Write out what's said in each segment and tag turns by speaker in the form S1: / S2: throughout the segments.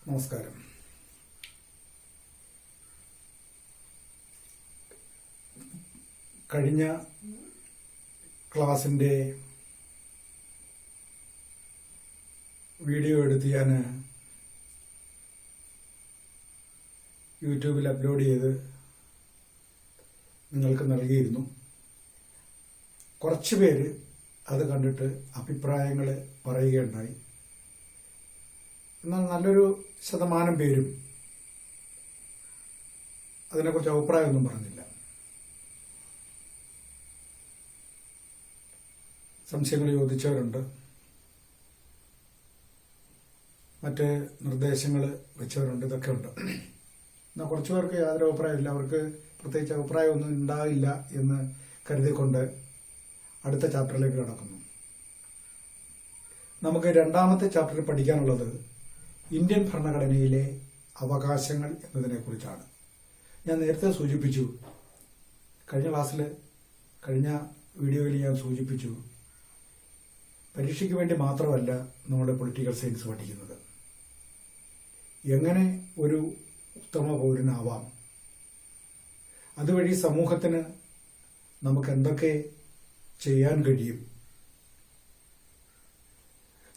S1: നമസ്കാരം. കഴിഞ്ഞ ക്ലാസിൻ്റെ വീഡിയോ എടുത്ത് ഞാൻ യൂട്യൂബിൽ അപ്ലോഡ് ചെയ്ത് നിങ്ങൾക്ക് നൽകിയിരുന്നു. കുറച്ച് പേര് അത് കണ്ടിട്ട് അഭിപ്രായങ്ങൾ പറയുകയുണ്ടായി. എന്നാൽ നല്ലൊരു ശതമാനം പേരും അതിനെക്കുറിച്ച് അഭിപ്രായമൊന്നും പറഞ്ഞില്ല. സംശയങ്ങൾ ചോദിച്ചവരുണ്ട്, മറ്റ് നിർദ്ദേശങ്ങൾ വെച്ചവരുണ്ട്, ഇതൊക്കെ ഉണ്ട്. എന്നാൽ കുറച്ചു പേർക്ക് യാതൊരു അഭിപ്രായമില്ല. അവർക്ക് പ്രത്യേകിച്ച് അഭിപ്രായമൊന്നും ഉണ്ടാവില്ല എന്ന് കരുതിക്കൊണ്ട് അടുത്ത ചാപ്റ്ററിലേക്ക് കടക്കുന്നു. നമുക്ക് രണ്ടാമത്തെ ചാപ്റ്ററിൽ പഠിക്കാനുള്ളത് ഇന്ത്യൻ ഭരണഘടനയിലെ അവകാശങ്ങൾ എന്നതിനെക്കുറിച്ചാണ്. ഞാൻ നേരത്തെ സൂചിപ്പിച്ചു, കഴിഞ്ഞ വീഡിയോയിൽ ഞാൻ സൂചിപ്പിച്ചു, പരീക്ഷയ്ക്ക് വേണ്ടി മാത്രമല്ല നമ്മുടെ പൊളിറ്റിക്കൽ സയൻസ് പഠിക്കുന്നത്. എങ്ങനെ ഒരു ഉത്തമ പൗരനാവാം, അതുവഴി സമൂഹത്തിന് നമുക്ക് എന്തൊക്കെ ചെയ്യാൻ കഴിയും,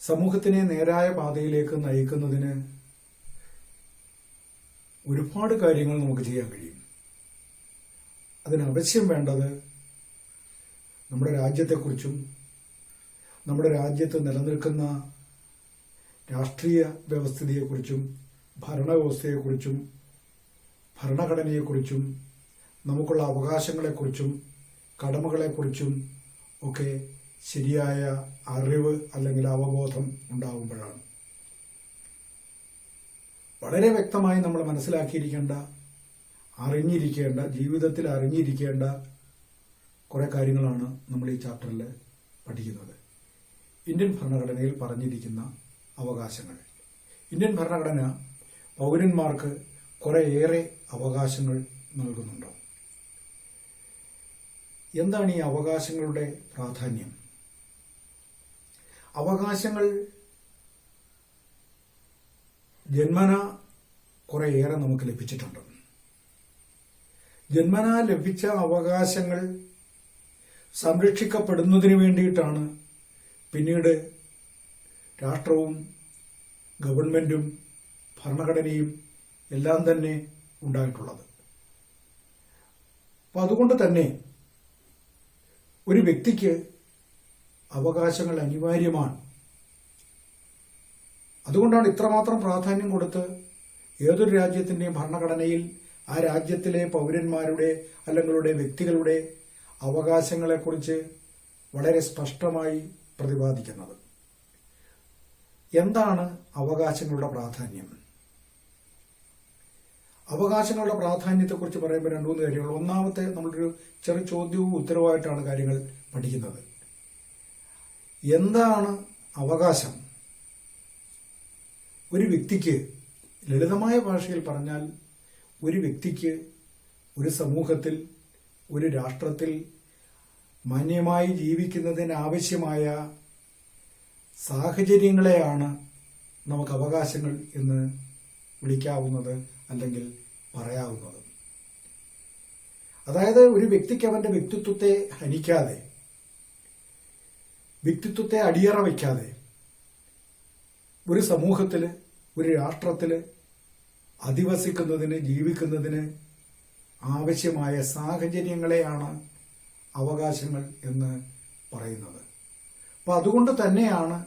S1: സമൂഹത്തിനെ നേരായ പാതയിലേക്ക് നയിക്കുന്നതിന് ഒരുപാട് കാര്യങ്ങൾ നമുക്ക് ചെയ്യാൻ കഴിയും. അതിനാവശ്യം വേണ്ടത് നമ്മുടെ രാജ്യത്തെക്കുറിച്ചും നമ്മുടെ രാജ്യത്ത് നിലനിൽക്കുന്ന രാഷ്ട്രീയ വ്യവസ്ഥിതിയെക്കുറിച്ചും ഭരണവ്യവസ്ഥയെക്കുറിച്ചും ഭരണഘടനയെക്കുറിച്ചും നമുക്കുള്ള അവകാശങ്ങളെക്കുറിച്ചും കടമകളെക്കുറിച്ചും ഒക്കെ ശരിയായ അറിവ് അല്ലെങ്കിൽ അവബോധം ഉണ്ടാകുമ്പോഴാണ്. വളരെ വ്യക്തമായി നമ്മൾ മനസ്സിലാക്കിയിരിക്കേണ്ട, അറിഞ്ഞിരിക്കേണ്ട, ജീവിതത്തിൽ അറിഞ്ഞിരിക്കേണ്ട കുറെ കാര്യങ്ങളാണ് നമ്മൾ ഈ ചാപ്റ്ററിൽ പഠിക്കുന്നത്. ഇന്ത്യൻ ഭരണഘടനയിൽ പറഞ്ഞിരിക്കുന്ന അവകാശങ്ങൾ. ഇന്ത്യൻ ഭരണഘടന പൗരന്മാർക്ക് കുറേയേറെ അവകാശങ്ങൾ നൽകുന്നുണ്ട്. എന്താണ് ഈ അവകാശങ്ങളുടെ പ്രാധാന്യം? അവകാശങ്ങൾ ജന്മന കുറേയേറെ നമുക്ക് ലഭിച്ചിട്ടുണ്ട്. ജന്മന ലഭിച്ച അവകാശങ്ങൾ സംരക്ഷിക്കപ്പെടുന്നതിന് വേണ്ടിയിട്ടാണ് പിന്നീട് രാഷ്ട്രവും ഗവൺമെന്റും ഭരണഘടനയും എല്ലാം തന്നെ ഉണ്ടായിട്ടുള്ളത്. അപ്പം അതുകൊണ്ട് തന്നെ ഒരു വ്യക്തിക്ക് അവകാശങ്ങൾ അനിവാര്യമാണ്. അതുകൊണ്ടാണ് ഇത്രമാത്രം പ്രാധാന്യം കൊടുത്ത് ഏതൊരു രാജ്യത്തിന്റെയും ഭരണഘടനയിൽ ആ രാജ്യത്തിലെ പൗരന്മാരുടെ അല്ലെങ്കിൽ വ്യക്തികളുടെ അവകാശങ്ങളെക്കുറിച്ച് വളരെ സ്പഷ്ടമായി പ്രതിപാദിക്കുന്നത്. എന്താണ് അവകാശങ്ങളുടെ പ്രാധാന്യം? അവകാശങ്ങളുടെ പ്രാധാന്യത്തെക്കുറിച്ച് പറയുമ്പോൾ രണ്ടു മൂന്ന് കാര്യങ്ങൾ. ഒന്നാമത്തെ, നമ്മളൊരു ചെറു ചോദ്യവും ഉത്തരവുമായിട്ടാണ് കാര്യങ്ങൾ പഠിക്കുന്നത്. എന്താണ് അവകാശം? ഒരു വ്യക്തിക്ക്, ലളിതമായ ഭാഷയിൽ പറഞ്ഞാൽ, ഒരു വ്യക്തിക്ക് ഒരു സമൂഹത്തിൽ, ഒരു രാഷ്ട്രത്തിൽ മാന്യമായി ജീവിക്കുന്നതിന് ആവശ്യമായ സാഹചര്യങ്ങളെയാണ് നമുക്ക് അവകാശങ്ങൾ എന്ന് വിളിക്കാവുന്നത് അല്ലെങ്കിൽ പറയാവുന്നത്. അതായത് ഒരു വ്യക്തിക്ക് അവന്റെ വ്യക്തിത്വത്തെ ഹനിക്കാതെ, വ്യക്തിത്വത്തെ അടിയറ വയ്ക്കാതെ ഒരു സമൂഹത്തിൽ, ഒരു രാഷ്ട്രത്തിൽ അധിവസിക്കുന്നതിന്, ജീവിക്കുന്നതിന് ആവശ്യമായ സാഹചര്യങ്ങളെയാണ് അവകാശങ്ങൾ എന്ന് പറയുന്നത്. അപ്പം അതുകൊണ്ട് തന്നെയാണ്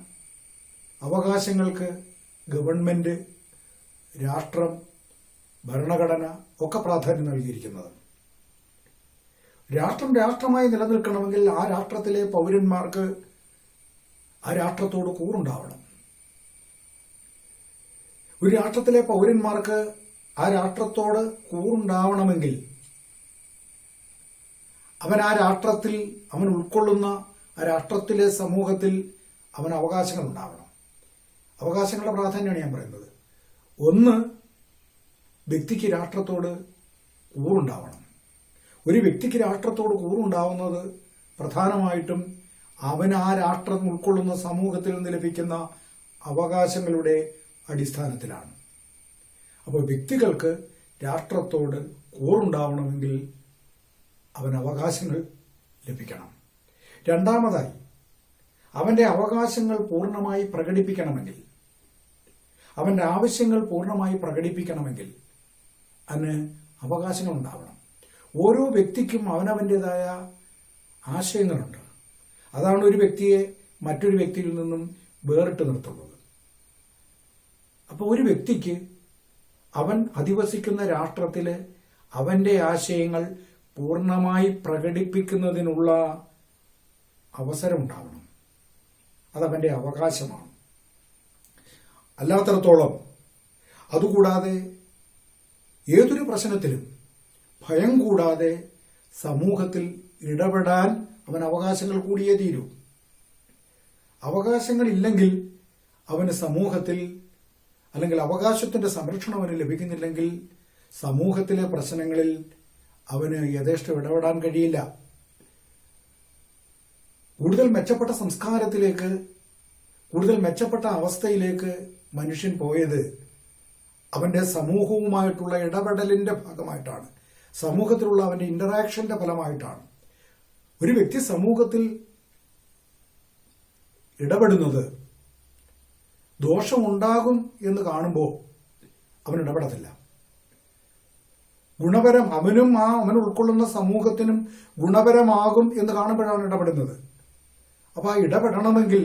S1: അവകാശങ്ങൾക്ക് ഗവൺമെന്റ്, രാഷ്ട്രം, ഭരണഘടന ഒക്കെ പ്രാധാന്യം നൽകിയിരിക്കുന്നത്. രാഷ്ട്രം രാഷ്ട്രമായി നിലനിൽക്കണമെങ്കിൽ ആ രാഷ്ട്രത്തിലെ പൗരന്മാർക്ക് ആ രാഷ്ട്രത്തോട് കൂറുണ്ടാവണം. ഒരു രാഷ്ട്രത്തിലെ പൗരന്മാർക്ക് ആ രാഷ്ട്രത്തോട് കൂറുണ്ടാവണമെങ്കിൽ അവൻ ആ രാഷ്ട്രത്തിൽ, അവൻ ഉൾക്കൊള്ളുന്ന ആ രാഷ്ട്രത്തിലെ സമൂഹത്തിൽ അവൻ അവകാശങ്ങൾ ഉണ്ടാവണം. അവകാശങ്ങളുടെ പ്രാധാന്യമാണ് ഞാൻ പറയുന്നത്. ഒന്ന്, വ്യക്തിക്ക് രാഷ്ട്രത്തോട് കൂറുണ്ടാവണം. ഒരു വ്യക്തിക്ക് രാഷ്ട്രത്തോട് കൂറുണ്ടാവുന്നത് പ്രധാനമായിട്ടും അവൻ ആ രാഷ്ട്രം ഉൾക്കൊള്ളുന്ന സമൂഹത്തിൽ നിന്ന് ലഭിക്കുന്ന അവകാശങ്ങളുടെ അടിസ്ഥാനത്തിലാണ്. അപ്പോൾ വ്യക്തികൾക്ക് രാഷ്ട്രത്തോട് കൂറുണ്ടാവണമെങ്കിൽ അവന് അവകാശങ്ങൾ ലഭിക്കണം. രണ്ടാമതായി, അവന്റെ അവകാശങ്ങൾ പൂർണ്ണമായി പ്രകടിപ്പിക്കണമെങ്കിൽ, അവന്റെ ആവശ്യങ്ങൾ പൂർണ്ണമായി പ്രകടിപ്പിക്കണമെങ്കിൽ അവന് അവകാശങ്ങൾ ഉണ്ടാവണം. ഓരോ വ്യക്തിക്കും അവനവൻ്റെതായ ആശയങ്ങളുണ്ട്. അതാണ് ഒരു വ്യക്തിയെ മറ്റൊരു വ്യക്തിയിൽ നിന്നും വേറിട്ട് നിർത്തുന്നത്. അപ്പോൾ ഒരു വ്യക്തിക്ക് അവൻ അധിവസിക്കുന്ന രാഷ്ട്രത്തിൽ അവന്റെ ആശയങ്ങൾ പൂർണ്ണമായി പ്രകടിപ്പിക്കുന്നതിനുള്ള അവസരമുണ്ടാവണം. അതവന്റെ അവകാശമാണ്. അല്ലാത്തിടത്തോളം അതുകൂടാതെ ഏതൊരു പ്രശ്നത്തിലും ഭയം കൂടാതെ സമൂഹത്തിൽ ഇടപെടാൻ അവൻ അവകാശങ്ങൾ കൂടിയേ തീരൂ. അവകാശങ്ങളില്ലെങ്കിൽ അവന് സമൂഹത്തിൽ, അല്ലെങ്കിൽ അവകാശത്തിന്റെ സംരക്ഷണം അവന് ലഭിക്കുന്നില്ലെങ്കിൽ സമൂഹത്തിലെ പ്രശ്നങ്ങളിൽ അവന് യഥേഷ്ടം ഇടപെടാൻ കഴിയില്ല. കൂടുതൽ മെച്ചപ്പെട്ട സംസ്കാരത്തിലേക്ക്, കൂടുതൽ മെച്ചപ്പെട്ട അവസ്ഥയിലേക്ക് മനുഷ്യൻ പോയത് അവന്റെ സമൂഹവുമായിട്ടുള്ള ഇടപെടലിന്റെ ഭാഗമായിട്ടാണ്, സമൂഹത്തിലുള്ള അവന്റെ ഇന്ററാക്ഷന്റെ ഫലമായിട്ടാണ്. ഒരു വ്യക്തി സമൂഹത്തിൽ ഇടപെടുന്നത് ദോഷമുണ്ടാകും എന്ന് കാണുമ്പോൾ അവൻ ഇടപെടത്തില്ല. ഗുണപരം അവനും അവൻ ഉൾക്കൊള്ളുന്ന സമൂഹത്തിനും ഗുണപരമാകും എന്ന് കാണുമ്പോഴാണ് ഇടപെടുന്നത്. അപ്പൊ ആ ഇടപെടണമെങ്കിൽ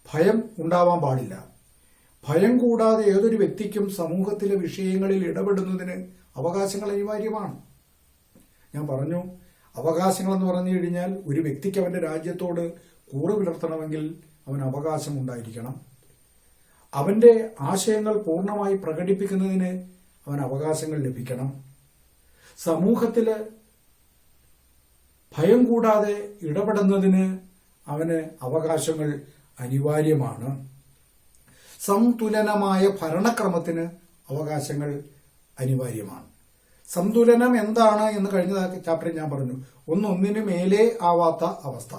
S1: ഭയം ഉണ്ടാവാൻ പാടില്ല. ഭയം കൂടാതെ ഏതൊരു വ്യക്തിക്കും സമൂഹത്തിലെ വിഷയങ്ങളിൽ ഇടപെടുന്നതിന് അവകാശങ്ങൾ അനിവാര്യമാണ്. ഞാൻ പറഞ്ഞു, അവകാശങ്ങൾ എന്ന് പറഞ്ഞു കഴിഞ്ഞാൽ ഒരു വ്യക്തിക്ക് അവന്റെ രാജ്യത്തോട് കൂറ് പുലർത്തണമെങ്കിൽ അവന് അവകാശം ഉണ്ടായിരിക്കണം. അവന്റെ ആശയങ്ങൾ പൂർണ്ണമായി പ്രകടിപ്പിക്കുന്നതിന് അവന് അവകാശങ്ങൾ ലഭിക്കണം. സമൂഹത്തില് ഭയം കൂടാതെ ഇടപെടുന്നതിന് അവന് അവകാശങ്ങൾ അനിവാര്യമാണ്. സംതുലനമായ ഭരണക്രമത്തിന് അവകാശങ്ങൾ അനിവാര്യമാണ്. സംതുലനം എന്താണ് എന്ന് കഴിഞ്ഞ ചാപ്റ്ററിൽ ഞാൻ പറഞ്ഞു. ഒന്നിന് മേലെ ആവാത്ത അവസ്ഥ,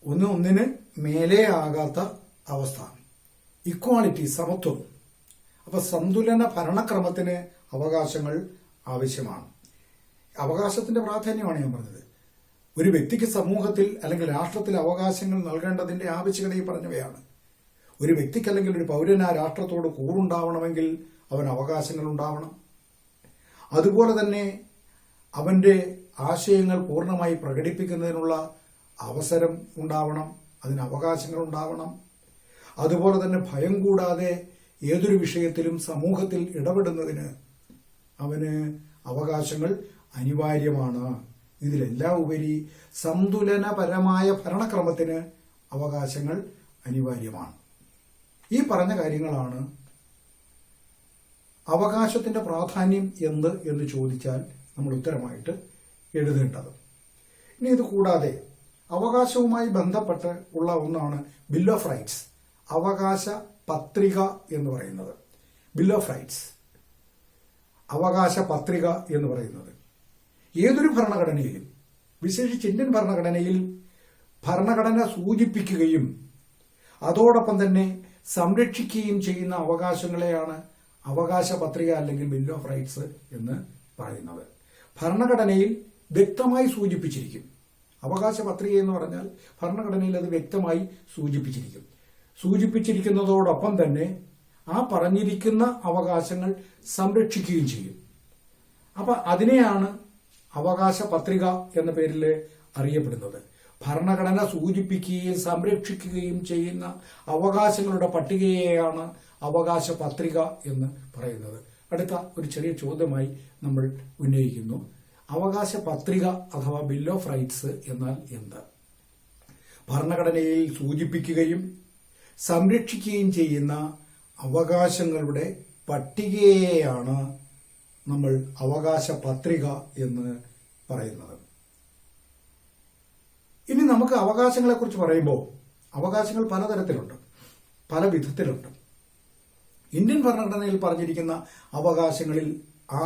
S1: ഒന്നിന് മേലെ ആകാത്ത അവസ്ഥ, ഇക്വാളിറ്റി, സമത്വം. അപ്പൊ സന്തുലന ഭരണക്രമത്തിന് അവകാശങ്ങൾ ആവശ്യമാണ്. അവകാശത്തിന്റെ പ്രാധാന്യമാണ് ഞാൻ പറഞ്ഞത്. ഒരു വ്യക്തിക്ക് സമൂഹത്തിൽ അല്ലെങ്കിൽ രാഷ്ട്രത്തിൽ അവകാശങ്ങൾ നൽകേണ്ടതിന്റെ ആവശ്യകത ഈ പറഞ്ഞവയാണ്. ഒരു വ്യക്തിക്ക് അല്ലെങ്കിൽ ഒരു പൗരന് ആ രാഷ്ട്രത്തോട് കൂറുണ്ടാവണമെങ്കിൽ അവന് അവകാശങ്ങൾ ഉണ്ടാവണം. അതുപോലെ തന്നെ അവന്റെ ആശയങ്ങൾ പൂർണ്ണമായി പ്രകടിപ്പിക്കുന്നതിനുള്ള അവസരം ഉണ്ടാവണം, അതിന് അവകാശങ്ങൾ ഉണ്ടാവണം. അതുപോലെ തന്നെ ഭയം കൂടാതെ ഏതൊരു വിഷയത്തിലും സമൂഹത്തിൽ ഇടപെടുന്നതിന് അവന് അവകാശങ്ങൾ അനിവാര്യമാണ്. ഇതിലെല്ലാം ഉപരി സന്തുലനപരമായ ഭരണക്രമത്തിന് അവകാശങ്ങൾ അനിവാര്യമാണ്. ഈ പറഞ്ഞ കാര്യങ്ങളാണ് അവകാശത്തിന്റെ പ്രാധാന്യം എന്ത് എന്ന് ചോദിച്ചാൽ നമ്മൾ ഉത്തരമായിട്ട് എഴുതേണ്ടത്. ഇനി ഇത് കൂടാതെ അവകാശവുമായി ബന്ധപ്പെട്ട് ഉള്ള ഒന്നാണ് ബിൽ ഓഫ് റൈറ്റ്സ്, അവകാശ പത്രിക എന്ന് പറയുന്നത്. ബിൽ ഓഫ് റൈറ്റ്സ്, അവകാശ പത്രിക എന്ന് പറയുന്നത് ഏതൊരു ഭരണഘടനയിലും, വിശേഷിച്ച് ഇന്ത്യൻ ഭരണഘടനയിൽ ഭരണഘടന സൂചിപ്പിക്കുകയും അതോടൊപ്പം തന്നെ സംരക്ഷിക്കുകയും ചെയ്യുന്ന അവകാശങ്ങളെയാണ് അവകാശ പത്രിക അല്ലെങ്കിൽ ബിൽ ഓഫ് റൈറ്റ്സ് എന്ന് പറയുന്നത്. ഭരണഘടനയിൽ വ്യക്തമായി സൂചിപ്പിച്ചിരിക്കും. അവകാശ പത്രിക എന്ന് പറഞ്ഞാൽ ഭരണഘടനയിൽ അത് വ്യക്തമായി സൂചിപ്പിച്ചിരിക്കും. സൂചിപ്പിച്ചിരിക്കുന്നതോടൊപ്പം തന്നെ ആ പറഞ്ഞിരിക്കുന്ന അവകാശങ്ങൾ സംരക്ഷിക്കുകയും ചെയ്യും. അപ്പൊ അതിനെയാണ് അവകാശ പത്രിക എന്ന പേരിൽ അറിയപ്പെടുന്നത്. ഭരണഘടന സൂചിപ്പിക്കുകയും സംരക്ഷിക്കുകയും ചെയ്യുന്ന അവകാശങ്ങളുടെ പട്ടികയെയാണ് അവകാശ പത്രിക എന്ന് പറയുന്നത്. അടുത്ത ഒരു ചെറിയ ചോദ്യമായി നമ്മൾ ഉന്നയിക്കുന്നു, അവകാശ പത്രിക അഥവാ ബിൽ ഓഫ് റൈറ്റ്സ് എന്നാൽ എന്ത്? ഭരണഘടനയിൽ സൂചിപ്പിക്കുകയും സംരക്ഷിക്കുകയും ചെയ്യുന്ന അവകാശങ്ങളുടെ പട്ടികയെയാണ് നമ്മൾ അവകാശ പത്രിക എന്ന് പറയുന്നത്. ഇനി നമുക്ക് അവകാശങ്ങളെക്കുറിച്ച് പറയുമ്പോൾ അവകാശങ്ങൾ പലതരത്തിലുണ്ട്, പല വിധത്തിലുണ്ട്. ഇന്ത്യൻ ഭരണഘടനയിൽ പറഞ്ഞിരിക്കുന്ന അവകാശങ്ങളിൽ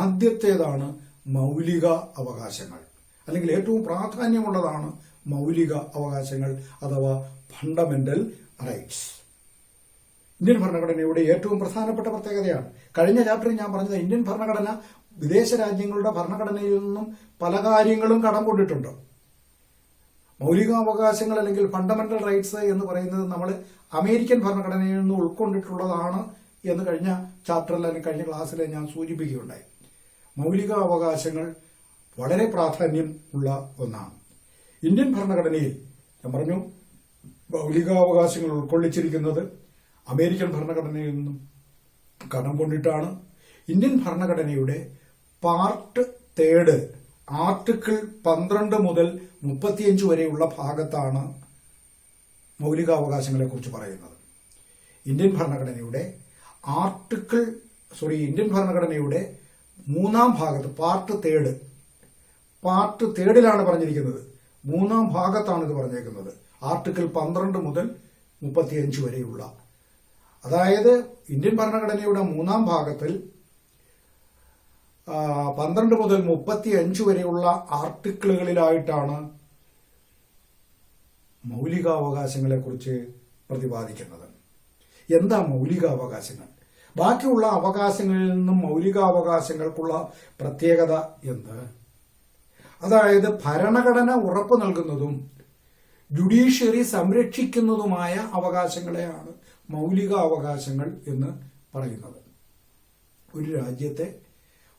S1: ആദ്യത്തേതാണ് മൗലിക അവകാശങ്ങൾ, അല്ലെങ്കിൽ ഏറ്റവും പ്രാധാന്യമുള്ളതാണ് മൗലിക അവകാശങ്ങൾ അഥവാ ഫണ്ടമെന്റൽ റൈറ്റ്സ്. ഇന്ത്യൻ ഭരണഘടനയുടെ ഏറ്റവും പ്രധാനപ്പെട്ട പ്രത്യേകതയാണ്. കഴിഞ്ഞ ചാപ്റ്ററിൽ ഞാൻ പറഞ്ഞത് ഇന്ത്യൻ ഭരണഘടന വിദേശ രാജ്യങ്ങളുടെ ഭരണഘടനയിൽ നിന്നും പല കാര്യങ്ങളും കടം കൊണ്ടിട്ടുണ്ട്. മൗലികാവകാശങ്ങൾ അല്ലെങ്കിൽ ഫണ്ടമെന്റൽ റൈറ്റ്സ് എന്ന് പറയുന്നത് നമ്മൾ അമേരിക്കൻ ഭരണഘടനയിൽ നിന്ന് ഉൾക്കൊണ്ടിട്ടുള്ളതാണ് എന്ന് കഴിഞ്ഞ ചാപ്റ്ററിൽ അല്ലെങ്കിൽ കഴിഞ്ഞ ക്ലാസ്സിൽ ഞാൻ സൂചിപ്പിക്കുകയുണ്ടായി. മൗലികാവകാശങ്ങൾ വളരെ പ്രാധാന്യം ഉള്ള ഒന്നാണ്. ഇന്ത്യൻ ഭരണഘടനയിൽ ഞാൻ പറഞ്ഞു മൗലികാവകാശങ്ങൾ ഉൾക്കൊള്ളിച്ചിരിക്കുന്നത് അമേരിക്കൻ ഭരണഘടനയിൽ നിന്നും കടം കൊണ്ടിട്ടാണ്. ഇന്ത്യൻ ഭരണഘടനയുടെ പാർട്ട് 3 ആർട്ടിക്കിൾ 12 മുതൽ 35 വരെയുള്ള ഭാഗത്താണ് മൗലികാവകാശങ്ങളെ കുറിച്ച് പറയുന്നത്. ഇന്ത്യൻ ഭരണഘടനയുടെ ഇന്ത്യൻ ഭരണഘടനയുടെ 3-ാം ഭാഗത്ത് പാർട്ട് 3ലാണ് പറഞ്ഞിരിക്കുന്നത്. 3-ാം ഭാഗത്താണ് ഇത് പറഞ്ഞേക്കുന്നത്. ആർട്ടിക്കിൾ 12 മുതൽ 35 വരെയുള്ള, അതായത് ഇന്ത്യൻ ഭരണഘടനയുടെ 3-ാം ഭാഗത്തിൽ 12 മുതൽ 35 വരെയുള്ള ആർട്ടിക്കിളുകളിലായിട്ടാണ് മൗലികാവകാശങ്ങളെ കുറിച്ച് പ്രതിപാദിക്കുന്നത്. എന്താ മൗലികാവകാശങ്ങൾ? ബാക്കിയുള്ള അവകാശങ്ങളിൽ നിന്നും മൗലികാവകാശങ്ങൾക്കുള്ള പ്രത്യേകത എന്ത്? അതായത് ഭരണഘടന ഉറപ്പു നൽകുന്നതും ജുഡീഷ്യറി സംരക്ഷിക്കുന്നതുമായ അവകാശങ്ങളെയാണ് മൗലികാവകാശങ്ങൾ എന്ന് പറയുന്നത്. ഒരു രാജ്യത്തെ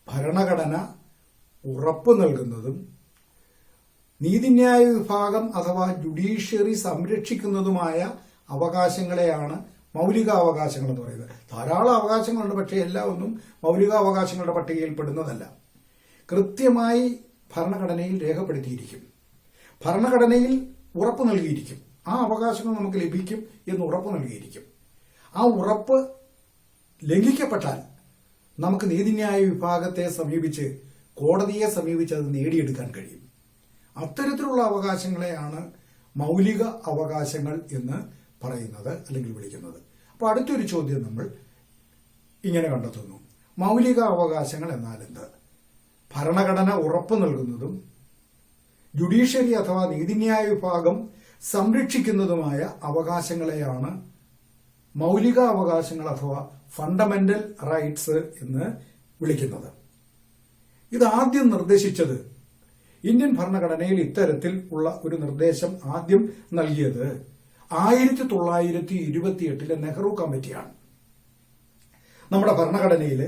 S1: ഭരണഘടന ഉറപ്പു നൽകുന്നതും നീതിന്യായ വിഭാഗം അഥവാ ജുഡീഷ്യറി സംരക്ഷിക്കുന്നതുമായ അവകാശങ്ങളെയാണ് മൗലികാവകാശങ്ങൾ എന്ന് പറയുന്നത്. ധാരാളം അവകാശങ്ങളുണ്ട്, പക്ഷേ എല്ലാം ഒന്നും മൗലികാവകാശങ്ങളുടെ പട്ടികയിൽ പെടുന്നതല്ല. കൃത്യമായി ഭരണഘടനയിൽ രേഖപ്പെടുത്തിയിരിക്കും, ഭരണഘടനയിൽ ഉറപ്പ് നൽകിയിരിക്കും, ആ അവകാശങ്ങൾ നമുക്ക് ലഭിക്കും എന്ന് ഉറപ്പ് നൽകിയിരിക്കും. ആ ഉറപ്പ് ലംഘിക്കപ്പെട്ടാൽ നമുക്ക് നീതിന്യായ വിഭാഗത്തെ സമീപിച്ച് കോടതിയെ സമീപിച്ച് അത് നേടിയെടുക്കാൻ കഴിയും. അത്തരത്തിലുള്ള അവകാശങ്ങളെയാണ് മൗലിക അവകാശങ്ങൾ എന്ന് പറയുന്നത് അല്ലെങ്കിൽ വിളിക്കുന്നത്. അപ്പോൾ അടുത്തൊരു ചോദ്യം നമ്മൾ ഇങ്ങനെ കണ്ടെത്തുന്നു: മൗലിക അവകാശങ്ങൾ എന്നാൽ എന്ത്? ഭരണഘടന ഉറപ്പു നൽകുന്നതും ജുഡീഷ്യറി അഥവാ നീതിന്യായ വിഭാഗം സംരക്ഷിക്കുന്നതുമായ അവകാശങ്ങളെയാണ് മൗലിക അവകാശങ്ങൾ അഥവാ ഫണ്ടമെന്റൽ റൈറ്റ്സ് എന്ന് വിളിക്കുന്നത്. ഇത് ആദ്യം നിർദ്ദേശിച്ചത് ഇന്ത്യൻ ഭരണഘടനയിൽ ഇത്തരത്തിൽ ഉള്ള ഒരു നിർദ്ദേശം ആദ്യം നൽകിയത് 1928 നെഹ്റു കമ്മിറ്റിയാണ്. നമ്മുടെ ഭരണഘടനയിൽ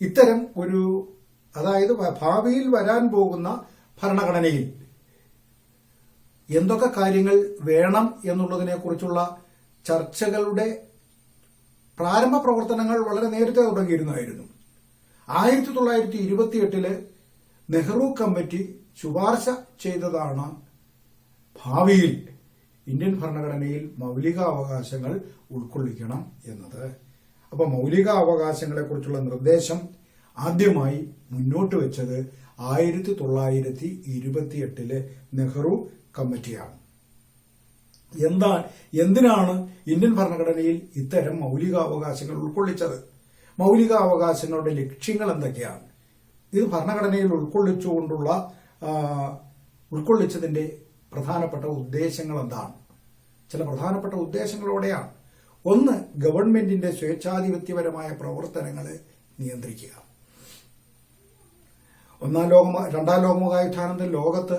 S1: ഇത്തരം ഒരു, അതായത് ഭാവിയിൽ വരാൻ പോകുന്ന ഭരണഘടനയിൽ എന്തൊക്കെ കാര്യങ്ങൾ വേണം എന്നുള്ളതിനെ കുറിച്ചുള്ള ചർച്ചകളുടെ പ്രാരംഭ പ്രവർത്തനങ്ങൾ വളരെ നേരത്തെ തുടങ്ങിയിരുന്നതായിരുന്നു. 1928 നെഹ്റു കമ്മിറ്റി ശുപാർശ ചെയ്തതാണ് ഭാവിയിൽ ഇന്ത്യൻ ഭരണഘടനയിൽ മൗലികാവകാശങ്ങൾ ഉൾക്കൊള്ളിക്കണം എന്നത്. അപ്പോൾ മൗലികാവകാശങ്ങളെ കുറിച്ചുള്ള നിർദ്ദേശം ആദ്യമായി മുന്നോട്ട് വെച്ചത് 1928 നെഹ്റു കമ്മിറ്റിയാണ്. എന്തിനാണ് ഇന്ത്യൻ ഭരണഘടനയിൽ ഇത്തരം മൗലികാവകാശങ്ങൾ ഉൾക്കൊള്ളിച്ചത്? മൗലികാവകാശങ്ങളുടെ ലക്ഷ്യങ്ങൾ എന്തൊക്കെയാണ്? ഇത് ഭരണഘടനയിൽ ഉൾക്കൊള്ളിച്ചതിന്റെ പ്രധാനപ്പെട്ട ഉദ്ദേശങ്ങൾ എന്താണ്? ചില പ്രധാനപ്പെട്ട ഉദ്ദേശങ്ങളോടെയാണ്. ഒന്ന്, ഗവൺമെന്റിന്റെ സ്വേച്ഛാധിപത്യപരമായ പ്രവർത്തനങ്ങളെ നിയന്ത്രിക്കുക. രണ്ടാം ലോകമഹായുദ്ധാനന്തരം ലോകത്ത്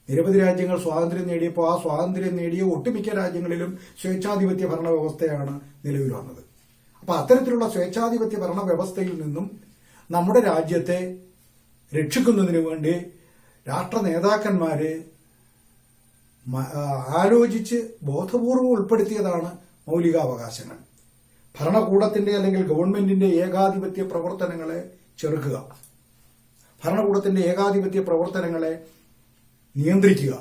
S1: നിരവധി രാജ്യങ്ങൾ സ്വാതന്ത്ര്യം നേടിയപ്പോൾ ആ സ്വാതന്ത്ര്യം നേടിയ ഒട്ടുമിക്ക രാജ്യങ്ങളിലും സ്വേച്ഛാധിപത്യ ഭരണ വ്യവസ്ഥയാണ് നിലവിൽ വന്നത്. അപ്പൊ അത്തരത്തിലുള്ള സ്വേച്ഛാധിപത്യ ഭരണ വ്യവസ്ഥയിൽ നിന്നും നമ്മുടെ രാജ്യത്തെ രക്ഷിക്കുന്നതിന് വേണ്ടി രാഷ്ട്ര നേതാക്കന്മാര് ആലോചിച്ച് ബോധപൂർവം ഉൾപ്പെടുത്തിയതാണ് മൗലികാവകാശങ്ങൾ. ഭരണകൂടത്തിന്റെ അല്ലെങ്കിൽ ഗവൺമെന്റിന്റെ ഏകാധിപത്യ പ്രവർത്തനങ്ങളെ ചെറുക്കുക, ഭരണകൂടത്തിന്റെ ഏകാധിപത്യ പ്രവർത്തനങ്ങളെ നിയന്ത്രിക്കുക.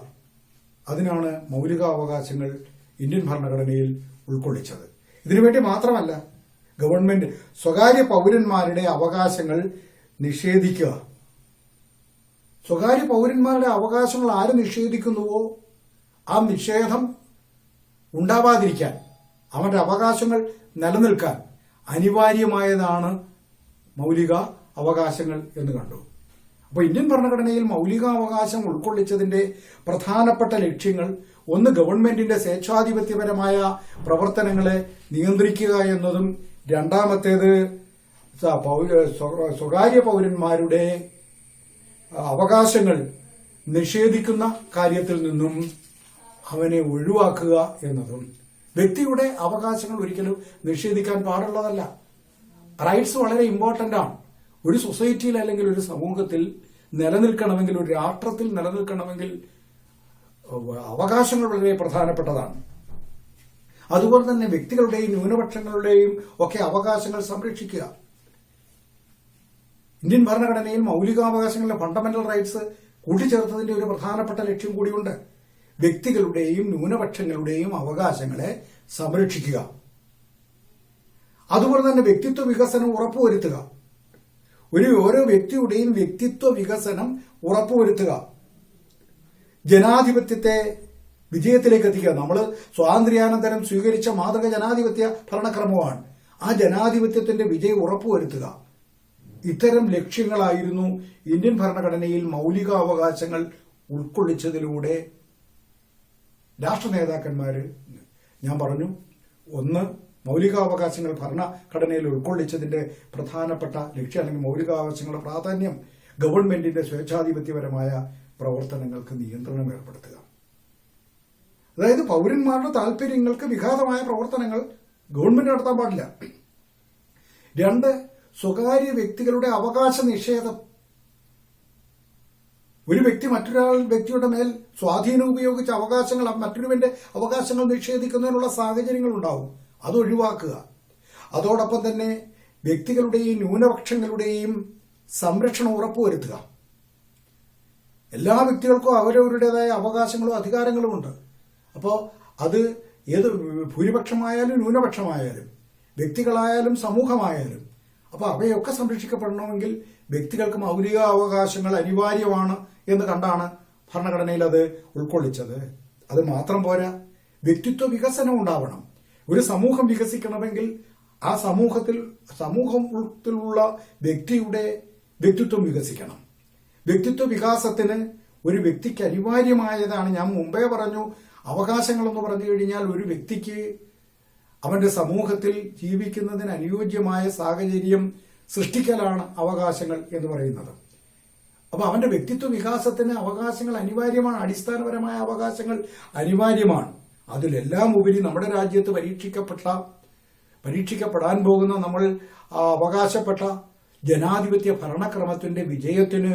S1: അതിനാണ് മൗലികാവകാശങ്ങൾ ഇന്ത്യൻ ഭരണഘടനയിൽ ഉൾക്കൊള്ളിച്ചത്. ഇതിനുവേണ്ടി മാത്രമല്ല, ഗവൺമെന്റ് സ്വകാര്യ പൗരന്മാരുടെ അവകാശങ്ങൾ നിഷേധിക്കുക. സ്വകാര്യ പൗരന്മാരുടെ അവകാശങ്ങൾ ആര് നിഷേധിക്കുന്നുവോ ആ നിഷേധം ഉണ്ടാവാതിരിക്കാൻ, അവരുടെ അവകാശങ്ങൾ നിലനിൽക്കാൻ അനിവാര്യമായതാണ് മൗലിക അവകാശങ്ങൾ എന്ന് കണ്ടു. അപ്പോൾ ഇന്ത്യൻ ഭരണഘടനയിൽ മൗലികാവകാശം ഉൾക്കൊള്ളിച്ചതിന്റെ പ്രധാനപ്പെട്ട ലക്ഷ്യങ്ങൾ: ഒന്ന് ഗവൺമെന്റിന്റെ സ്വേച്ഛാധിപത്യപരമായ പ്രവർത്തനങ്ങളെ നിയന്ത്രിക്കുക എന്നതും, രണ്ടാമത്തേത് സ്വകാര്യ പൗരന്മാരുടെ അവകാശങ്ങൾ നിഷേധിക്കുന്ന കാര്യത്തിൽ നിന്നും അവനെ ഒഴിവാക്കുക എന്നതും. വ്യക്തിയുടെ അവകാശങ്ങൾ ഒരിക്കലും നിഷേധിക്കാൻ പാടുള്ളതല്ല. റൈറ്റ്സ് വളരെ ഇമ്പോർട്ടന്റ് ആണ്. ഒരു സൊസൈറ്റിയിൽ അല്ലെങ്കിൽ ഒരു സമൂഹത്തിൽ നിലനിൽക്കണമെങ്കിൽ, ഒരു രാഷ്ട്രത്തിൽ നിലനിൽക്കണമെങ്കിൽ അവകാശങ്ങൾ വളരെ പ്രധാനപ്പെട്ടതാണ്. അതുപോലെ തന്നെ വ്യക്തികളുടെയും ന്യൂനപക്ഷങ്ങളുടെയും ഒക്കെ അവകാശങ്ങൾ സംരക്ഷിക്കുക. ഇന്ത്യൻ ഭരണഘടനയിൽ മൌലികാവകാശങ്ങളിലെ ഫണ്ടമെന്റൽ റൈറ്റ്സ് കൂട്ടിച്ചേർത്തതിന്റെ ഒരു പ്രധാനപ്പെട്ട ലക്ഷ്യം കൂടിയുണ്ട്. വ്യക്തികളുടെയും ന്യൂനപക്ഷങ്ങളുടെയും അവകാശങ്ങളെ സംരക്ഷിക്കുക. അതുപോലെ തന്നെ വ്യക്തിത്വ വികസനം ഉറപ്പുവരുത്തുക. ഓരോ വ്യക്തിയുടെയും വ്യക്തിത്വ വികസനം ഉറപ്പുവരുത്തുക. ജനാധിപത്യത്തെ വിജയത്തിലേക്ക് എത്തിക്കുക. നമ്മൾ സ്വാതന്ത്ര്യാനന്തരം സ്വീകരിച്ച മാതൃക ജനാധിപത്യ ഭരണക്രമമാണ്. ആ ജനാധിപത്യത്തിന്റെ വിജയം ഉറപ്പുവരുത്തുക. ഇത്തരം ലക്ഷ്യങ്ങളായിരുന്നു ഇന്ത്യൻ ഭരണഘടനയിൽ മൌലികാവകാശങ്ങൾ ഉൾക്കൊള്ളിച്ചതിലൂടെ രാഷ്ട്ര നേതാക്കന്മാര്, ഞാൻ പറഞ്ഞു, ഒന്ന് മൌലികാവകാശങ്ങൾ ഭരണഘടനയിൽ ഉൾക്കൊള്ളിച്ചതിന്റെ പ്രധാനപ്പെട്ട ലക്ഷ്യം അല്ലെങ്കിൽ മൌലികാവകാശങ്ങളുടെ പ്രാധാന്യം ഗവൺമെന്റിന്റെ സ്വേച്ഛാധിപത്യപരമായ പ്രവർത്തനങ്ങൾക്ക് നിയന്ത്രണം ഏർപ്പെടുത്തുക. അതായത് പൗരന്മാരുടെ താൽപര്യങ്ങൾക്ക് വിഘാതമായ പ്രവർത്തനങ്ങൾ ഗവൺമെന്റ് നടത്താൻ പാടില്ല. രണ്ട്, സ്വകാര്യ വ്യക്തികളുടെ അവകാശ നിഷേധം. ഒരു വ്യക്തി വ്യക്തിയുടെ മേൽ സ്വാധീനം ഉപയോഗിച്ച അവകാശങ്ങൾ, മറ്റൊരുവന്റെ അവകാശങ്ങൾ നിഷേധിക്കുന്നതിനുള്ള സാഹചര്യങ്ങൾ ഉണ്ടാവും. അത് ഒഴിവാക്കുക. അതോടൊപ്പം തന്നെ വ്യക്തികളുടെയും ന്യൂനപക്ഷങ്ങളുടെയും സംരക്ഷണം ഉറപ്പുവരുത്തുക. എല്ലാ വ്യക്തികൾക്കും അവരവരുടേതായ അവകാശങ്ങളും അധികാരങ്ങളും ഉണ്ട്. അപ്പോൾ അത് ഏത് ഭൂരിപക്ഷമായാലും ന്യൂനപക്ഷമായാലും വ്യക്തികളായാലും സമൂഹമായാലും, അപ്പോൾ അവയൊക്കെ സംരക്ഷിക്കപ്പെടണമെങ്കിൽ വ്യക്തികൾക്ക് മൗലിക അവകാശങ്ങൾ അനിവാര്യമാണ് എന്ന് കണ്ടാണ് ഭരണഘടനയിൽ അത് ഉൾക്കൊള്ളിച്ചത്. അത് മാത്രം പോരാ, വ്യക്തിത്വ വികസനം ഉണ്ടാവണം. ഒരു സമൂഹം വികസിക്കണമെങ്കിൽ ആ സമൂഹത്തിലുള്ള വ്യക്തിയുടെ വ്യക്തിത്വം വികസിക്കണം. വ്യക്തിത്വ വികാസത്തിന് ഒരു വ്യക്തിക്ക് അനിവാര്യമായതാണ്, ഞാൻ മുമ്പേ പറഞ്ഞു, അവകാശങ്ങളെന്ന് പറഞ്ഞു കഴിഞ്ഞാൽ ഒരു വ്യക്തിക്ക് അവന്റെ സമൂഹത്തിൽ ജീവിക്കുന്നതിന് അനുയോജ്യമായ സാഹചര്യം സൃഷ്ടിക്കലാണ് അവകാശങ്ങൾ എന്ന് പറയുന്നത്. അപ്പൊ അവന്റെ വ്യക്തിത്വ വികാസത്തിന് അവകാശങ്ങൾ അനിവാര്യമാണ്. അടിസ്ഥാനപരമായ അവകാശങ്ങൾ അനിവാര്യമാണ്. അതിലെല്ലാം ഉപരി നമ്മുടെ രാജ്യത്ത് പരീക്ഷിക്കപ്പെടാൻ പോകുന്ന നമ്മൾ അവകാശപ്പെട്ട ജനാധിപത്യ ഭരണക്രമത്തിന്റെ വിജയത്തിന്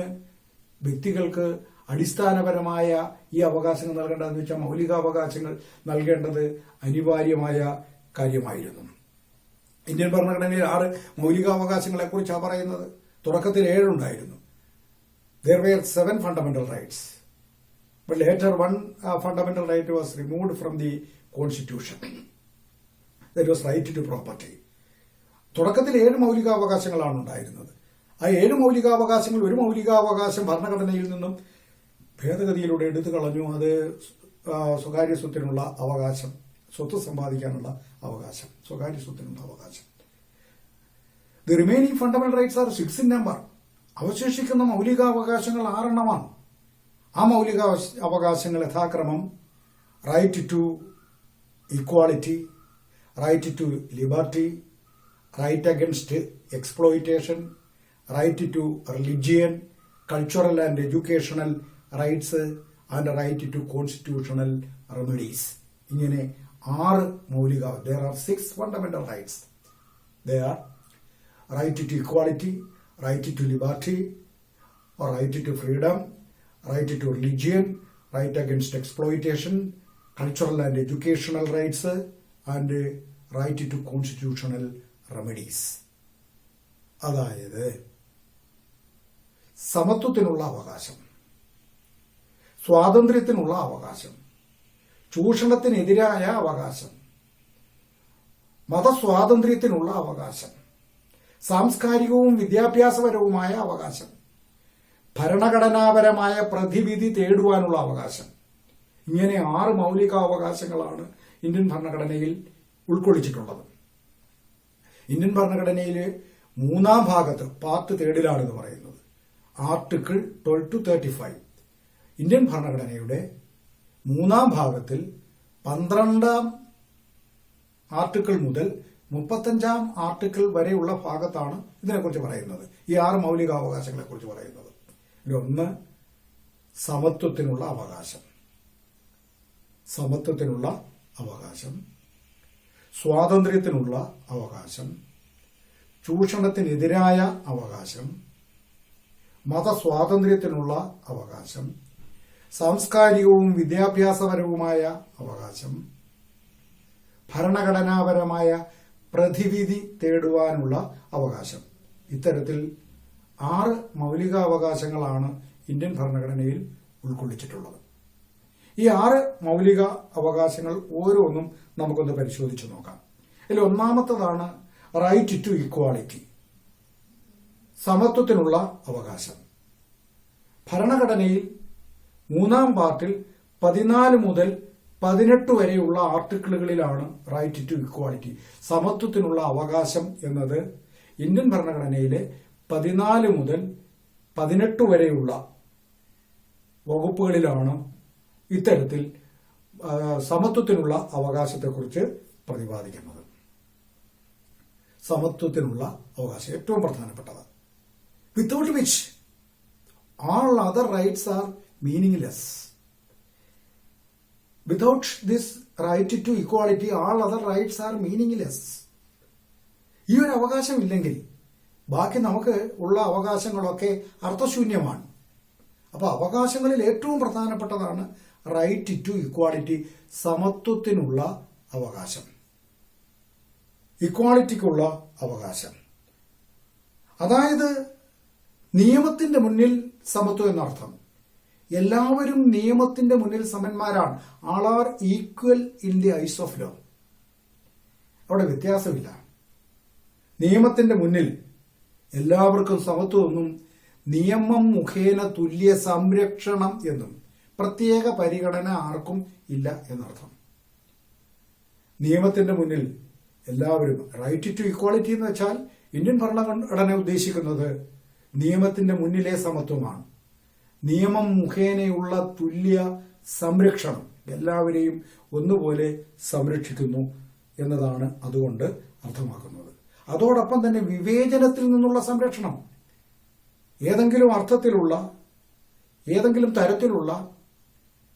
S1: വ്യക്തികൾക്ക് അടിസ്ഥാനപരമായ ഈ അവകാശങ്ങൾ നൽകേണ്ടതെന്ന് വെച്ചാൽ മൌലികാവകാശങ്ങൾ നൽകേണ്ടത് അനിവാര്യമായ കാര്യമായിരുന്നു. ഇന്ത്യൻ ഭരണഘടനയിൽ 6 മൌലികാവകാശങ്ങളെ കുറിച്ചാണ് പറയുന്നത്. തുടക്കത്തിൽ 7 ഉണ്ടായിരുന്നു. There were 7 fundamental rights. But later one fundamental right was removed from the constitution. That was right to property. തുടക്കത്തിൽ 7 മൌലികാവകാശങ്ങളാണ് ഉണ്ടായിരുന്നത്. ആ 7 മൌലികാവകാശങ്ങൾ, ഒരു മൌലികാവകാശം ഭരണഘടനയിൽ നിന്നും ഭേദഗതിയിലൂടെ എടുത്തു കളഞ്ഞു. അത് സ്വകാര്യ സ്വത്തിനുള്ള അവകാശം, സ്വത്ത് സമ്പാദിക്കാനുള്ള അവകാശം, സ്വകാര്യ സ്വത്തിനുള്ള അവകാശം. The remaining fundamental rights R 6 in number. അവശേഷിക്കുന്ന മൌലികാവകാശങ്ങൾ 6 എണ്ണമാണ്. ആ മൌലിക അവകാശങ്ങൾ യഥാക്രമം right to equality, right to liberty, right against exploitation, right to religion, cultural and educational rights and right to constitutional remedies. ഇങ്ങനെ 6 മൗലിക. There are 6 fundamental rights. They are right to equality, right to liberty, or right to freedom, right to religion, right against exploitation, cultural and educational rights, and right to constitutional remedies. അതായത് സമത്വത്തിനുള്ള അവകാശം, സ്വാതന്ത്ര്യത്തിനുള്ള അവകാശം, ചൂഷണത്തിനെതിരായ അവകാശം, മതസ്വാതന്ത്ര്യത്തിനുള്ള അവകാശം, സാംസ്കാരികവും വിദ്യാഭ്യാസപരവുമായ അവകാശം, ഭരണഘടനാപരമായ പ്രതിവിധി തേടുവാനുള്ള അവകാശം. ഇങ്ങനെ 6 മൗലികാവകാശങ്ങളാണ് ഇന്ത്യൻ ഭരണഘടനയിൽ ഉൾക്കൊള്ളിച്ചിട്ടുള്ളത്. ഇന്ത്യൻ ഭരണഘടനയിൽ 3-ാം ഭാഗത്ത് പാർട്ട് 3 ഇത് പറയുന്നത്. ആർട്ടിക്കിൾ 12 to 35 ഇന്ത്യൻ ഭരണഘടനയുടെ മൂന്നാം ഭാഗത്തിൽ 12ാം ആർട്ടിക്കിൾ മുതൽ 35ാം ആർട്ടിക്കിൾ വരെയുള്ള ഭാഗത്താണ് ഇതിനെക്കുറിച്ച് പറയുന്നത്. ഈ 6 മൗലികാവകാശങ്ങളെ കുറിച്ച് പറയുന്നത്. ഇതിലൊന്ന് സമത്വത്തിനുള്ള അവകാശം, സമത്വത്തിനുള്ള അവകാശം, സ്വാതന്ത്ര്യത്തിനുള്ള അവകാശം, ചൂഷണത്തിനെതിരായ അവകാശം, മതസ്വാതന്ത്ര്യത്തിനുള്ള അവകാശം, സാംസ്കാരികവും വിദ്യാഭ്യാസപരവുമായ അവകാശം, ഭരണഘടനാപരമായ പ്രതിവിധി തേടുവാനുള്ള അവകാശം. ഇത്തരത്തിൽ 6 മൗലികാവകാശങ്ങളാണ് ഇന്ത്യൻ ഭരണഘടനയിൽ ഉൾക്കൊള്ളിച്ചിട്ടുള്ളത്. ഈ 6 മൗലിക അവകാശങ്ങൾ ഓരോന്നും നമുക്കൊന്ന് പരിശോധിച്ചു നോക്കാം. ഇതിൽ ഒന്നാമത്തതാണ് റൈറ്റ് ടു ഇക്വാളിറ്റി, സമത്വത്തിനുള്ള അവകാശം. ഭരണഘടനയിൽ 3ാം പാർട്ടിൽ 14 മുതൽ 18 വരെയുള്ള ആർട്ടിക്കിളുകളിലാണ് റൈറ്റ് ടു ഇക്വാളിറ്റി, സമത്വത്തിനുള്ള അവകാശം എന്നത് ഇന്ത്യൻ ഭരണഘടനയിലെ 14 മുതൽ 18 വരെയുള്ള വകുപ്പുകളിലാണ് ഇത്തരത്തിൽ സമത്വത്തിനുള്ള അവകാശത്തെക്കുറിച്ച് പ്രതിപാദിക്കുന്നത്. സമത്വത്തിനുള്ള അവകാശം ഏറ്റവും പ്രധാനപ്പെട്ടത്. Without which all other rights are meaningless. Without this right to equality, all other rights are meaningless. ഈ ഒരു അവകാശം ഇല്ലെങ്കിൽ ബാക്കി നമുക്ക് ഉള്ള അവകാശങ്ങളൊക്കെ അർത്ഥശൂന്യമാണ്. അപ്പോൾ അവകാശങ്ങളിൽ ഏറ്റവും പ്രധാനപ്പെട്ടതാണ് റൈറ്റ് ടു ഇക്വാളിറ്റി, സമത്വത്തിനുള്ള അവകാശം, ഇക്വാളിറ്റിക്കുള്ള അവകാശം. അതായത് നിയമത്തിന്റെ മുന്നിൽ സമത്വം എന്നർത്ഥം. എല്ലാവരും നിയമത്തിന്റെ മുന്നിൽ സമന്മാരാണ്. All are equal in the eyes of law. അവിടെ വ്യത്യാസമില്ല. നിയമത്തിന്റെ മുന്നിൽ എല്ലാവർക്കും സമത്വമെന്നും നിയമം മുഖേന തുല്യ സംരക്ഷണം എന്നും പ്രത്യേക പരിഗണന ആർക്കും ഇല്ല എന്നർത്ഥം. നിയമത്തിന്റെ മുന്നിൽ എല്ലാവരും, റൈറ്റ് ടു ഇക്വാളിറ്റി എന്ന് വെച്ചാൽ ഇന്ത്യൻ ഭരണഘടന ഉദ്ദേശിക്കുന്നത് നിയമത്തിന്റെ മുന്നിലെ സമത്വമാണ്. നിയമം മുഖേനയുള്ള തുല്യ സംരക്ഷണം, എല്ലാവരെയും ഒന്നുപോലെ സംരക്ഷിക്കുന്നു എന്നതാണ് അതുകൊണ്ട് അർത്ഥമാക്കുന്നത്. അതോടൊപ്പം തന്നെ വിവേചനത്തിൽ നിന്നുള്ള സംരക്ഷണം, ഏതെങ്കിലും അർത്ഥത്തിലുള്ള ഏതെങ്കിലും തരത്തിലുള്ള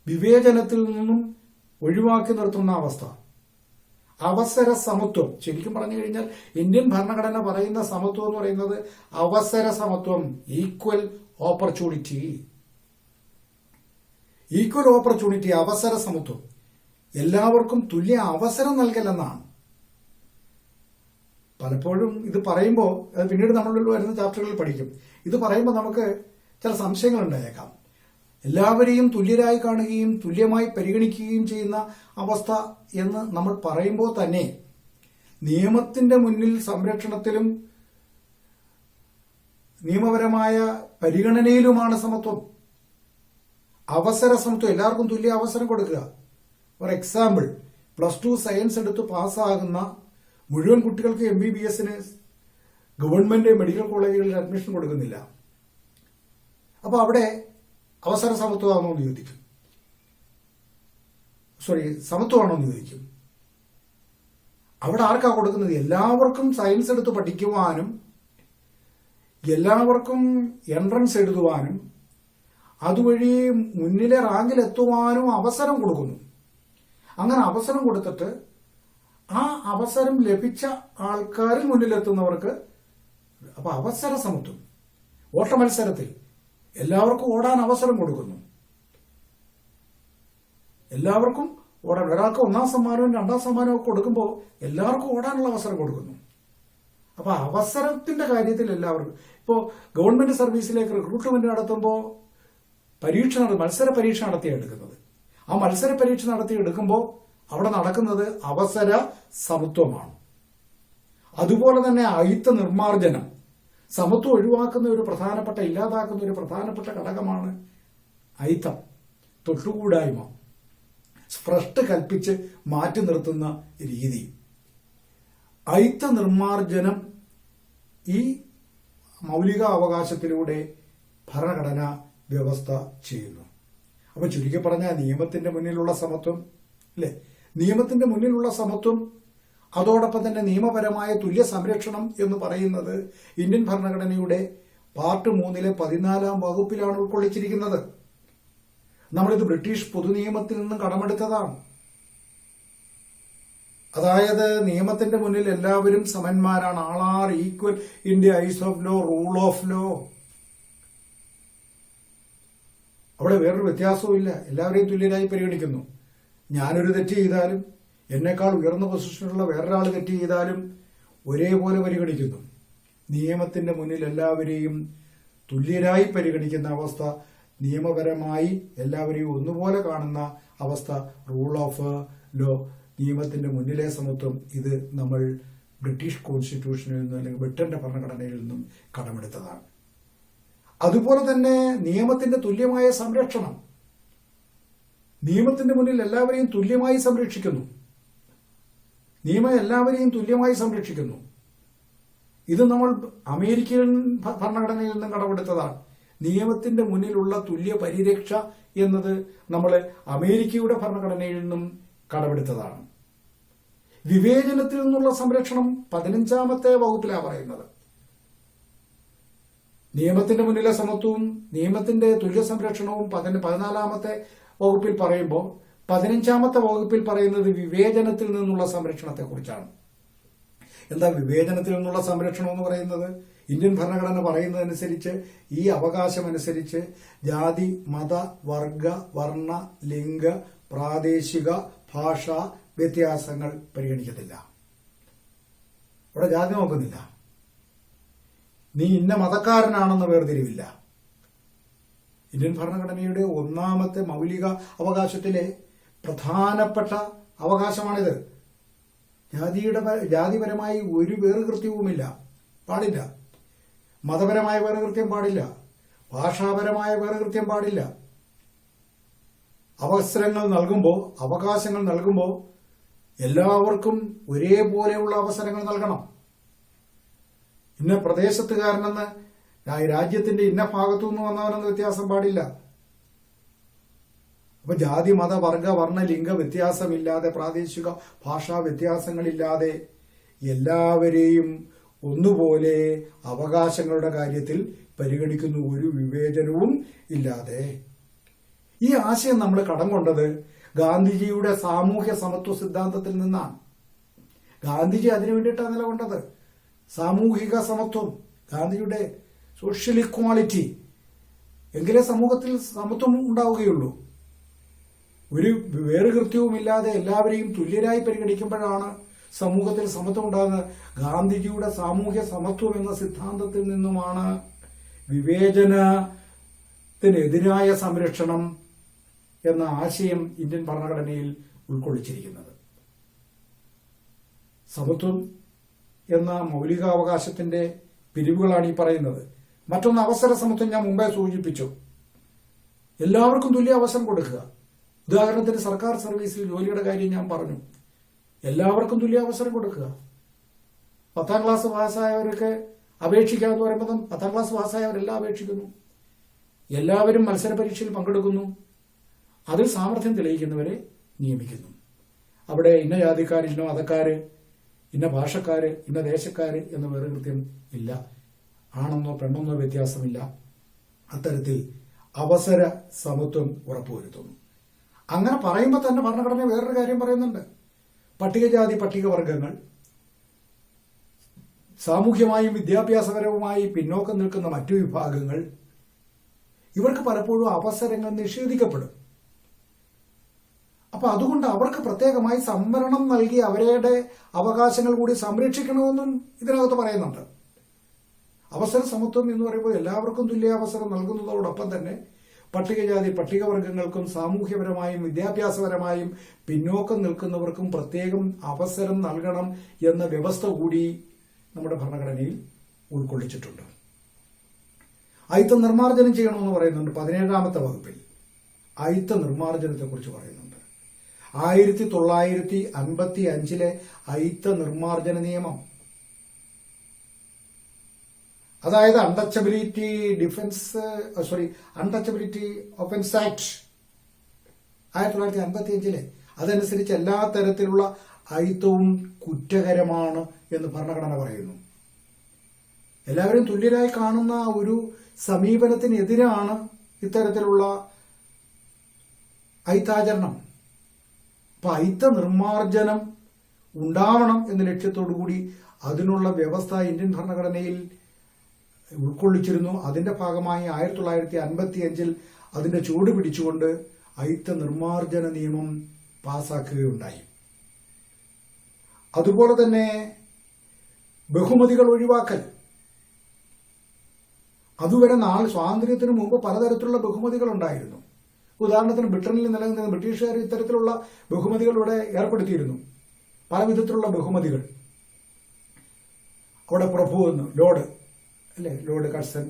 S1: വിവേചനത്തിൽ നിന്നും ഒഴിവാക്കി നിർത്തുന്ന അവസ്ഥ, അവസര സമത്വം. ശരിക്കും പറഞ്ഞു കഴിഞ്ഞാൽ ഇന്ത്യൻ ഭരണഘടന പറയുന്ന സമത്വം എന്ന് പറയുന്നത് അവസര സമത്വം, ഈക്വൽ ഓപ്പർച്യൂണിറ്റി. ഈക്വൽ ഓപ്പർച്യൂണിറ്റി, അവസര സമത്വം, എല്ലാവർക്കും തുല്യ അവസരം നൽകലെന്നാണ്. പലപ്പോഴും ഇത് പറയുമ്പോൾ, അത് പിന്നീട് നമ്മളിൽ വരുന്ന ചാപ്റ്ററുകളിൽ പഠിക്കും, ഇത് പറയുമ്പോൾ നമുക്ക് ചില സംശയങ്ങൾ ഉണ്ടായേക്കാം. എല്ലാവരെയും തുല്യരായി കാണുകയും തുല്യമായി പരിഗണിക്കുകയും ചെയ്യുന്ന അവസ്ഥ എന്ന് നമ്മൾ പറയുമ്പോൾ തന്നെ നിയമത്തിന്റെ മുന്നിൽ സംരക്ഷണത്തിലും നിയമപരമായ പരിഗണനയിലുമാണ് സമത്വം. അവസര സമത്വം, എല്ലാവർക്കും തുല്യ അവസരം കൊടുക്കുക. ഫോർ എക്സാമ്പിൾ, +2 സയൻസ് എടുത്ത് പാസ്സാകുന്ന മുഴുവൻ കുട്ടികൾക്ക് MBBSന് ഗവൺമെന്റ് മെഡിക്കൽ കോളേജുകളിൽ അഡ്മിഷൻ കൊടുക്കുന്നില്ല. അപ്പൊ അവിടെ അവസര സമത്വമാണോ എന്ന് ചോദിക്കും. സമത്വമാണോ എന്ന് ചോദിക്കും. അവിടെ ആർക്കാ കൊടുക്കുന്നത്? എല്ലാവർക്കും സയൻസ് എടുത്ത് പഠിക്കുവാനും എല്ലാവർക്കും എൻട്രൻസ് എഴുതുവാനും അതുവഴി മുന്നിലെ റാങ്കിലെത്തുവാനും അവസരം കൊടുക്കുന്നു. അങ്ങനെ അവസരം കൊടുത്തിട്ട് ആ അവസരം ലഭിച്ച ആൾക്കാരിൽ മുന്നിലെത്തുന്നവർക്ക്, അപ്പൊ അവസര സമത്വം. ഓട്ട മത്സരത്തിൽ എല്ലാവർക്കും ഓടാൻ അവസരം കൊടുക്കുന്നു. എല്ലാവർക്കും ഓടാൻ, ഒരാൾക്ക് 1ാം സമ്മാനവും 2ാം സമ്മാനവും ഒക്കെ കൊടുക്കുമ്പോൾ എല്ലാവർക്കും ഓടാനുള്ള അവസരം കൊടുക്കുന്നു. അപ്പൊ അവസരത്തിന്റെ കാര്യത്തിൽ എല്ലാവർക്കും, ഇപ്പോ ഗവൺമെന്റ് സർവീസിലേക്ക് റിക്രൂട്ട്മെന്റ് നടത്തുമ്പോൾ മത്സര പരീക്ഷ നടത്തിയാണ് എടുക്കുന്നത്. ആ മത്സര പരീക്ഷ നടത്തി എടുക്കുമ്പോൾ അവിടെ നടക്കുന്നത് അവസര സമത്വമാണ്. അതുപോലെ തന്നെ അയിത്ത നിർമ്മാർജ്ജനം, സമത്വം ഒഴിവാക്കുന്ന ഒരു പ്രധാനപ്പെട്ട, ഇല്ലാതാക്കുന്ന ഒരു പ്രധാനപ്പെട്ട ഘടകമാണ് അയിത്തം, തൊട്ടുകൂടായ്മ, ഭ്രഷ്ട് കൽപ്പിച്ച് മാറ്റി നിർത്തുന്ന രീതി. അയിത്ത നിർമ്മാർജ്ജനം ഈ മൗലിക അവകാശത്തിലൂടെ ഭരണഘടന വ്യവസ്ഥ ചെയ്യുന്നു. അപ്പൊ ചുരുക്കി പറഞ്ഞാൽ നിയമത്തിന്റെ മുന്നിലുള്ള സമത്വം അല്ലെ, നിയമത്തിന്റെ മുന്നിലുള്ള സമത്വം, അതോടൊപ്പം തന്നെ നിയമപരമായ തുല്യ സംരക്ഷണം എന്ന് പറയുന്നത് ഇന്ത്യൻ ഭരണഘടനയുടെ പാർട്ട് 3 14 വകുപ്പിലാണ് ഉൾക്കൊള്ളിച്ചിരിക്കുന്നത്. നമ്മളിത് ബ്രിട്ടീഷ് പൊതുനിയമത്തിൽ നിന്നും കടമെടുത്തതാണ്. അതായത് നിയമത്തിന്റെ മുന്നിൽ എല്ലാവരും സമന്മാരാണ്. All are equal in the eyes of law, rule of law. അവിടെ വേറൊരു വ്യത്യാസവും ഇല്ല, എല്ലാവരെയും തുല്യരായി പരിഗണിക്കുന്നു. ഞാനൊരു തെറ്റ് ചെയ്താലും എന്നെക്കാൾ ഉയർന്ന പൊസിഷനിലുള്ള വേറൊരാൾ തെറ്റ് ചെയ്താലും ഒരേപോലെ പരിഗണിക്കുന്നു. നിയമത്തിന്റെ മുന്നിൽ എല്ലാവരെയും തുല്യരായി പരിഗണിക്കുന്ന അവസ്ഥ, നിയമപരമായി എല്ലാവരെയും ഒന്നുപോലെ കാണുന്ന അവസ്ഥ, റൂൾ ഓഫ് ലോ, നിയമത്തിന്റെ മുന്നിലെ സമത്വം, ഇത് നമ്മൾ ബ്രിട്ടീഷ് കോൺസ്റ്റിറ്റ്യൂഷനിൽ നിന്നും അല്ലെങ്കിൽ ബ്രിട്ടന്റെ ഭരണഘടനയിൽ നിന്നും കടമെടുത്തതാണ്. അതുപോലെ തന്നെ നിയമത്തിന്റെ തുല്യമായ സംരക്ഷണം, നിയമത്തിന്റെ മുന്നിൽ എല്ലാവരെയും തുല്യമായി സംരക്ഷിക്കുന്നു. നിയമം എല്ലാവരെയും തുല്യമായി സംരക്ഷിക്കുന്നു. ഇത് നമ്മൾ അമേരിക്കൻ ഭരണഘടനയിൽ നിന്നും കടമെടുത്തതാണ്. നിയമത്തിന്റെ മുന്നിലുള്ള തുല്യ പരിരക്ഷ എന്നത് നമ്മൾ അമേരിക്കയുടെ ഭരണഘടനയിൽ നിന്നും കടമെടുത്തതാണ്. വിവേചനത്തിൽ നിന്നുള്ള സംരക്ഷണം 15ാമത്തെ വകുപ്പിലാണ് പറയുന്നത്. നിയമത്തിന്റെ മുന്നിലെ സമത്വവും നിയമത്തിന്റെ തുല്യ സംരക്ഷണവും 14ാമത്തെ വകുപ്പിൽ പറയുമ്പോൾ 15ാമത്തെ വകുപ്പിൽ പറയുന്നത് വിവേചനത്തിൽ നിന്നുള്ള സംരക്ഷണത്തെക്കുറിച്ചാണ്. എന്താ വിവേചനത്തിൽ നിന്നുള്ള സംരക്ഷണം എന്ന് പറയുന്നത്? ഇന്ത്യൻ ഭരണഘടന പറയുന്നതനുസരിച്ച്, ഈ അവകാശം അനുസരിച്ച് ജാതി, മത, വർഗ, വർണ്ണ, ലിംഗ, പ്രാദേശിക, ഭാഷ വ്യത്യാസങ്ങൾ പരിഗണിക്കത്തില്ല. ഇവിടെ ജാതി നോക്കുന്നില്ല. നീ ഇന്ന മതക്കാരനാണെന്ന് വേർതിരിവില്ല. ഇന്ത്യൻ ഭരണഘടനയുടെ 1ാമത്തെ മൗലിക അവകാശത്തിലെ പ്രധാനപ്പെട്ട അവകാശമാണിത്. ജാതിപരമായി ഒരു വേറുകൃത്യവുമില്ല, പാടില്ല. മതപരമായ വേറുകൃത്യം പാടില്ല. ഭാഷാപരമായ വേറുകൃത്യം പാടില്ല. അവസരങ്ങൾ നൽകുമ്പോൾ, അവകാശങ്ങൾ നൽകുമ്പോൾ എല്ലാവർക്കും ഒരേപോലെയുള്ള അവസരങ്ങൾ നൽകണം. ഇന്ന പ്രദേശത്തുകാരനെന്ന്, രാജ്യത്തിന്റെ ഇന്ന ഭാഗത്തു നിന്ന് വന്നവനെന്ന് വ്യത്യാസം പാടില്ല. അപ്പൊ ജാതി, മത, വർഗ, വർണ്ണ, ലിംഗ വ്യത്യാസമില്ലാതെ, പ്രാദേശിക ഭാഷാ വ്യത്യാസങ്ങളില്ലാതെ എല്ലാവരെയും ഒന്നുപോലെ അവകാശങ്ങളുടെ കാര്യത്തിൽ പരിഗണിക്കുന്നു, ഒരു വിവേചനവും ഇല്ലാതെ. ഈ ആശയം നമ്മൾ കടം കൊണ്ടത് ഗാന്ധിജിയുടെ സാമൂഹ്യ സമത്വ സിദ്ധാന്തത്തിൽ നിന്നാണ്. ഗാന്ധിജി അതിനു വേണ്ടിയിട്ടാണ് നിലകൊണ്ടത്. സാമൂഹിക സമത്വം, ഗാന്ധിജിയുടെ സോഷ്യൽ ഇക്വാളിറ്റി, എങ്കിലേ സമൂഹത്തിൽ സമത്വം ഉണ്ടാവുകയുള്ളൂ. ഒരു വേറുകൃത്യവുമില്ലാതെ എല്ലാവരെയും തുല്യരായി പരിഗണിക്കുമ്പോഴാണ് സമൂഹത്തിൽ സമത്വം ഉണ്ടാകുന്നത്. ഗാന്ധിജിയുടെ സാമൂഹ്യ സമത്വം എന്ന സിദ്ധാന്തത്തിൽ നിന്നുമാണ് വിവേചനത്തിനെതിരായ സംരക്ഷണം എന്ന ആശയം ഇന്ത്യൻ ഭരണഘടനയിൽ ഉൾക്കൊള്ളിച്ചിരിക്കുന്നത്. സമത്വം എന്ന മൗലികാവകാശത്തിന്റെ പിരിവുകളാണ് ഈ പറയുന്നത്. മറ്റൊന്ന് അവസര സമത്വം. ഞാൻ മുമ്പേ സൂചിപ്പിച്ചു, എല്ലാവർക്കും തുല്യ അവസരം കൊടുക്കുക. ഉദാഹരണത്തിന് സർക്കാർ സർവീസിൽ ജോലിയുടെ കാര്യം ഞാൻ പറഞ്ഞു. എല്ലാവർക്കും തുല്യ അവസരം കൊടുക്കുക. 10ാം ക്ലാസ് പാസ്സായവരൊക്കെ അപേക്ഷിക്കാമെന്ന് പറയുമ്പോൾ 10ാം ക്ലാസ് പാസ്സായവരെല്ലാം അപേക്ഷിക്കുന്നു. എല്ലാവരും മത്സര പരീക്ഷയിൽ പങ്കെടുക്കുന്നു. അതിൽ സാമർഥ്യം തെളിയിക്കുന്നവരെ നിയമിക്കുന്നു. അവിടെ ഇന്ന ജാതിക്കാർ, ഇന്ന മതക്കാര്, ഇന്ന ഭാഷക്കാര്, ഇന്ന ദേശക്കാര് എന്ന വേറുകൃത്യം ഇല്ല. ആണെന്നോ പെണ്ണെന്നോ വ്യത്യാസമില്ല. അത്തരത്തിൽ അവസര സമത്വം ഉറപ്പുവരുത്തുന്നു. അങ്ങനെ പറയുമ്പോൾ തന്നെ ഭരണഘടന വേറൊരു കാര്യം പറയുന്നുണ്ട്. പട്ടികജാതി, പട്ടികവർഗങ്ങൾ, സാമൂഹ്യമായും വിദ്യാഭ്യാസപരവുമായി പിന്നോക്കം നിൽക്കുന്ന മറ്റു വിഭാഗങ്ങൾ, ഇവർക്ക് പലപ്പോഴും അവസരങ്ങൾ നിഷേധിക്കപ്പെടും. അപ്പൊ അതുകൊണ്ട് അവർക്ക് പ്രത്യേകമായി സംവരണം നൽകി അവരുടെ അവകാശങ്ങൾ കൂടി സംരക്ഷിക്കണമെന്നും ഇതിനകത്ത് പറയുന്നുണ്ട്. അവസര സമത്വം എന്ന് പറയുമ്പോൾ എല്ലാവർക്കും തുല്യ അവസരം നൽകുന്നതോടൊപ്പം തന്നെ പട്ടികജാതി, പട്ടികവർഗങ്ങൾക്കും സാമൂഹ്യപരമായും വിദ്യാഭ്യാസപരമായും പിന്നോക്കം നിൽക്കുന്നവർക്കും പ്രത്യേകം അവസരം നൽകണം എന്ന വ്യവസ്ഥ കൂടി നമ്മുടെ ഭരണഘടനയിൽ ഉൾക്കൊള്ളിച്ചിട്ടുണ്ട്. അയിത്ത നിർമ്മാർജ്ജനം ചെയ്യണമെന്ന് പറയുന്നുണ്ട് 17ാമത്തെ വകുപ്പിൽ. അയിത്ത നിർമ്മാർജ്ജനത്തെക്കുറിച്ച് പറയുന്നുണ്ട്. 1955 അയിത്ത നിർമ്മാർജ്ജന നിയമം, അതായത് അൺടച്ചബിലിറ്റി ഒഫൻസ് ആക്ട് 1955 അതനുസരിച്ച് എല്ലാ തരത്തിലുള്ള അയിത്തവും കുറ്റകരമാണ് എന്ന് ഭരണഘടന പറയുന്നു. എല്ലാവരും തുല്യരായി കാണുന്ന ഒരു സമീപനത്തിനെതിരാണ് ഇത്തരത്തിലുള്ള അയിത്താചരണം. അപ്പൊ അയിത്ത നിർമ്മാർജ്ജനം ഉണ്ടാവണം എന്ന ലക്ഷ്യത്തോടു കൂടി അതിനുള്ള വ്യവസ്ഥ ഇന്ത്യൻ ഭരണഘടനയിൽ ഉൾക്കൊള്ളിച്ചിരുന്നു. അതിന്റെ ഭാഗമായി 1955 അതിന്റെ ചൂട് പിടിച്ചുകൊണ്ട് അയിത്ത നിർമ്മാർജ്ജന നിയമം പാസാക്കുകയുണ്ടായി. അതുപോലെ തന്നെ ബഹുമതികൾ ഒഴിവാക്കൽ. അതുവരെ സ്വാതന്ത്ര്യത്തിന് മുമ്പ് പലതരത്തിലുള്ള ബഹുമതികൾ ഉണ്ടായിരുന്നു. ഉദാഹരണത്തിന് ബ്രിട്ടനിൽ നിലനിന്നിരുന്ന ബ്രിട്ടീഷുകാർ ഇത്തരത്തിലുള്ള ബഹുമതികൾ ഇവിടെ ഏർപ്പെടുത്തിയിരുന്നു. പല വിധത്തിലുള്ള ബഹുമതികൾ. അവിടെ പ്രഭു എന്ന് ലോർഡ് അല്ലെ, Lord Curzon,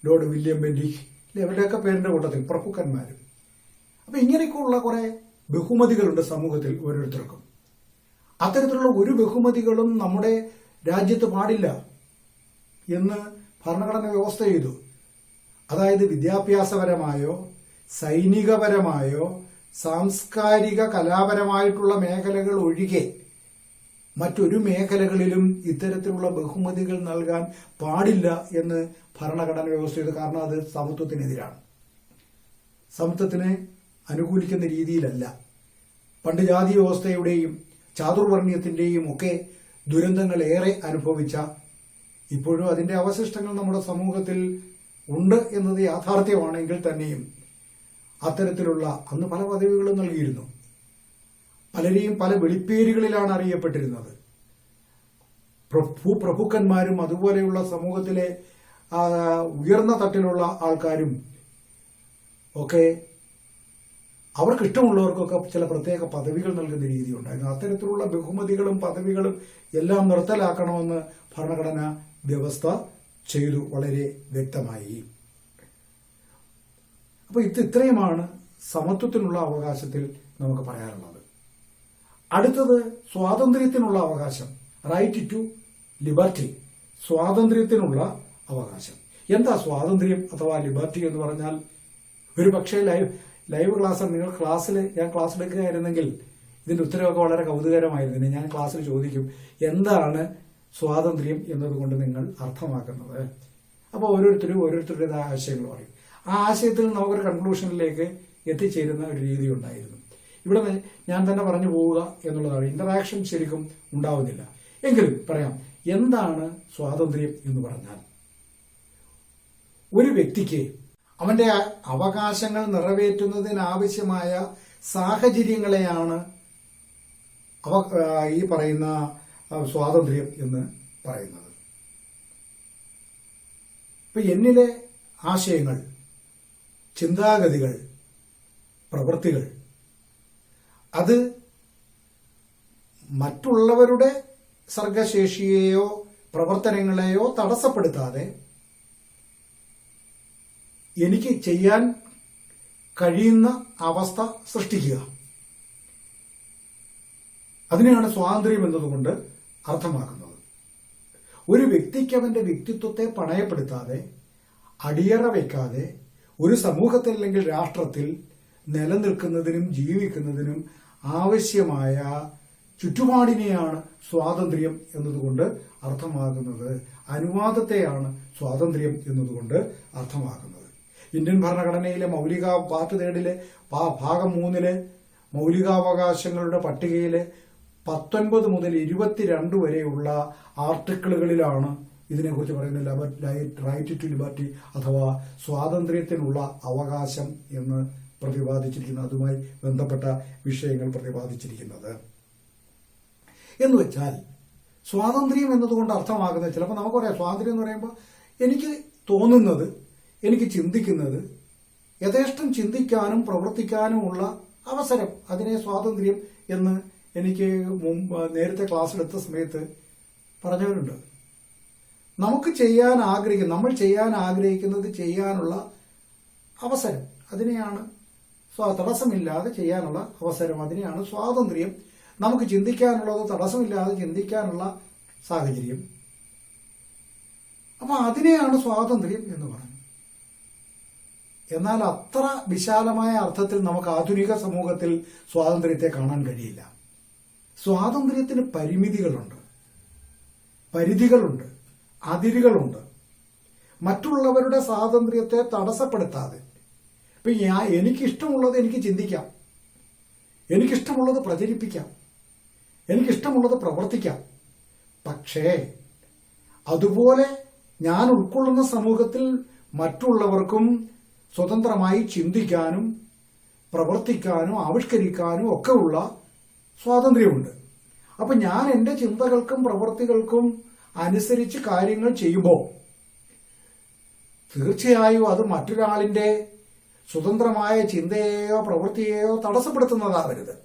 S1: Lord William Bentinck അല്ലെ, ഇവരുടെയൊക്കെ പേരിന്റെ കൂട്ടത്തിൽ പ്രഭുക്കന്മാർ. അപ്പൊ ഇങ്ങനെയൊക്കെയുള്ള കുറെ ബഹുമതികളുണ്ട് സമൂഹത്തിൽ ഓരോരുത്തർക്കും. അത്തരത്തിലുള്ള ഒരു ബഹുമതികളും നമ്മുടെ രാജ്യത്ത് പാടില്ല എന്ന് ഭരണഘടന വ്യവസ്ഥ ചെയ്തു. അതായത് വിദ്യാഭ്യാസപരമായോ സൈനികപരമായോ സാംസ്കാരിക കലാപരമായിട്ടുള്ള മേഖലകൾ ഒഴികെ മറ്റൊരു മേഖലകളിലും ഇത്തരത്തിലുള്ള ബഹുമതികൾ നൽകാൻ പാടില്ല എന്ന് ഭരണഘടന വ്യവസ്ഥ ചെയ്തു. കാരണം അത് സമത്വത്തിനെതിരാണ്, സമത്വത്തിനെ അനുകൂലിക്കുന്ന രീതിയിലല്ല. പണ്ട് ജാതി വ്യവസ്ഥയുടെയും ചാതുർവർണ്ണയത്തിന്റെയും ഒക്കെ ദുരന്തങ്ങൾ ഏറെ അനുഭവിച്ച, ഇപ്പോഴും അതിന്റെ അവശിഷ്ടങ്ങൾ നമ്മുടെ സമൂഹത്തിൽ ഉണ്ട് എന്നത് യാഥാർത്ഥ്യമാണെങ്കിൽ തന്നെയും അത്തരത്തിലുള്ള അന്ന് പല പദവികളും നൽകിയിരുന്നു. പലരെയും പല വെളിപ്പേരുകളിലാണ് അറിയപ്പെട്ടിരുന്നത്. പ്രഭുക്കന്മാരും അതുപോലെയുള്ള സമൂഹത്തിലെ ഉയർന്ന തട്ടിലുള്ള ആൾക്കാരും ഒക്കെ അവർക്ക് ഇഷ്ടമുള്ളവർക്കൊക്കെ ചില പ്രത്യേക പദവികൾ നൽകുന്ന രീതി ഉണ്ടായിരുന്നു. അത്തരത്തിലുള്ള ബഹുമതികളും പദവികളും എല്ലാം നിർത്തലാക്കണമെന്ന് ഭരണഘടന വ്യവസ്ഥ ചെയ്തു, വളരെ വ്യക്തമായി. അപ്പൊ ഇത്രയുമാണ് സമത്വത്തിനുള്ള അവകാശത്തിൽ നമുക്ക് പറയാനുള്ളത്. അടുത്തത് സ്വാതന്ത്ര്യത്തിനുള്ള അവകാശം, റൈറ്റ് ടു ലിബർട്ടി, സ്വാതന്ത്ര്യത്തിനുള്ള അവകാശം. എന്താ സ്വാതന്ത്ര്യം അഥവാ ലിബർട്ടി എന്ന് പറഞ്ഞാൽ? ഒരു പക്ഷേ ലൈവ് ക്ലാസ് ഞാൻ ക്ലാസ് എടുക്കുകയായിരുന്നെങ്കിൽ ഇതിന്റെ ഉത്തരവൊക്കെ വളരെ കൗതുകരമായിരുന്നു. ഞാൻ ക്ലാസ്സിൽ ചോദിക്കും, എന്താണ് സ്വാതന്ത്ര്യം എന്നതുകൊണ്ട് നിങ്ങൾ അർത്ഥമാക്കുന്നത്? അപ്പോൾ ഓരോരുത്തരുടേതായ ആശയങ്ങൾ പറയും. ആ ആശയത്തിൽ നമുക്കൊരു കൺക്ലൂഷനിലേക്ക് എത്തിച്ചേരുന്ന ഒരു രീതി ഉണ്ടായിരുന്നു. ഇവിടെ ഞാൻ തന്നെ പറഞ്ഞു പോവുക എന്നുള്ളതാണ്. ഇന്ററാക്ഷൻ ശരിക്കും ഉണ്ടാവുന്നില്ല. എങ്കിലും പറയാം, എന്താണ് സ്വാതന്ത്ര്യം എന്ന് പറഞ്ഞാൽ? ഒരു വ്യക്തിക്ക് അവന്റെ അവകാശങ്ങൾ നിറവേറ്റുന്നതിനാവശ്യമായ സാഹചര്യങ്ങളെയാണ് ഈ പറയുന്ന സ്വാതന്ത്ര്യം എന്ന് പറയുന്നത്. ഇപ്പൊ എന്നിലെ ആശയങ്ങൾ, ചിന്താഗതികൾ, പ്രവൃത്തികൾ അത് മറ്റുള്ളവരുടെ സർഗശേഷിയെയോ പ്രവർത്തനങ്ങളെയോ തടസ്സപ്പെടുത്താതെ എനിക്ക് ചെയ്യാൻ കഴിയുന്ന അവസ്ഥ സൃഷ്ടിക്കുക, അതിനെയാണ് സ്വാതന്ത്ര്യം എന്നതുകൊണ്ട് അർത്ഥമാക്കുന്നത്. ഒരു വ്യക്തിക്ക് അവന്റെ വ്യക്തിത്വത്തെ പണയപ്പെടുത്താതെ, അടിയറ വയ്ക്കാതെ ഒരു സമൂഹത്തിൽ അല്ലെങ്കിൽ രാഷ്ട്രത്തിൽ നിലനിൽക്കുന്നതിനും ജീവിക്കുന്നതിനും ആവശ്യമായ ചുറ്റുപാടിനെയാണ് സ്വാതന്ത്ര്യം എന്നതുകൊണ്ട് അർത്ഥമാക്കുന്നത്. അനുവാദത്തെയാണ് സ്വാതന്ത്ര്യം എന്നതുകൊണ്ട് അർത്ഥമാക്കുന്നത്. ഇന്ത്യൻ ഭരണഘടനയിലെ പാർട്ട് 3 ഭാഗം 3 മൗലികാവകാശങ്ങളുടെ പട്ടികയിലെ 19 മുതൽ 22 വരെയുള്ള ആർട്ടിക്കിളുകളിലാണ് ഇതിനെക്കുറിച്ച് പറയുന്നത്. റൈറ്റ് ടു ലിബർട്ടി അഥവാ സ്വാതന്ത്ര്യത്തിനുള്ള അവകാശം എന്ന് പ്രതിപാദിച്ചിരിക്കുന്നത്, അതുമായി ബന്ധപ്പെട്ട വിഷയങ്ങൾ പ്രതിപാദിച്ചിരിക്കുന്നത്. എന്നുവെച്ചാൽ സ്വാതന്ത്ര്യം എന്നതുകൊണ്ട് അർത്ഥമാകുന്നത്, ചിലപ്പോൾ നമുക്കറിയാം സ്വാതന്ത്ര്യം എന്ന് പറയുമ്പോൾ എനിക്ക് തോന്നുന്നത്, എനിക്ക് ചിന്തിക്കുന്നത്, യഥേഷ്ടം ചിന്തിക്കാനും പ്രവർത്തിക്കാനുമുള്ള അവസരം, അതിനെ സ്വാതന്ത്ര്യം എന്ന് എനിക്ക് നേരത്തെ ക്ലാസ് എടുത്ത സമയത്ത് പറഞ്ഞവരുണ്ട്. നമ്മൾ ചെയ്യാൻ ആഗ്രഹിക്കുന്നത് ചെയ്യാനുള്ള അവസരം, അതിനെയാണ് തടസ്സമില്ലാതെ ചെയ്യാനുള്ള അവസരം, അതിനെയാണ് സ്വാതന്ത്ര്യം. നമുക്ക് ചിന്തിക്കാനുള്ളത് തടസ്സമില്ലാതെ ചിന്തിക്കാനുള്ള സാഹചര്യം, അപ്പൊ അതിനെയാണ് സ്വാതന്ത്ര്യം എന്ന് പറയുന്നത്. എന്നാൽ അത്ര വിശാലമായ അർത്ഥത്തിൽ നമുക്ക് ആധുനിക സമൂഹത്തിൽ സ്വാതന്ത്ര്യത്തെ കാണാൻ കഴിയില്ല. സ്വാതന്ത്ര്യത്തിന് പരിമിതികളുണ്ട്, പരിധികളുണ്ട്, അതിരുകളുണ്ട്. മറ്റുള്ളവരുടെ സ്വാതന്ത്ര്യത്തെ തടസ്സപ്പെടുത്താതെ ഇപ്പൊ എനിക്കിഷ്ടമുള്ളത് എനിക്ക് ചിന്തിക്കാം, എനിക്കിഷ്ടമുള്ളത് പ്രചരിപ്പിക്കാം, എനിക്കിഷ്ടമുള്ളത് പ്രവർത്തിക്കാം. പക്ഷേ അതുപോലെ ഞാൻ ഉൾക്കൊള്ളുന്ന സമൂഹത്തിൽ മറ്റുള്ളവർക്കും സ്വതന്ത്രമായി ചിന്തിക്കാനും പ്രവർത്തിക്കാനും ആവിഷ്കരിക്കാനും ഒക്കെ ഉള്ള സ്വാതന്ത്ര്യമുണ്ട്. അപ്പൊ ഞാൻ എൻ്റെ ചിന്തകൾക്കും പ്രവൃത്തികൾക്കും അനുസരിച്ച് കാര്യങ്ങൾ ചെയ്യുമ്പോൾ തീർച്ചയായും അത് മറ്റൊരാളിന്റെ സ്വതന്ത്രമായ ചിന്തയെയോ പ്രവൃത്തിയെയോ തടസ്സപ്പെടുത്തുന്നതാവരുത്.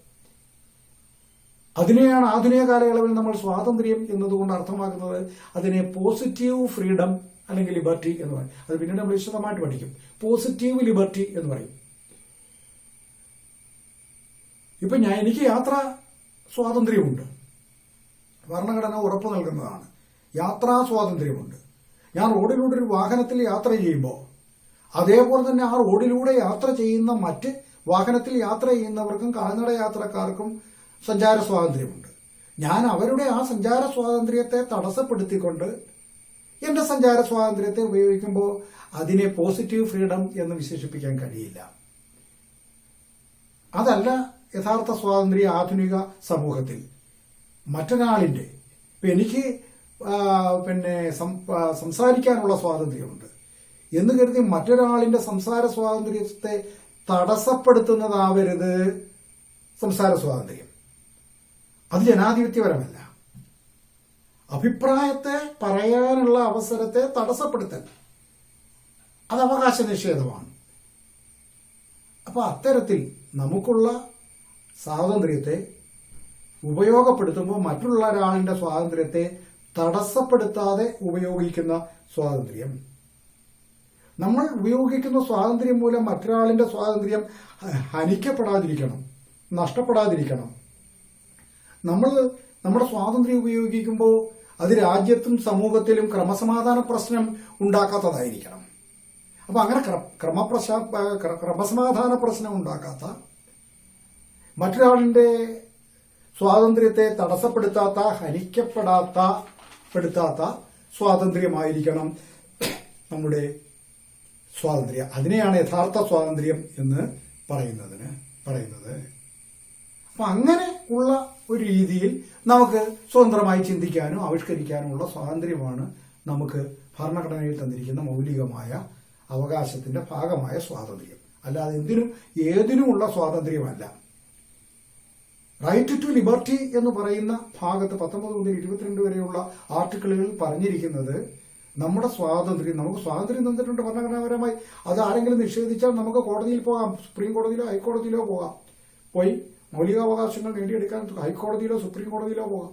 S1: അതിനെയാണ് ആധുനിക കാലയളവിൽ നമ്മൾ സ്വാതന്ത്ര്യം എന്നതുകൊണ്ട് അർത്ഥമാക്കുന്നത്. അതിനെ പോസിറ്റീവ് ഫ്രീഡം അല്ലെങ്കിൽ ലിബർട്ടി എന്ന് പറയും. അത് പിന്നീട് നമ്മൾ വിശദമായിട്ട് പഠിക്കും. പോസിറ്റീവ് ലിബർട്ടി എന്ന് പറയും. ഇപ്പൊ എനിക്ക് യാത്രാ സ്വാതന്ത്ര്യമുണ്ട്, ഭരണഘടന ഉറപ്പു നൽകുന്നതാണ്. യാത്രാ സ്വാതന്ത്ര്യമുണ്ട്. ഞാൻ റോഡിലൂടെ ഒരു വാഹനത്തിൽ യാത്ര ചെയ്യുമ്പോൾ അതേപോലെ തന്നെ ആ റോഡിലൂടെ യാത്ര ചെയ്യുന്ന മറ്റ് വാഹനത്തിൽ യാത്ര ചെയ്യുന്നവർക്കും കാൽനട യാത്രക്കാർക്കും സഞ്ചാര സ്വാതന്ത്ര്യമുണ്ട്. ഞാൻ അവരുടെ ആ സഞ്ചാര സ്വാതന്ത്ര്യത്തെ തടസ്സപ്പെടുത്തിക്കൊണ്ട് എന്റെ സഞ്ചാര സ്വാതന്ത്ര്യത്തെ ഉപയോഗിക്കുമ്പോൾ അതിനെ പോസിറ്റീവ് ഫ്രീഡം എന്ന് വിശേഷിപ്പിക്കാൻ കഴിയില്ല. അതല്ല യഥാർത്ഥ സ്വാതന്ത്ര്യ ആധുനിക സമൂഹത്തിൽ. മറ്റൊരാളിന്റെ എനിക്ക് സംസാരിക്കാനുള്ള സ്വാതന്ത്ര്യമുണ്ട് എന്ന് കരുതി മറ്റൊരാളിന്റെ സംസാര സ്വാതന്ത്ര്യത്തെ തടസ്സപ്പെടുത്തുന്നതാവരുത് സംസാര സ്വാതന്ത്ര്യം. അത് ജനാധിപത്യപരമല്ല. അഭിപ്രായത്തെ പറയാനുള്ള അവസരത്തെ തടസ്സപ്പെടുത്തൽ അത് അവകാശ നിഷേധമാണ്. അപ്പൊ അത്തരത്തിൽ നമുക്കുള്ള സ്വാതന്ത്ര്യത്തെ ഉപയോഗപ്പെടുത്തുമ്പോൾ മറ്റുള്ള ഒരാളിന്റെ സ്വാതന്ത്ര്യത്തെ തടസ്സപ്പെടുത്താതെ ഉപയോഗിക്കുന്ന സ്വാതന്ത്ര്യം, നമ്മൾ ഉപയോഗിക്കുന്ന സ്വാതന്ത്ര്യം മൂലം മറ്റൊരാളിന്റെ സ്വാതന്ത്ര്യം ഹനിക്കപ്പെടാതിരിക്കണം, നഷ്ടപ്പെടാതിരിക്കണം. നമ്മൾ നമ്മുടെ സ്വാതന്ത്ര്യം ഉപയോഗിക്കുമ്പോൾ അത് രാജ്യത്തും സമൂഹത്തിലും ക്രമസമാധാന പ്രശ്നം ഉണ്ടാക്കാത്തതായിരിക്കണം. അപ്പൊ അങ്ങനെ ക്രമസമാധാന പ്രശ്നം ഉണ്ടാക്കാത്ത, മറ്റൊരാളിന്റെ സ്വാതന്ത്ര്യത്തെ തടസ്സപ്പെടുത്താത്ത, ഹനിക്കപ്പെടാത്ത സ്വാതന്ത്ര്യമായിരിക്കണം നമ്മുടെ സ്വാതന്ത്ര്യം. അതിനെയാണ് യഥാർത്ഥ സ്വാതന്ത്ര്യം എന്ന് പറയുന്നത്. അപ്പൊ അങ്ങനെ ഉള്ള ഒരു രീതിയിൽ നമുക്ക് സ്വതന്ത്രമായി ചിന്തിക്കാനും ആവിഷ്കരിക്കാനുമുള്ള സ്വാതന്ത്ര്യമാണ് നമുക്ക് ഭരണഘടനയിൽ തന്നിരിക്കുന്ന മൗലികമായ അവകാശത്തിന്റെ ഭാഗമായ സ്വാതന്ത്ര്യം. അല്ലാതെ ഏതിനുമുള്ള സ്വാതന്ത്ര്യമല്ല. റൈറ്റ് ടു ലിബർട്ടി എന്ന് പറയുന്ന ഭാഗത്ത് 19 മുതൽ 22 വരെയുള്ള ആർട്ടിക്കിളുകളിൽ പറഞ്ഞിരിക്കുന്നത് നമ്മുടെ സ്വാതന്ത്ര്യം, നമുക്ക് സ്വാതന്ത്ര്യം തന്നിട്ടുണ്ട് ഭരണഘടനാപരമായി. അത് ആരെങ്കിലും നിഷേധിച്ചാൽ നമുക്ക് കോടതിയിൽ പോകാം, സുപ്രീം കോടതിയിലോ ഹൈക്കോടതിയിലോ പോകാം. പോയി മൗലികാവകാശങ്ങൾ നേടിയെടുക്കാൻ ഹൈക്കോടതിയിലോ സുപ്രീം കോടതിയിലോ പോകാം.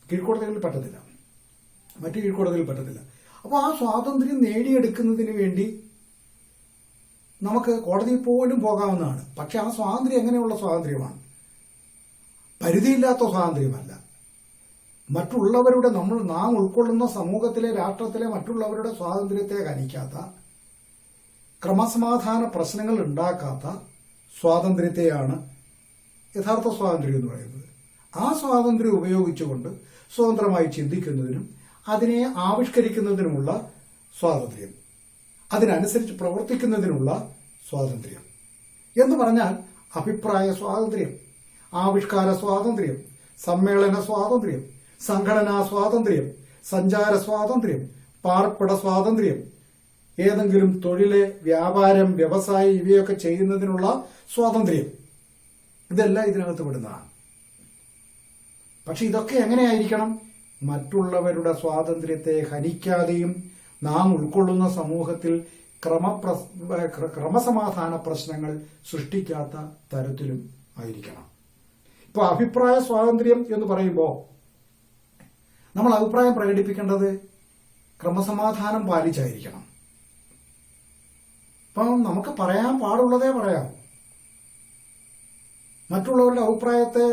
S1: കീഴ്ക്കോടതികളിൽ പറ്റത്തില്ല, മറ്റു കീഴ്ക്കോടതികളിൽ പറ്റത്തില്ല. അപ്പോൾ ആ സ്വാതന്ത്ര്യം നേടിയെടുക്കുന്നതിന് വേണ്ടി നമുക്ക് കോടതിയിൽ പോലും പോകാവുന്നതാണ്. പക്ഷെ ആ സ്വാതന്ത്ര്യം എങ്ങനെയുള്ള സ്വാതന്ത്ര്യമാണ്? പരിധിയില്ലാത്ത സ്വാതന്ത്ര്യമല്ല. മറ്റുള്ളവരുടെ നാം ഉൾക്കൊള്ളുന്ന സമൂഹത്തിലെ രാഷ്ട്രത്തിലെ മറ്റുള്ളവരുടെ സ്വാതന്ത്ര്യത്തെ ഹനിക്കാത്ത, ക്രമസമാധാന പ്രശ്നങ്ങൾ ഉണ്ടാക്കാത്ത സ്വാതന്ത്ര്യത്തെയാണ് യഥാർത്ഥ സ്വാതന്ത്ര്യം എന്ന് പറയുന്നത്. ആ സ്വാതന്ത്ര്യം ഉപയോഗിച്ചുകൊണ്ട് സ്വതന്ത്രമായി ചിന്തിക്കുന്നതിനും അതിനെ ആവിഷ്കരിക്കുന്നതിനുമുള്ള സ്വാതന്ത്ര്യം, അതിനനുസരിച്ച് പ്രവർത്തിക്കുന്നതിനുള്ള സ്വാതന്ത്ര്യം എന്ന് പറഞ്ഞാൽ അഭിപ്രായ സ്വാതന്ത്ര്യം, ആവിഷ്കാര സ്വാതന്ത്ര്യം, സമ്മേളന സ്വാതന്ത്ര്യം, സംഘടനാ സ്വാതന്ത്ര്യം, സഞ്ചാര സ്വാതന്ത്ര്യം, പാർപ്പിട സ്വാതന്ത്ര്യം, ഏതെങ്കിലും തൊഴില്, വ്യാപാരം, വ്യവസായം ഇവയൊക്കെ ചെയ്യുന്നതിനുള്ള സ്വാതന്ത്ര്യം, ഇതെല്ലാം ഇതിനകത്ത് പെടുന്നതാണ്. പക്ഷെ ഇതൊക്കെ എങ്ങനെയായിരിക്കണം? മറ്റുള്ളവരുടെ സ്വാതന്ത്ര്യത്തെ ഹനിക്കാതെയും നാം ഉൾക്കൊള്ളുന്ന സമൂഹത്തിൽ ക്രമസമാധാന പ്രശ്നങ്ങൾ സൃഷ്ടിക്കാത്ത തരത്തിലും ആയിരിക്കണം. ഇപ്പൊ അഭിപ്രായ സ്വാതന്ത്ര്യം എന്ന് പറയുമ്പോൾ നമ്മൾ അഭിപ്രായം പ്രകടിപ്പിക്കേണ്ടത് ക്രമസമാധാനം പാലിച്ചായിരിക്കണം. അപ്പം നമുക്ക് പറയാൻ പാടുള്ളതേ പറയാം. മറ്റുള്ളവരുടെ അഭിപ്രായത്തെ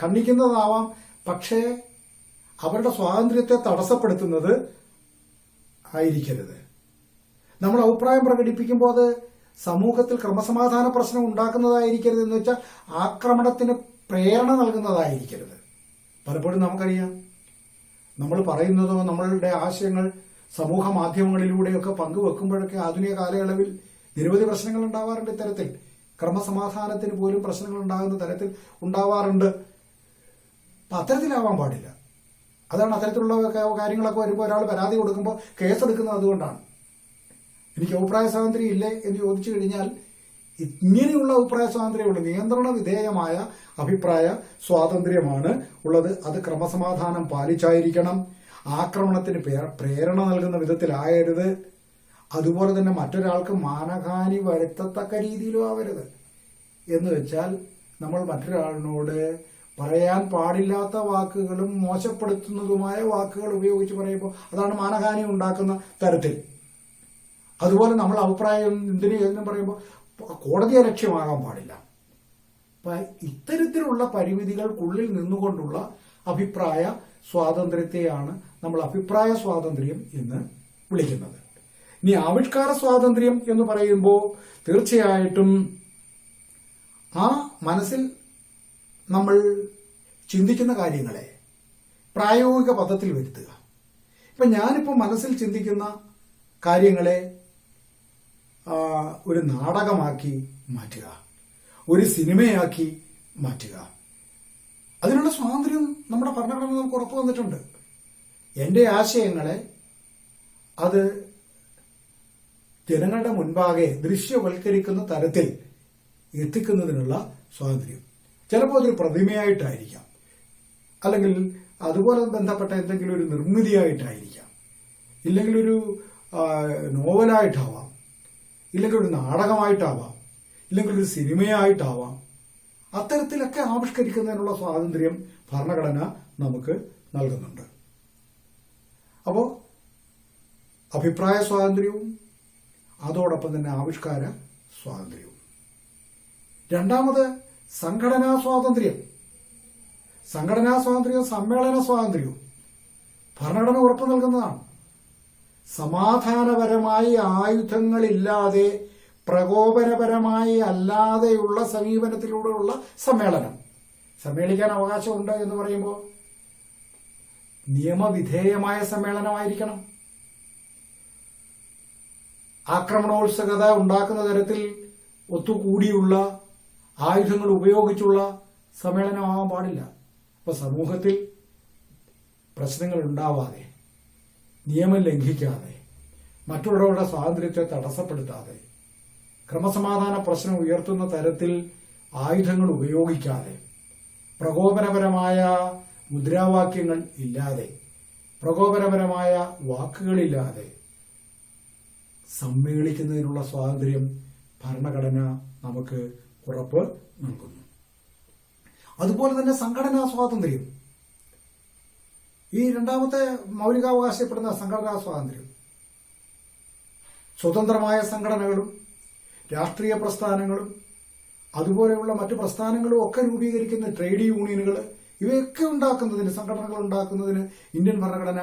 S1: ഖണ്ഡിക്കുന്നതാവാം, പക്ഷേ അവരുടെ സ്വാതന്ത്ര്യത്തെ തടസ്സപ്പെടുത്തുന്നത് ആയിരിക്കരുത്. നമ്മൾ അഭിപ്രായം പ്രകടിപ്പിക്കുമ്പോൾ അത് സമൂഹത്തിൽ ക്രമസമാധാന പ്രശ്നം ഉണ്ടാക്കുന്നതായിരിക്കരുത്, എന്ന് വെച്ചാൽ ആക്രമണത്തിന് പ്രേരണ നൽകുന്നതായിരിക്കരുത്. പലപ്പോഴും നമുക്കറിയാം, നമ്മൾ പറയുന്നതോ നമ്മളുടെ ആശയങ്ങൾ സമൂഹ മാധ്യമങ്ങളിലൂടെയൊക്കെ പങ്കുവെക്കുമ്പോഴൊക്കെ ആധുനിക കാലയളവിൽ നിരവധി പ്രശ്നങ്ങൾ ഉണ്ടാവാറുണ്ട്. ഇത്തരത്തിൽ ക്രമസമാധാനത്തിന് പോലും പ്രശ്നങ്ങൾ ഉണ്ടാകുന്ന തരത്തിൽ ഉണ്ടാവാറുണ്ട്. അപ്പം അത്തരത്തിലാവാൻ പാടില്ല. അതാണ് അത്തരത്തിലുള്ള കാര്യങ്ങളൊക്കെ വരുമ്പോൾ ഒരാൾ പരാതി കൊടുക്കുമ്പോൾ കേസെടുക്കുന്നത് അതുകൊണ്ടാണ്. എനിക്ക് അഭിപ്രായ സ്വാതന്ത്ര്യം ഇല്ലേ എന്ന് ചോദിച്ചു കഴിഞ്ഞാൽ ഇങ്ങനെയുള്ള അഭിപ്രായ സ്വാതന്ത്ര്യമുള്ള നിയന്ത്രണ വിധേയമായ അഭിപ്രായ സ്വാതന്ത്ര്യമാണ് ഉള്ളത്. അത് ക്രമസമാധാനം പാലിച്ചായിരിക്കണം. ആക്രമണത്തിന് പ്രേരണ നൽകുന്ന വിധത്തിലായരുത്. അതുപോലെ തന്നെ മറ്റൊരാൾക്ക് മാനഹാനി വരുത്തത്തക്ക രീതിയിലും ആവരുത്. എന്ന് വെച്ചാൽ നമ്മൾ മറ്റൊരാളിനോട് പറയാൻ പാടില്ലാത്ത വാക്കുകളും മോശപ്പെടുത്തുന്നതുമായ വാക്കുകൾ ഉപയോഗിച്ച് പറയുമ്പോൾ അതാണ് മാനഹാനി ഉണ്ടാക്കുന്ന തരത്തിൽ. അതുപോലെ നമ്മൾ അഭിപ്രായം എന്നും പറയുമ്പോൾ കോടതിയെ ലക്ഷ്യമാകാൻ പാടില്ല. ഇത്തരത്തിലുള്ള പരിമിതികൾക്കുള്ളിൽ നിന്നുകൊണ്ടുള്ള അഭിപ്രായ സ്വാതന്ത്ര്യത്തെയാണ് നമ്മൾ അഭിപ്രായ സ്വാതന്ത്ര്യം എന്ന് വിളിക്കുന്നത്. ഇനി ആവിഷ്കാര സ്വാതന്ത്ര്യം എന്ന് പറയുമ്പോൾ തീർച്ചയായിട്ടും ആ മനസ്സിൽ നമ്മൾ ചിന്തിക്കുന്ന കാര്യങ്ങളെ പ്രായോഗിക പദത്തിൽ വരുത്തുക. ഇപ്പം ഞാനിപ്പോൾ മനസ്സിൽ ചിന്തിക്കുന്ന കാര്യങ്ങളെ ഒരു നാടകമാക്കി മാറ്റുക, ഒരു സിനിമയാക്കി മാറ്റുക. അതിനുള്ള സ്വാതന്ത്ര്യം നമ്മുടെ ഭരണഘടന നമുക്ക് ഉറപ്പു വന്നിട്ടുണ്ട്. എൻ്റെ ആശയങ്ങളെ അത് ജനങ്ങളുടെ മുൻപാകെ ദൃശ്യവൽക്കരിക്കുന്ന തരത്തിൽ എത്തിക്കുന്നതിനുള്ള സ്വാതന്ത്ര്യം. ചിലപ്പോൾ അതൊരു പ്രതിമയായിട്ടായിരിക്കാം, അല്ലെങ്കിൽ അതുപോലെ ബന്ധപ്പെട്ട എന്തെങ്കിലും ഒരു നിർമ്മിതിയായിട്ടായിരിക്കാം, ഇല്ലെങ്കിൽ ഒരു നോവലായിട്ടാവാം, ഇല്ലെങ്കിൽ ഒരു നാടകമായിട്ടാവാം, ഇല്ലെങ്കിൽ ഒരു സിനിമയായിട്ടാവാം. അത്തരത്തിലൊക്കെ ആവിഷ്കരിക്കുന്നതിനുള്ള സ്വാതന്ത്ര്യം ഭരണഘടന നമുക്ക് നൽകുന്നുണ്ട്. അപ്പോൾ അഭിപ്രായ സ്വാതന്ത്ര്യവും അതോടൊപ്പം തന്നെ ആവിഷ്കാര സ്വാതന്ത്ര്യവും. രണ്ടാമത് സംഘടനാ സ്വാതന്ത്ര്യം. സംഘടനാ സ്വാതന്ത്ര്യവും സമ്മേളന സ്വാതന്ത്ര്യവും ഭരണഘടന ഉറപ്പു നൽകുന്നതാണ്. സമാധാനപരമായി ആയുധങ്ങളില്ലാതെ പ്രകോപനപരമായി അല്ലാതെയുള്ള സമീപനത്തിലൂടെയുള്ള സമ്മേളനം. സമ്മേളിക്കാൻ അവകാശമുണ്ട് എന്ന് പറയുമ്പോൾ നിയമവിധേയമായ സമ്മേളനമായിരിക്കണം. ആക്രമണോത്സുകത ഉണ്ടാക്കുന്ന തരത്തിൽ ഒത്തുകൂടിയുള്ള ആയുധങ്ങൾ ഉപയോഗിച്ചുള്ള സമ്മേളനമാകാൻ പാടില്ല. അപ്പൊ സമൂഹത്തിൽ പ്രശ്നങ്ങൾ ഉണ്ടാവാതെ, നിയമം ലംഘിക്കാതെ, മറ്റുള്ളവരുടെ സ്വാതന്ത്ര്യത്തെ തടസ്സപ്പെടുത്താതെ, ക്രമസമാധാന പ്രശ്നം ഉയർത്തുന്ന തരത്തിൽ ആയുധങ്ങൾ ഉപയോഗിക്കാതെ, പ്രകോപനപരമായ മുദ്രാവാക്യങ്ങൾ ഇല്ലാതെ, പ്രകോപനപരമായ വാക്കുകളില്ലാതെ സമ്മേളിക്കുന്നതിനുള്ള സ്വാതന്ത്ര്യം ഭരണഘടന നമുക്ക് ഉറപ്പ് നൽകുന്നു. അതുപോലെ തന്നെ സംഘടനാ സ്വാതന്ത്ര്യം, ഈ രണ്ടാമത്തെ മൗലികാവകാശപ്പെടുന്ന സംഘടനാ സ്വാതന്ത്ര്യം. സ്വതന്ത്രമായ സംഘടനകളും രാഷ്ട്രീയ പ്രസ്ഥാനങ്ങളും അതുപോലെയുള്ള മറ്റു പ്രസ്ഥാനങ്ങളും ഒക്കെ രൂപീകരിക്കുന്ന ട്രേഡ് യൂണിയനുകൾ, ഇവയൊക്കെ ഉണ്ടാക്കുന്നതിന്, സംഘടനകൾ ഉണ്ടാക്കുന്നതിന് ഇന്ത്യൻ ഭരണഘടന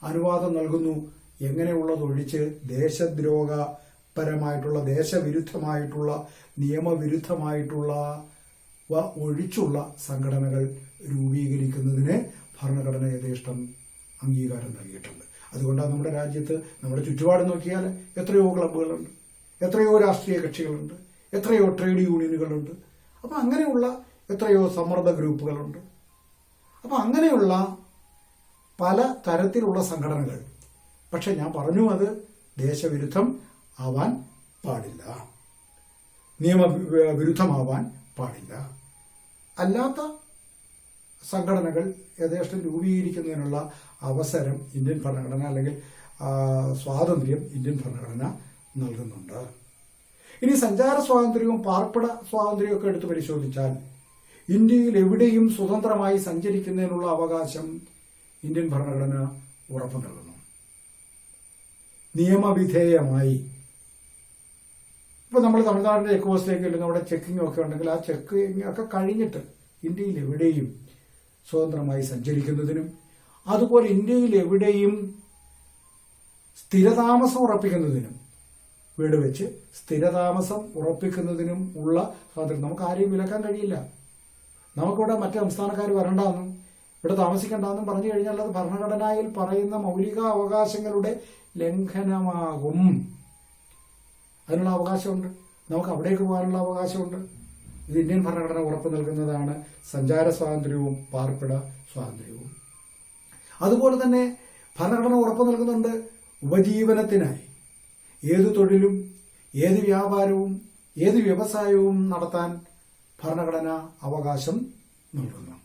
S1: അനുവാദം നൽകുന്നു. എങ്ങനെയുള്ളതൊഴിച്ച് ദേശദ്രോഹപരമായിട്ടുള്ള, ദേശവിരുദ്ധമായിട്ടുള്ള, നിയമവിരുദ്ധമായിട്ടുള്ള ഒഴിച്ചുള്ള സംഘടനകൾ രൂപീകരിക്കുന്നതിന് ഭരണഘടന യഥേഷ്ടം അംഗീകാരം നൽകിയിട്ടുണ്ട്. അതുകൊണ്ടാണ് നമ്മുടെ രാജ്യത്ത്, നമ്മുടെ ചുറ്റുപാട് നോക്കിയാൽ എത്രയോ ക്ലബ്ബുകളുണ്ട്, എത്രയോ രാഷ്ട്രീയ കക്ഷികളുണ്ട്, എത്രയോ ട്രേഡ് യൂണിയനുകളുണ്ട്. അപ്പം അങ്ങനെയുള്ള എത്രയോ സമ്മർദ്ദ ഗ്രൂപ്പുകളുണ്ട്. അപ്പം അങ്ങനെയുള്ള പല തരത്തിലുള്ള സംഘടനകൾ. പക്ഷെ ഞാൻ പറഞ്ഞു, അത് ദേശവിരുദ്ധം ആവാൻ പാടില്ല, നിയമവിരുദ്ധമാവാൻ പാടില്ല. അല്ലാത്ത സംഘടനകൾ യഥേഷ്ടം രൂപീകരിക്കുന്നതിനുള്ള അവസരം ഇന്ത്യൻ ഭരണഘടന, അല്ലെങ്കിൽ സ്വാതന്ത്ര്യം ഇന്ത്യൻ ഭരണഘടന നൽകുന്നുണ്ട്. ഇനി സഞ്ചാര സ്വാതന്ത്ര്യവും പാർപ്പിട സ്വാതന്ത്ര്യവും ഒക്കെ എടുത്ത് പരിശോധിച്ചാൽ ഇന്ത്യയിൽ എവിടെയും സ്വതന്ത്രമായി സഞ്ചരിക്കുന്നതിനുള്ള അവകാശം ഇന്ത്യൻ ഭരണഘടന ഉറപ്പു നൽകുന്നു. നിയമവിധേയമായി. ഇപ്പൊ നമ്മൾ തമിഴ്നാടിന്റെ ചെക്ക് പോസ്റ്റിലേക്ക് അല്ലെങ്കിൽ നമ്മുടെ ചെക്കിംഗ് ഒക്കെ ഉണ്ടെങ്കിൽ ആ ചെക്കിംഗ് ഒക്കെ കഴിഞ്ഞിട്ട് ഇന്ത്യയിൽ എവിടെയും സ്വതന്ത്രമായി സഞ്ചരിക്കുന്നതിനും, അതുപോലെ ഇന്ത്യയിൽ എവിടെയും സ്ഥിരതാമസം ഉറപ്പിക്കുന്നതിനും വീട് വെച്ച് സ്ഥിരതാമസം ഉറപ്പിക്കുന്നതിനും ഉള്ള സ്വാതന്ത്ര്യം. നമുക്ക് ആരെയും വിലക്കാൻ കഴിയില്ല. നമുക്കിവിടെ മറ്റ് സംസ്ഥാനക്കാർ വരണ്ടെന്നും ഇവിടെ താമസിക്കേണ്ടെന്നും പറഞ്ഞു കഴിഞ്ഞാൽ അത് ഭരണഘടനയിൽ പറയുന്ന മൗലിക അവകാശങ്ങളുടെ ലംഘനമാകും. അതിനുള്ള അവകാശമുണ്ട്. നമുക്ക് അവിടേക്ക് പോകാനുള്ള അവകാശമുണ്ട്. ഇത് ഇന്ത്യൻ ഭരണഘടന ഉറപ്പു നൽകുന്നതാണ്. സഞ്ചാര സ്വാതന്ത്ര്യവും പാർപ്പിട സ്വാതന്ത്ര്യവും. അതുപോലെ തന്നെ ഭരണഘടന ഉറപ്പു നൽകുന്നുണ്ട് ഉപജീവനത്തിനായി ഏത് തൊഴിലും ഏത് വ്യാപാരവും ഏത് വ്യവസായവും നടത്താൻ ഭരണഘടന അവകാശം നൽകുന്നു.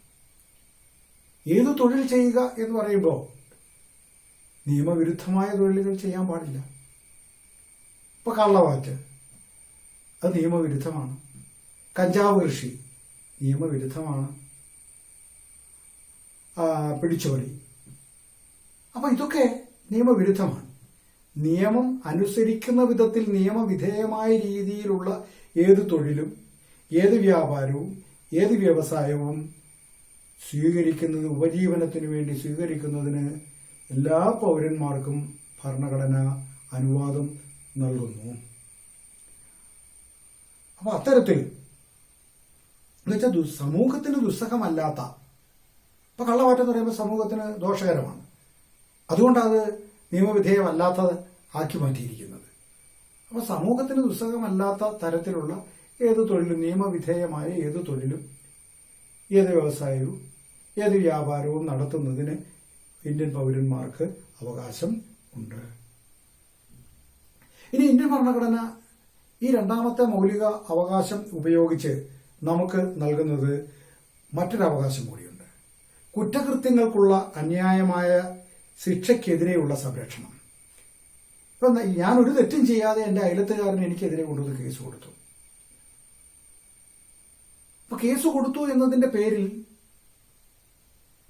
S1: ഏത് തൊഴിൽ ചെയ്യുക എന്ന് പറയുമ്പോൾ നിയമവിരുദ്ധമായ തൊഴിലുകൾ ചെയ്യാൻ പാടില്ല. ഇപ്പൊ കള്ളവാറ്റ് അത് നിയമവിരുദ്ധമാണ്. കഞ്ചാവ് കൃഷി നിയമവിരുദ്ധമാണ്. പിടിച്ചുപറി, അപ്പൊ ഇതൊക്കെ നിയമവിരുദ്ധമാണ്. നിയമം അനുസരിക്കുന്ന വിധത്തിൽ നിയമവിധേയമായ രീതിയിലുള്ള ഏത് തൊഴിലും ഏത് വ്യാപാരവും ഏത് വ്യവസായവും സ്വീകരിക്കുന്നത് ഉപജീവനത്തിന് വേണ്ടി സ്വീകരിക്കുന്നതിന് എല്ലാ പൗരന്മാർക്കും ഭരണഘടന അനുവാദം നൽകുന്നു. അപ്പൊ അത്തരത്തിൽ എന്നുവെച്ചാൽ സമൂഹത്തിന് ദുസ്സഹമല്ലാത്ത, ഇപ്പൊ കള്ളവാറ്റെന്ന് പറയുമ്പോൾ സമൂഹത്തിന് ദോഷകരമാണ്. അതുകൊണ്ട് അത് നിയമവിധേയമല്ലാത്തത് ആക്കി മാറ്റിയിരിക്കുന്നത്. അപ്പൊ സമൂഹത്തിന് ദുസ്സഹമല്ലാത്ത തരത്തിലുള്ള ഏത് തൊഴിലും നിയമവിധേയമായ ഏത് തൊഴിലും ഏത് വ്യവസായവും ഏത് വ്യാപാരവും നടത്തുന്നതിന് ഇന്ത്യൻ പൗരന്മാർക്ക് അവകാശം ഉണ്ട്. ഇനി ഇന്ത്യൻ ഭരണഘടന ഈ രണ്ടാമത്തെ മൗലിക അവകാശം ഉപയോഗിച്ച് നമുക്ക് നൽകുന്നത് മറ്റൊരു അവകാശം കൂടിയുണ്ട്. കുറ്റകൃത്യങ്ങൾക്കുള്ള അന്യായമായ ശിക്ഷയ്ക്കെതിരെയുള്ള സംരക്ഷണം. ഇപ്പൊ ഞാൻ ഒരു തെറ്റും ചെയ്യാതെ എന്റെ അയലത്തുകാരൻ എനിക്കെതിരെ കൊണ്ടുവന്ന് കേസ് കൊടുത്തു. അപ്പൊ കേസ് കൊടുത്തു എന്നതിന്റെ പേരിൽ,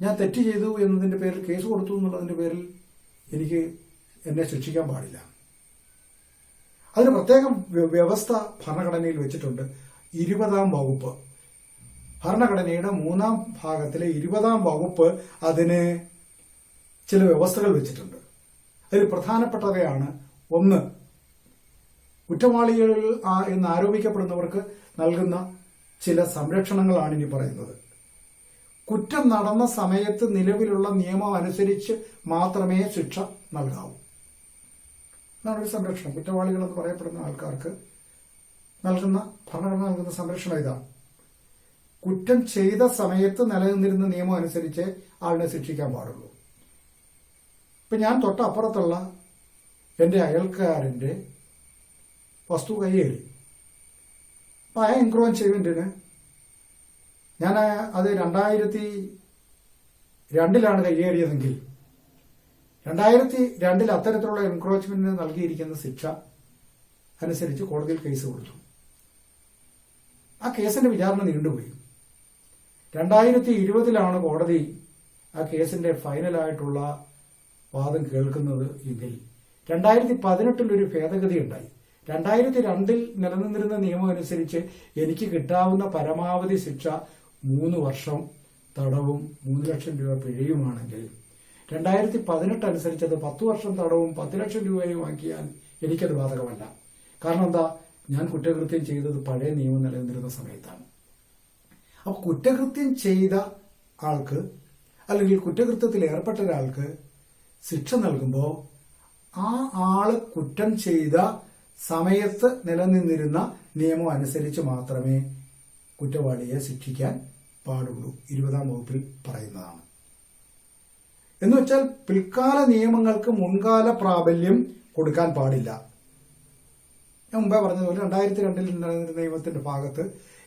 S1: ഞാൻ തെറ്റ് ചെയ്തു എന്നതിന്റെ പേരിൽ, കേസ് കൊടുത്തു എന്നുള്ളതിന്റെ പേരിൽ എന്നെ ശിക്ഷിക്കാൻ പാടില്ല. അതിന് പ്രത്യേകം വ്യവസ്ഥ ഭരണഘടനയിൽ വെച്ചിട്ടുണ്ട്. 20-ാം വകുപ്പ്, ഭരണഘടനയുടെ 3-ാം ഭാഗത്തിലെ 20-ാം വകുപ്പ് അതിന് ചില വ്യവസ്ഥകൾ വെച്ചിട്ടുണ്ട്. അതിൽ പ്രധാനപ്പെട്ടവയാണ്: 1, കുറ്റവാളികൾ എന്ന് ആരോപിക്കപ്പെടുന്നവർക്ക് നൽകുന്ന ചില സംരക്ഷണങ്ങളാണ് ഇനി പറയുന്നത്. കുറ്റം നടന്ന സമയത്ത് നിലവിലുള്ള നിയമം അനുസരിച്ച് മാത്രമേ ശിക്ഷ നൽകാവൂ. അതാണ് ഒരു സംരക്ഷണം. കുറ്റവാളികൾ എന്ന് പറയപ്പെടുന്ന ആൾക്കാർക്ക് നൽകുന്ന, ഭരണഘടന നൽകുന്ന സംരക്ഷണം ഇതാണ്. കുറ്റം ചെയ്ത സമയത്ത് നിലനിന്നിരുന്ന നിയമം അനുസരിച്ച് ആളിനെ ശിക്ഷിക്കാൻ പാടുള്ളൂ. ഇപ്പൊ ഞാൻ തൊട്ടപ്പുറത്തുള്ള എന്റെ അയൽക്കാരന്റെ വസ്തു കൈയേറി. അപ്പൊ ആ എൻക്രോച്ച്മെന്റിന് ഞാൻ അത് 2002 കൈയേറിയതെങ്കിൽ 2002 അത്തരത്തിലുള്ള എൻക്രോച്ച്മെന്റിന് നൽകിയിരിക്കുന്ന ശിക്ഷ അനുസരിച്ച് കോടതിയിൽ കേസ് കൊടുത്തു. ആ കേസിന്റെ വിചാരണ നീണ്ടുപോയി. 2020 കോടതി ആ കേസിന്റെ ഫൈനലായിട്ടുള്ള വാദം കേൾക്കുന്നത് എങ്കിൽ 2018 ഒരു ഭേദഗതി ഉണ്ടായി. 2002 നിലനിന്നിരുന്ന നിയമം അനുസരിച്ച് എനിക്ക് കിട്ടാവുന്ന പരമാവധി ശിക്ഷ 3 വർഷം തടവും 3 ലക്ഷം രൂപ പിഴയുമാണെങ്കിൽ 2018 അനുസരിച്ച് അത് 10 വർഷം തടവും 10 ലക്ഷം രൂപയും ആക്കിയാൽ എനിക്കത് ബാധകമല്ല. കാരണം എന്താ? ഞാൻ കുറ്റകൃത്യം ചെയ്തത് പഴയ നിയമം നിലനിന്നിരുന്ന സമയത്താണ്. അപ്പൊ കുറ്റകൃത്യം ചെയ്ത ആൾക്ക് അല്ലെങ്കിൽ കുറ്റകൃത്യത്തിൽ ഏർപ്പെട്ട ഒരാൾക്ക് ശിക്ഷ നൽകുമ്പോൾ ആ ആള് കുറ്റം ചെയ്ത സമയത്ത് നിലനിന്നിരുന്ന നിയമം അനുസരിച്ച് മാത്രമേ കുറ്റവാളിയെ ശിക്ഷിക്കാൻ പാടുള്ളൂ. 20-ാം വകുപ്പിൽ പറയുന്നതാണ്. എന്നുവെച്ചാൽ പിൽക്കാല നിയമങ്ങൾക്ക് മുൻകാല പ്രാബല്യം കൊടുക്കാൻ പാടില്ല. ഞാൻ മുമ്പേ പറഞ്ഞതുപോലെ 2002 നിലനിന്നിരുന്ന നിയമത്തിന്റെ ഭാഗത്ത്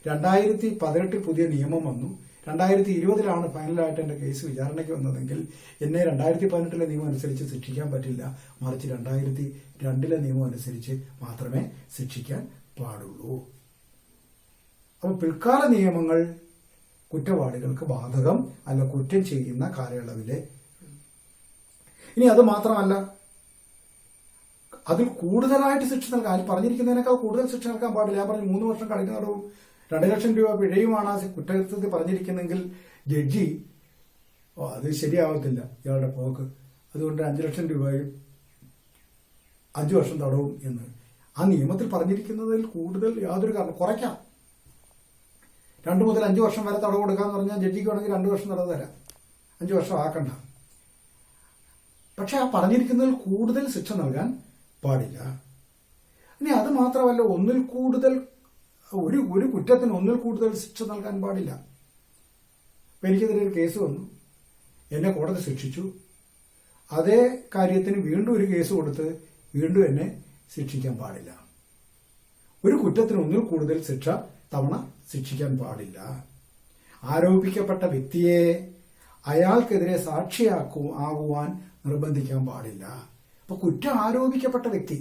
S1: 2018 പുതിയ നിയമം വന്നു. 2020 ഫൈനലായിട്ട് എന്റെ കേസ് വിചാരണയ്ക്ക് വന്നതെങ്കിൽ എന്നെ 2018 നിയമം അനുസരിച്ച് ശിക്ഷിക്കാൻ പറ്റില്ല. മറിച്ച് 2002 നിയമം അനുസരിച്ച് മാത്രമേ ശിക്ഷിക്കാൻ പാടുള്ളൂ. അപ്പൊ പിൽക്കാല നിയമങ്ങൾ കുറ്റവാളികൾക്ക് ബാധകം അല്ല, കുറ്റം ചെയ്യുന്ന കാലയളവിലെ. ഇനി അത് മാത്രമല്ല, അതിൽ കൂടുതലായിട്ട് ശിക്ഷ നൽകാൻ, അതിൽ പറഞ്ഞിരിക്കുന്നതിനേക്കാൾ കൂടുതൽ ശിക്ഷ നൽകാൻ പാടില്ല. ഞാൻ പറഞ്ഞു 3 വർഷം കഠിന തടവും 2 ലക്ഷം രൂപ പിഴയുമാണ് ആ കുറ്റകൃത്യത്തിൽ പറഞ്ഞിരിക്കുന്നെങ്കിൽ ജഡ്ജി അത് ശരിയാവത്തില്ല ഇയാളുടെ പോക്ക്, അതുകൊണ്ട് 5 ലക്ഷം രൂപയും 5 വർഷം തടവും എന്ന്. ആ നിയമത്തിൽ പറഞ്ഞിരിക്കുന്നതിൽ കൂടുതൽ യാതൊരു കാരണം കുറയ്ക്കാം. 2 മുതൽ 5 വർഷം വരെ തടവ് കൊടുക്കാന്ന് പറഞ്ഞാൽ ജഡ്ജിക്ക് വേണമെങ്കിൽ 2 വർഷം തടവ് തരാം, 5 വർഷം ആക്കണ്ട. പക്ഷെ ആ പറഞ്ഞിരിക്കുന്നതിൽ കൂടുതൽ ശിക്ഷ നൽകാൻ പാടില്ല. ഇനി അത് മാത്രമല്ല, ഒരു കുറ്റത്തിന് ഒന്നിൽ കൂടുതൽ ശിക്ഷ നൽകാൻ പാടില്ല. എനിക്കെതിരെ ഒരു കേസ് വന്നു, എന്നെ കോടതി ശിക്ഷിച്ചു, അതേ കാര്യത്തിന് വീണ്ടും ഒരു കേസ് കൊടുത്ത് വീണ്ടും എന്നെ ശിക്ഷിക്കാൻ പാടില്ല. ഒരു കുറ്റത്തിന് ഒന്നിൽ കൂടുതൽ തവണ ശിക്ഷിക്കാൻ പാടില്ല. ആരോപിക്കപ്പെട്ട വ്യക്തിയെ അയാൾക്കെതിരെ സാക്ഷിയാകുവാൻ നിർബന്ധിക്കാൻ പാടില്ല. അപ്പൊ കുറ്റം ആരോപിക്കപ്പെട്ട വ്യക്തി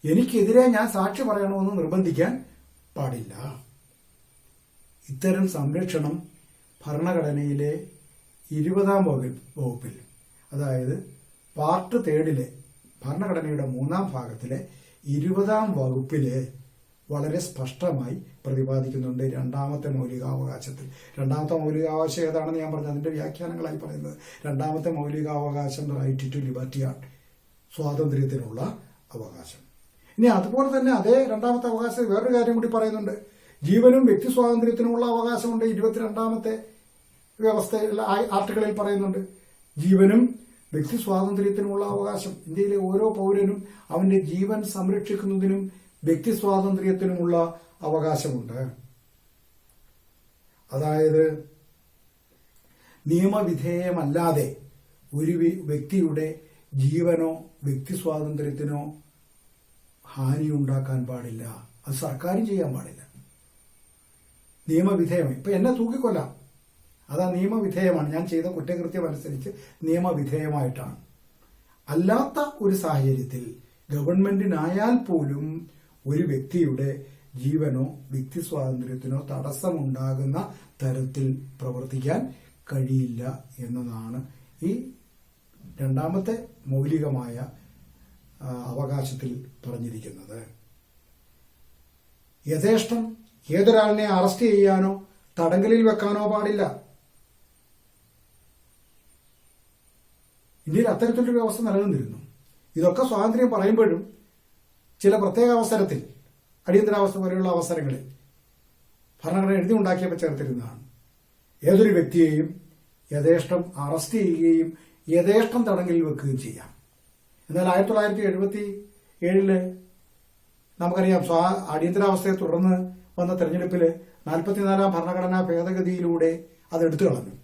S1: എനിക്കെതിരെ ഞാൻ സാക്ഷി പറയണമെന്ന് നിർബന്ധിക്കാൻ പാടില്ല. ഇത്തരം സംരക്ഷണം ഭരണഘടനയിലെ 20-ാം വകുപ്പിൽ, അതായത് പാർട്ട് 3 ഭരണഘടനയുടെ 3-ാം ഭാഗത്തിലെ 20-ാം വകുപ്പില് വളരെ സ്പഷ്ടമായി പ്രതിപാദിക്കുന്നുണ്ട്. 2ാമത്തെ മൗലികാവകാശത്തിൽ. 2ാമത്തെ മൗലികാവകാശം ഏതാണെന്ന് ഞാൻ പറഞ്ഞു, അതിന്റെ വ്യാഖ്യാനങ്ങളായി പറയുന്നത് 2ാമത്തെ മൗലികാവകാശം റൈറ്റ് ടു ലിബർട്ടിയാണ്, സ്വാതന്ത്ര്യത്തിനുള്ള അവകാശം. ഇനി അതുപോലെ തന്നെ അതേ 2ാമത്തെ അവകാശത്തിൽ വേറൊരു കാര്യം കൂടി പറയുന്നുണ്ട്. ജീവനും വ്യക്തി സ്വാതന്ത്ര്യത്തിനുമുള്ള അവകാശമുണ്ട്. 22ാമത്തെ വ്യവസ്ഥയിൽ ആർട്ടിക്കിളിൽ പറയുന്നുണ്ട്. ജീവനും വ്യക്തി സ്വാതന്ത്ര്യത്തിനുമുള്ള അവകാശം. ഇന്ത്യയിലെ ഓരോ പൗരനും അവന്റെ ജീവൻ സംരക്ഷിക്കുന്നതിനും വ്യക്തി സ്വാതന്ത്ര്യത്തിനുമുള്ള അവകാശമുണ്ട്. അതായത് നിയമവിധേയമല്ലാതെ ഒരു വ്യക്തിയുടെ ജീവനോ വ്യക്തി സ്വാതന്ത്ര്യത്തിനോ ഹാനിയുണ്ടാക്കാൻ പാടില്ല. അത് സർക്കാരും ചെയ്യാൻ പാടില്ല. നിയമവിധേയമായി. ഇപ്പൊ എന്നെ തൂക്കിക്കൊല്ലാം, അതാ നിയമവിധേയമാണ്. ഞാൻ ചെയ്ത കുറ്റകൃത്യം അനുസരിച്ച് നിയമവിധേയമായിട്ടാണ്. അല്ലാത്ത ഒരു സാഹചര്യത്തിൽ ഗവൺമെന്റിനായാൽ പോലും ഒരു വ്യക്തിയുടെ ജീവനോ വ്യക്തി സ്വാതന്ത്ര്യത്തിനോ തടസ്സമുണ്ടാകുന്ന തരത്തിൽ പ്രവർത്തിക്കാൻ കഴിയില്ല എന്നതാണ് ഈ 2ാമത്തെ മൗലികമായ അവകാശത്തിൽ പറഞ്ഞിരിക്കുന്നത്. യഥേഷ്ടം ഏതൊരാളിനെ അറസ്റ്റ് ചെയ്യാനോ തടങ്കലിൽ വെക്കാനോ പാടില്ല. ഇന്ത്യയിൽ അത്തരത്തിലൊരു വ്യവസ്ഥ നിലനിന്നിരുന്നു. ഇതൊക്കെ സ്വാതന്ത്ര്യം പറയുമ്പോഴും ചില പ്രത്യേക അവസരത്തിൽ, അടിയന്തരാവസ്ഥ പോലെയുള്ള അവസരങ്ങളിൽ ഭരണഘടന എഴുതി ഉണ്ടാക്കിയപ്പോൾ ചേർത്തിരുന്നതാണ്. ഏതൊരു വ്യക്തിയെയും യഥേഷ്ടം അറസ്റ്റ് ചെയ്യുകയും യഥേഷ്ടം തടങ്കലിൽ വെക്കുകയും ചെയ്യാം. എന്നാൽ 1977 നമുക്കറിയാം, അടിയന്തരാവസ്ഥയെ തുടർന്ന് വന്ന തെരഞ്ഞെടുപ്പിൽ 44-ാം ഭരണഘടനാ ഭേദഗതിയിലൂടെ അത് എടുത്തു കളഞ്ഞു.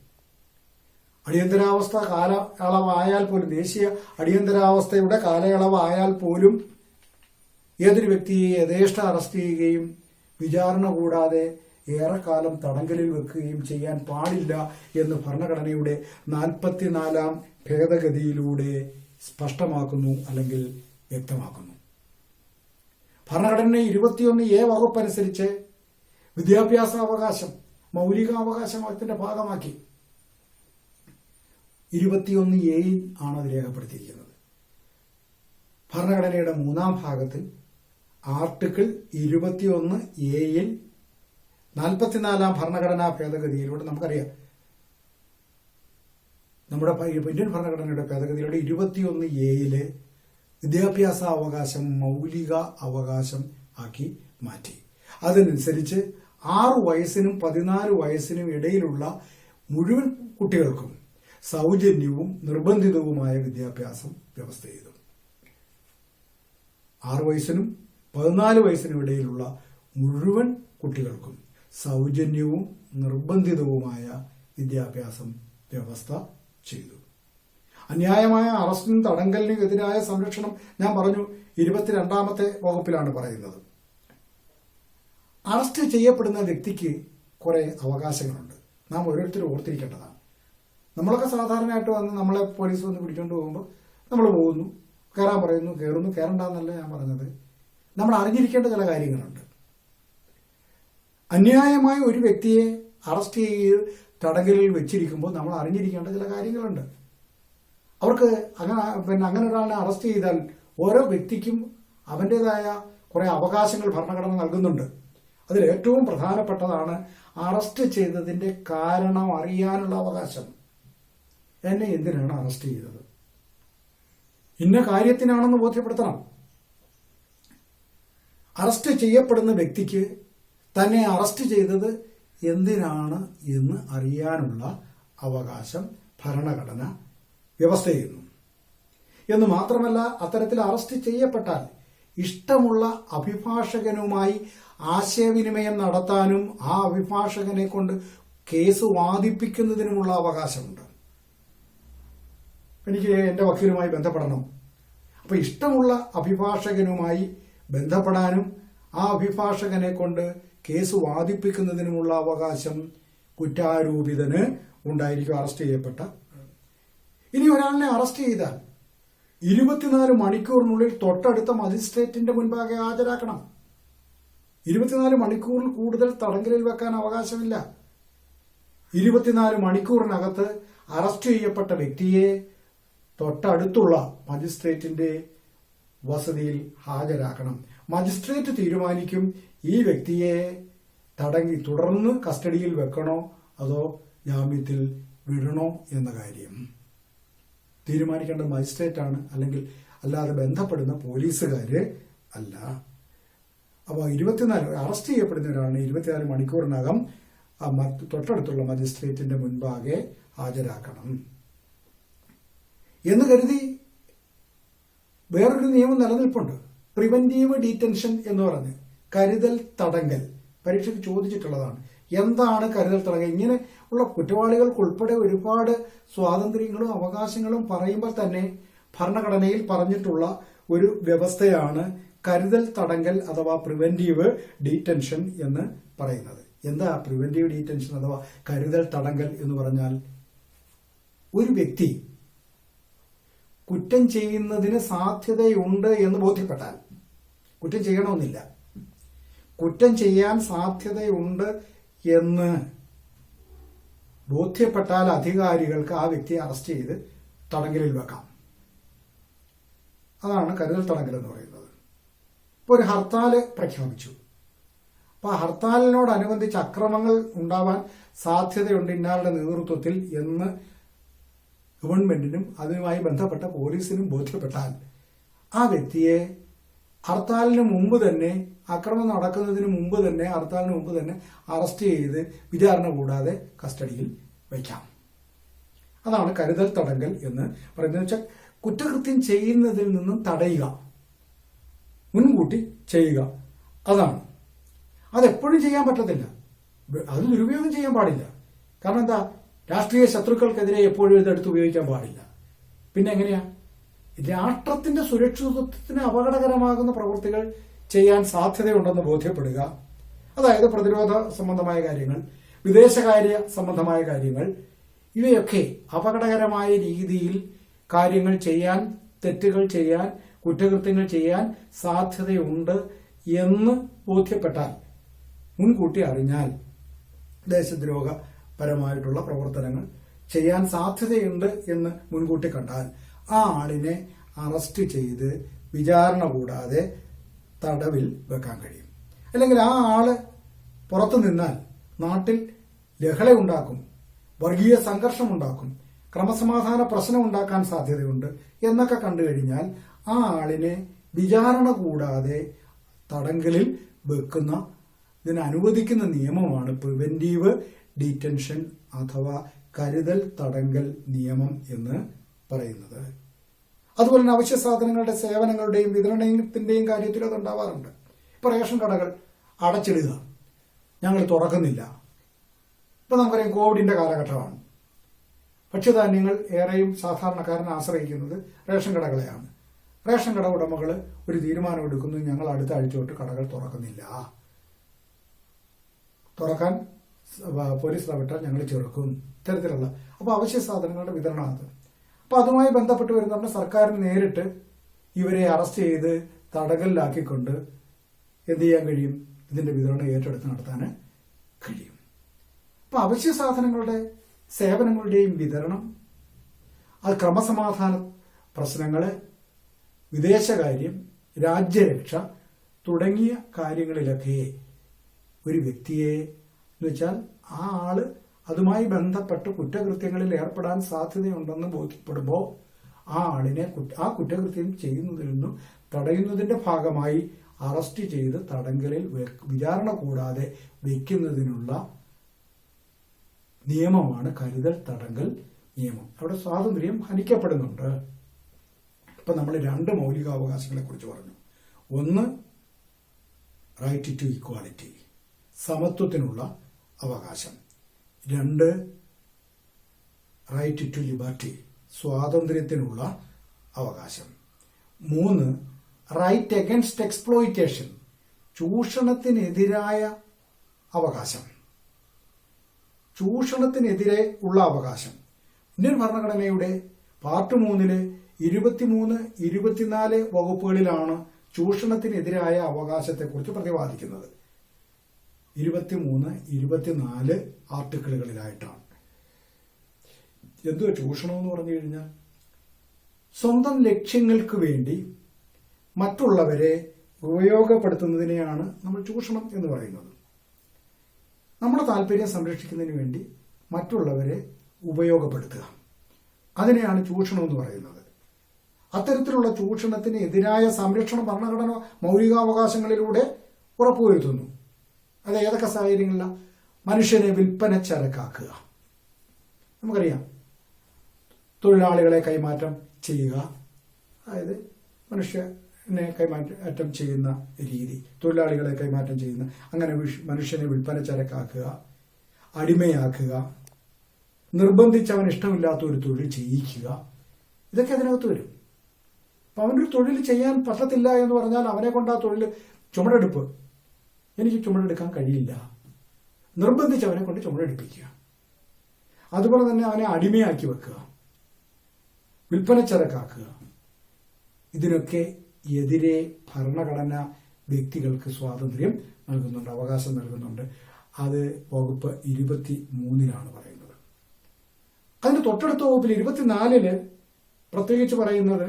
S1: അടിയന്തരാവസ്ഥ കാലയളവായാൽ പോലും, ദേശീയ അടിയന്തരാവസ്ഥയുടെ കാലയളവായാൽ പോലും ഏതൊരു വ്യക്തിയെ യഥേഷ്ട അറസ്റ്റ് ചെയ്യുകയും വിചാരണ കൂടാതെ ഏറെക്കാലം തടങ്കലിൽ വെക്കുകയും ചെയ്യാൻ പാടില്ല എന്ന് ഭരണഘടനയുടെ 44-ാം ഭേദഗതിയിലൂടെ സ്പഷ്ടമാക്കുന്നു, അല്ലെങ്കിൽ വ്യക്തമാക്കുന്നു. ഭരണഘടന 21A വകുപ്പ് അനുസരിച്ച് വിദ്യാഭ്യാസ അവകാശം മൗലികാവകാശത്തിന്റെ ഭാഗമാക്കി 21A ആണ് അത് രേഖപ്പെടുത്തിയിരിക്കുന്നത്. ഭരണഘടനയുടെ 3-ാം ഭാഗത്തിൽ ആർട്ടിക്കിൾ 21A 44-ാം ഭരണഘടനാ ഭേദഗതിയിലൂടെ നമുക്കറിയാം, നമ്മുടെ ഇന്ത്യൻ ഭരണഘടനയുടെ ഭേദഗതിയിലൂടെ 21A വിദ്യാഭ്യാസ അവകാശം മൗലിക അവകാശം ആക്കി മാറ്റി. അതനുസരിച്ച് 6 വയസ്സിനും 14 വയസ്സിനും ഇടയിലുള്ള മുഴുവൻ കുട്ടികൾക്കും സൗജന്യവും നിർബന്ധിതവുമായ വിദ്യാഭ്യാസം വ്യവസ്ഥ ചെയ്തു. 6 വയസ്സിനും 14 വയസ്സിനും ഇടയിലുള്ള മുഴുവൻ കുട്ടികൾക്കും സൗജന്യവും നിർബന്ധിതവുമായ വിദ്യാഭ്യാസം വ്യവസ്ഥ ചെയ്തു. അന്യായമായ അറസ്റ്റിനും തടങ്കലിനും എതിരായ സംരക്ഷണം ഞാൻ പറഞ്ഞു 22-ാമത്തെ വകുപ്പിലാണ് പറയുന്നത്. അറസ്റ്റ് ചെയ്യപ്പെടുന്ന വ്യക്തിക്ക് കുറെ അവകാശങ്ങളുണ്ട്. നാം ഓരോരുത്തരും ഓർത്തിരിക്കേണ്ടതാണ്. നമ്മളൊക്കെ സാധാരണയായിട്ട് വന്ന് നമ്മളെ പോലീസ് വന്ന് പിടിച്ചുകൊണ്ട് പോകുമ്പോൾ നമ്മൾ പോകുന്നു, കയറാൻ പറയുന്നു, കയറുന്നു. കയറണ്ടെന്നല്ല ഞാൻ പറഞ്ഞത്, നമ്മൾ അറിഞ്ഞിരിക്കേണ്ട ചില കാര്യങ്ങളുണ്ട്. അന്യായമായ ഒരു വ്യക്തിയെ അറസ്റ്റ് ചെയ്ത് തടങ്കലിൽ വെച്ചിരിക്കുമ്പോൾ നമ്മൾ അറിഞ്ഞിരിക്കേണ്ട ചില കാര്യങ്ങളുണ്ട്. അവർക്ക് അങ്ങനെ ഒരാളെ അറസ്റ്റ് ചെയ്താൽ ഓരോ വ്യക്തിക്കും അവൻ്റെതായ കുറെ അവകാശങ്ങൾ ഭരണഘടന നൽകുന്നുണ്ട്. അതിൽ ഏറ്റവും പ്രധാനപ്പെട്ടതാണ് അറസ്റ്റ് ചെയ്തതിന്റെ കാരണം അറിയാനുള്ള അവകാശം. എന്നെ എന്തിനാണ് അറസ്റ്റ് ചെയ്തത്? ഇന്ന കാര്യത്തിനാണെന്ന് ബോധ്യപ്പെടുത്തണം. അറസ്റ്റ് ചെയ്യപ്പെടുന്ന വ്യക്തിക്ക് തന്നെ അറസ്റ്റ് ചെയ്തത് എന്തിനാണ് എന്ന് അറിയാനുള്ള അവകാശം ഭരണഘടന വ്യവസ്ഥ ചെയ്യുന്നു. എന്ന് മാത്രമല്ല, അത്തരത്തിൽ അറസ്റ്റ് ചെയ്യപ്പെട്ടാൽ ഇഷ്ടമുള്ള അഭിഭാഷകനുമായി ആശയവിനിമയം നടത്താനും ആ അഭിഭാഷകനെ കൊണ്ട് കേസ് വാദിപ്പിക്കുന്നതിനുമുള്ള അവകാശമുണ്ട്. എനിക്ക് എൻ്റെ വക്കീലുമായി ബന്ധപ്പെടണം, അപ്പൊ ഇഷ്ടമുള്ള അഭിഭാഷകനുമായി ബന്ധപ്പെടാനും ആ അഭിഭാഷകനെ കൊണ്ട് കേസ് വാദിപ്പിക്കുന്നതിനുമുള്ള അവകാശം കുറ്റാരോപിതന് ഉണ്ടായിരിക്കും, അറസ്റ്റ് ചെയ്യപ്പെട്ട. ഇനി ഒരാളിനെ അറസ്റ്റ് ചെയ്താൽ 24 മണിക്കൂറിനുള്ളിൽ തൊട്ടടുത്ത മജിസ്ട്രേറ്റിന്റെ മുൻപാകെ ഹാജരാക്കണം. 24 മണിക്കൂറിൽ കൂടുതൽ തടങ്കലിൽ വെക്കാൻ അവകാശമില്ല. 24 മണിക്കൂറിനകത്ത് അറസ്റ്റ് ചെയ്യപ്പെട്ട വ്യക്തിയെ തൊട്ടടുത്തുള്ള മജിസ്ട്രേറ്റിന്റെ വസതിയിൽ ഹാജരാക്കണം. മജിസ്ട്രേറ്റ് തീരുമാനിക്കും ഈ വ്യക്തിയെ തുടർന്ന് കസ്റ്റഡിയിൽ വെക്കണോ അതോ ജാമ്യത്തിൽ വിടണോ എന്ന കാര്യം തീരുമാനിക്കേണ്ട മജിസ്ട്രേറ്റാണ്, അല്ലെങ്കിൽ അല്ലാതെ ബന്ധപ്പെടുന്ന പോലീസുകാര് അല്ല. അപ്പോൾ 24 അറസ്റ്റ് ചെയ്യപ്പെടുന്നവരാണ് 24 മണിക്കൂറിനകം തൊട്ടടുത്തുള്ള മജിസ്ട്രേറ്റിന്റെ മുൻപാകെ ഹാജരാക്കണം. എന്ന് കരുതി വേറൊരു നിയമം നിലനിൽപ്പുണ്ട്, പ്രിവന്റീവ് ഡീറ്റൻഷൻ എന്ന് പറഞ്ഞ്, കരുതൽ തടങ്കൽ. പരീക്ഷയ്ക്ക് ചോദിച്ചിട്ടുള്ളതാണ്. എന്താണ് കരുതൽ തടങ്കൽ? ഇങ്ങനെ ഉള്ള കുറ്റവാളികൾക്കുൾപ്പെടെ ഒരുപാട് സ്വാതന്ത്ര്യങ്ങളും അവകാശങ്ങളും പറയുമ്പോൾ തന്നെ ഭരണഘടനയിൽ പറഞ്ഞിട്ടുള്ള ഒരു വ്യവസ്ഥയാണ് കരുതൽ തടങ്കൽ അഥവാ പ്രിവന്റീവ് ഡീറ്റൻഷൻ എന്ന് പറയുന്നത്. എന്താ പ്രിവന്റീവ് ഡീറ്റൻഷൻ അഥവാ കരുതൽ തടങ്കൽ എന്ന് പറഞ്ഞാൽ? ഒരു വ്യക്തി കുറ്റം ചെയ്യുന്നതിന് സാധ്യതയുണ്ട് എന്ന് ബോധ്യപ്പെട്ടാൽ, കുറ്റം ചെയ്യണമെന്നില്ല, കുറ്റം ചെയ്യാൻ സാധ്യതയുണ്ട് എന്ന് ബോധ്യപ്പെട്ടാൽ അധികാരികൾക്ക് ആ വ്യക്തിയെ അറസ്റ്റ് ചെയ്ത് തടങ്കലിൽ വെക്കാം. അതാണ് കരുതൽ തടങ്കൽ എന്ന് പറയുന്നത്. ഇപ്പോൾ ഒരു ഹർത്താല് പ്രഖ്യാപിച്ചു. അപ്പോൾ ആ ഹർത്താലിനോടനുബന്ധിച്ച് അക്രമങ്ങൾ ഉണ്ടാവാൻ സാധ്യതയുണ്ട് ഇന്നാളുടെ നേതൃത്വത്തിൽ എന്ന് ഗവൺമെന്റിനും അതുമായി ബന്ധപ്പെട്ട പോലീസിനും ബോധ്യപ്പെട്ടാൽ ആ വ്യക്തിയെ ഹർത്താലിന് മുമ്പ് തന്നെ, അക്രമം നടക്കുന്നതിന് മുമ്പ് തന്നെ, ഹർത്താലിന് മുമ്പ് തന്നെ അറസ്റ്റ് ചെയ്ത് വിചാരണ കൂടാതെ കസ്റ്റഡിയിൽ വയ്ക്കാം. അതാണ് കരുതൽ തടങ്കൽ എന്ന് പറയുന്നത്. വെച്ചാൽ കുറ്റകൃത്യം ചെയ്യുന്നതിൽ നിന്നും തടയുക, മുൻകൂട്ടി ചെയ്യുക. അതാണ്. അതെപ്പോഴും ചെയ്യാൻ പറ്റത്തില്ല, അത് ദുരുപയോഗം ചെയ്യാൻ പാടില്ല. കാരണം എന്താ, രാഷ്ട്രീയ ശത്രുക്കൾക്കെതിരെ എപ്പോഴും ഇതെടുത്ത് ഉപയോഗിക്കാൻ പാടില്ല. പിന്നെ എങ്ങനെയാ രാഷ്ട്രത്തിന്റെ സുരക്ഷിതത്വത്തിന് അപകടകരമാകുന്ന പ്രവൃത്തികൾ ചെയ്യാൻ സാധ്യതയുണ്ടെന്ന് ബോധ്യപ്പെടുക. അതായത് പ്രതിരോധ സംബന്ധമായ കാര്യങ്ങൾ, വിദേശകാര്യ സംബന്ധമായ കാര്യങ്ങൾ, ഇവയൊക്കെ അപകടകരമായ രീതിയിൽ കാര്യങ്ങൾ ചെയ്യാൻ, തെറ്റുകൾ ചെയ്യാൻ, കുറ്റകൃത്യങ്ങൾ ചെയ്യാൻ സാധ്യതയുണ്ട് എന്ന് ബോധ്യപ്പെട്ടാൽ, മുൻകൂട്ടി അറിഞ്ഞാൽ ദേശദ്രോഹപരമായിട്ടുള്ള പ്രവർത്തനങ്ങൾ ചെയ്യാൻ സാധ്യതയുണ്ട് എന്ന് മുൻകൂട്ടി കണ്ടാൽ ആ ആളിനെ അറസ്റ്റ് ചെയ്ത് വിചാരണ കൂടാതെ തടവിൽ വെക്കാൻ കഴിയും. അല്ലെങ്കിൽ ആ ആള് പുറത്തു നിന്നാൽ നാട്ടിൽ ലഹള ഉണ്ടാക്കും, വർഗീയ സംഘർഷം ഉണ്ടാക്കും, ക്രമസമാധാന പ്രശ്നം ഉണ്ടാക്കാൻ സാധ്യതയുണ്ട് എന്നൊക്കെ കണ്ടു കഴിഞ്ഞാൽ ആ ആളിനെ വിചാരണ കൂടാതെ തടങ്കലിൽ വെക്കുന്ന ഇതിനനുവദിക്കുന്ന നിയമമാണ് പ്രിവന്റീവ് ഡീറ്റൻഷൻ അഥവാ കരുതൽ തടങ്കൽ നിയമം എന്ന് പറയുന്നത്. അതുപോലെ തന്നെ അവശ്യ സാധനങ്ങളുടെ സേവനങ്ങളുടെയും വിതരണത്തിന്റെയും കാര്യത്തിൽ അത് ഉണ്ടാവാറുണ്ട്. ഇപ്പൊ റേഷൻ കടകൾ അടച്ചിടുക, ഞങ്ങൾ തുറക്കുന്നില്ല. ഇപ്പൊ നമുക്കറിയാം കോവിഡിന്റെ കാലഘട്ടമാണ്. ഭക്ഷ്യധാന്യങ്ങൾ ഏറെയും സാധാരണക്കാരനെ ആശ്രയിക്കുന്നത് റേഷൻ കടകളെയാണ്. റേഷൻ കട ഉടമകൾ ഒരു തീരുമാനമെടുക്കുന്നു, ഞങ്ങൾ അടുത്ത ആഴ്ച തൊട്ട് കടകൾ തുറക്കുന്നില്ല, തുറക്കാൻ പോലീസ് ഇടപെട്ടാൽ ഞങ്ങൾ ചെറുക്കും, ഇത്തരത്തിലുള്ള. അപ്പോൾ അവശ്യ സാധനങ്ങളുടെ വിതരണമാണ്. അപ്പൊ അതുമായി ബന്ധപ്പെട്ട് വരുന്ന സർക്കാരിന് നേരിട്ട് ഇവരെ അറസ്റ്റ് ചെയ്ത് തടങ്കലിലാക്കിക്കൊണ്ട് എന്ത് ചെയ്യാൻ കഴിയും? ഇതിന്റെ വിതരണം ഏറ്റെടുത്ത് നടത്താൻ കഴിയും. അപ്പൊ അവശ്യ സാധനങ്ങളുടെ സേവനങ്ങളുടെയും വിതരണം, അത് ക്രമസമാധാന പ്രശ്നങ്ങള്, വിദേശകാര്യം, രാജ്യരക്ഷ തുടങ്ങിയ കാര്യങ്ങളിലൊക്കെ ഒരു വ്യക്തിയെ എന്ന് വെച്ചാൽ ആ ആള് അതുമായി ബന്ധപ്പെട്ട് കുറ്റകൃത്യങ്ങളിൽ ഏർപ്പെടാൻ സാധ്യതയുണ്ടെന്ന് ബോധ്യപ്പെടുമ്പോൾ ആ ആളിനെ ആ കുറ്റകൃത്യം ചെയ്യുന്നതിൽ നിന്നും തടയുന്നതിന്റെ ഭാഗമായി അറസ്റ്റ് ചെയ്ത് തടങ്കലിൽ വിചാരണ കൂടാതെ വയ്ക്കുന്നതിനുള്ള നിയമമാണ് കരുതൽ തടങ്കൽ നിയമം. അവിടെ സ്വാതന്ത്ര്യം ഹനിക്കപ്പെടുന്നുണ്ട്. ഇപ്പൊ നമ്മൾ 2 മൗലികാവകാശങ്ങളെ കുറിച്ച് പറഞ്ഞു. ഒന്ന്, റൈറ്റ് ടു ഈക്വാലിറ്റി, സമത്വത്തിനുള്ള അവകാശം. 2, റൈറ്റ് ടു ലിബർട്ടി, സ്വാതന്ത്ര്യത്തിനുള്ള അവകാശം. 3, റൈറ്റ് അഗൻസ്റ്റ് എക്സ്പ്ലോയിറ്റേഷൻ, ചൂഷണത്തിനെതിരായ അവകാശം. ചൂഷണത്തിനെതിരെ ഉള്ള അവകാശം ഇന്ത്യൻ ഭരണഘടനയുടെ പാർട്ട് 3 23, 24 വകുപ്പുകളിലാണ് ചൂഷണത്തിനെതിരായ അവകാശത്തെക്കുറിച്ച് പ്രതിപാദിക്കുന്നത്. 23, 24 ആർട്ടിക്കിളുകളിലായിട്ടാണ്. എന്തുവാ ചൂഷണം എന്ന് പറഞ്ഞു കഴിഞ്ഞാൽ? സ്വന്തം ലക്ഷ്യങ്ങൾക്ക് വേണ്ടി മറ്റുള്ളവരെ ഉപയോഗപ്പെടുത്തുന്നതിനെയാണ് നമ്മൾ ചൂഷണം എന്ന് പറയുന്നത്. നമ്മുടെ താല്പര്യം സംരക്ഷിക്കുന്നതിന് വേണ്ടി മറ്റുള്ളവരെ ഉപയോഗപ്പെടുത്തുക, അതിനെയാണ് ചൂഷണം എന്ന് പറയുന്നത്. അത്തരത്തിലുള്ള ചൂഷണത്തിന് എതിരായ സംരക്ഷണം ഭരണഘടന മൗലികാവകാശങ്ങളിലൂടെ ഉറപ്പുവരുത്തുന്നു. അത് ഏതൊക്കെ സാഹചര്യങ്ങളിലാണ്? മനുഷ്യനെ വിൽപ്പന ചരക്കാക്കുക, നമുക്കറിയാം. തൊഴിലാളികളെ കൈമാറ്റം ചെയ്യുക, അതായത് മനുഷ്യനെ കൈമാറ്റം ചെയ്യുന്ന രീതി, തൊഴിലാളികളെ കൈമാറ്റം ചെയ്യുന്ന, അങ്ങനെ മനുഷ്യനെ വിൽപ്പന ചരക്കാക്കുക, അടിമയാക്കുക, നിർബന്ധിച്ച് അവൻ ഇഷ്ടമില്ലാത്ത ഒരു തൊഴിൽ ചെയ്യിക്കുക, ഇതൊക്കെ അതിനകത്ത് വരും. അപ്പം അവനൊരു തൊഴിൽ ചെയ്യാൻ പറ്റത്തില്ല എന്ന് പറഞ്ഞാൽ അവനെ കൊണ്ട് ആ തൊഴിൽ, ചുമടെടുപ്പ്, എനിക്ക് ചുമടെടുക്കാൻ കഴിയില്ല, നിർബന്ധിച്ച് അവനെ കൊണ്ട് ചുമടെടുപ്പിക്കുക. അതുപോലെ തന്നെ അവനെ അടിമയാക്കി വെക്കുക, വിൽപ്പനച്ചരക്കാക്കുക. ഇതിനൊക്കെ എതിരെ ഭരണഘടന വ്യക്തികൾക്ക് സ്വാതന്ത്ര്യം നൽകുന്നുണ്ട്, അവകാശം നൽകുന്നുണ്ട്. അത് വകുപ്പ് 23 പറയുന്നത്. അതിന് തൊട്ടടുത്ത വകുപ്പിൽ 24 പ്രത്യേകിച്ച് പറയുന്നത്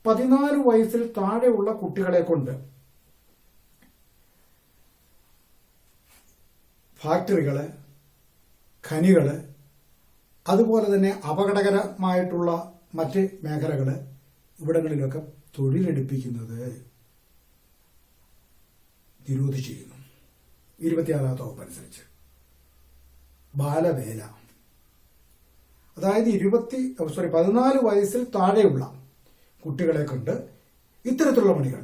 S1: 14 വയസ്സിൽ താഴെയുള്ള കുട്ടികളെ കൊണ്ട് ഫാക്ടറികള്, ഖനികള്, അതുപോലെ തന്നെ അപകടകരമായിട്ടുള്ള മറ്റ് മേഖലകള്, ഇവിടങ്ങളിലൊക്കെ തൊഴിലെടുപ്പിക്കുന്നത് നിരോധിച്ചിരിക്കുന്നു. 26ാമത്തെ വകുപ്പ് അനുസരിച്ച് ബാലവേല, അതായത് 14 വയസ്സിൽ താഴെയുള്ള കുട്ടികളെ കൊണ്ട് ഇത്തരത്തിലുള്ള പണികൾ,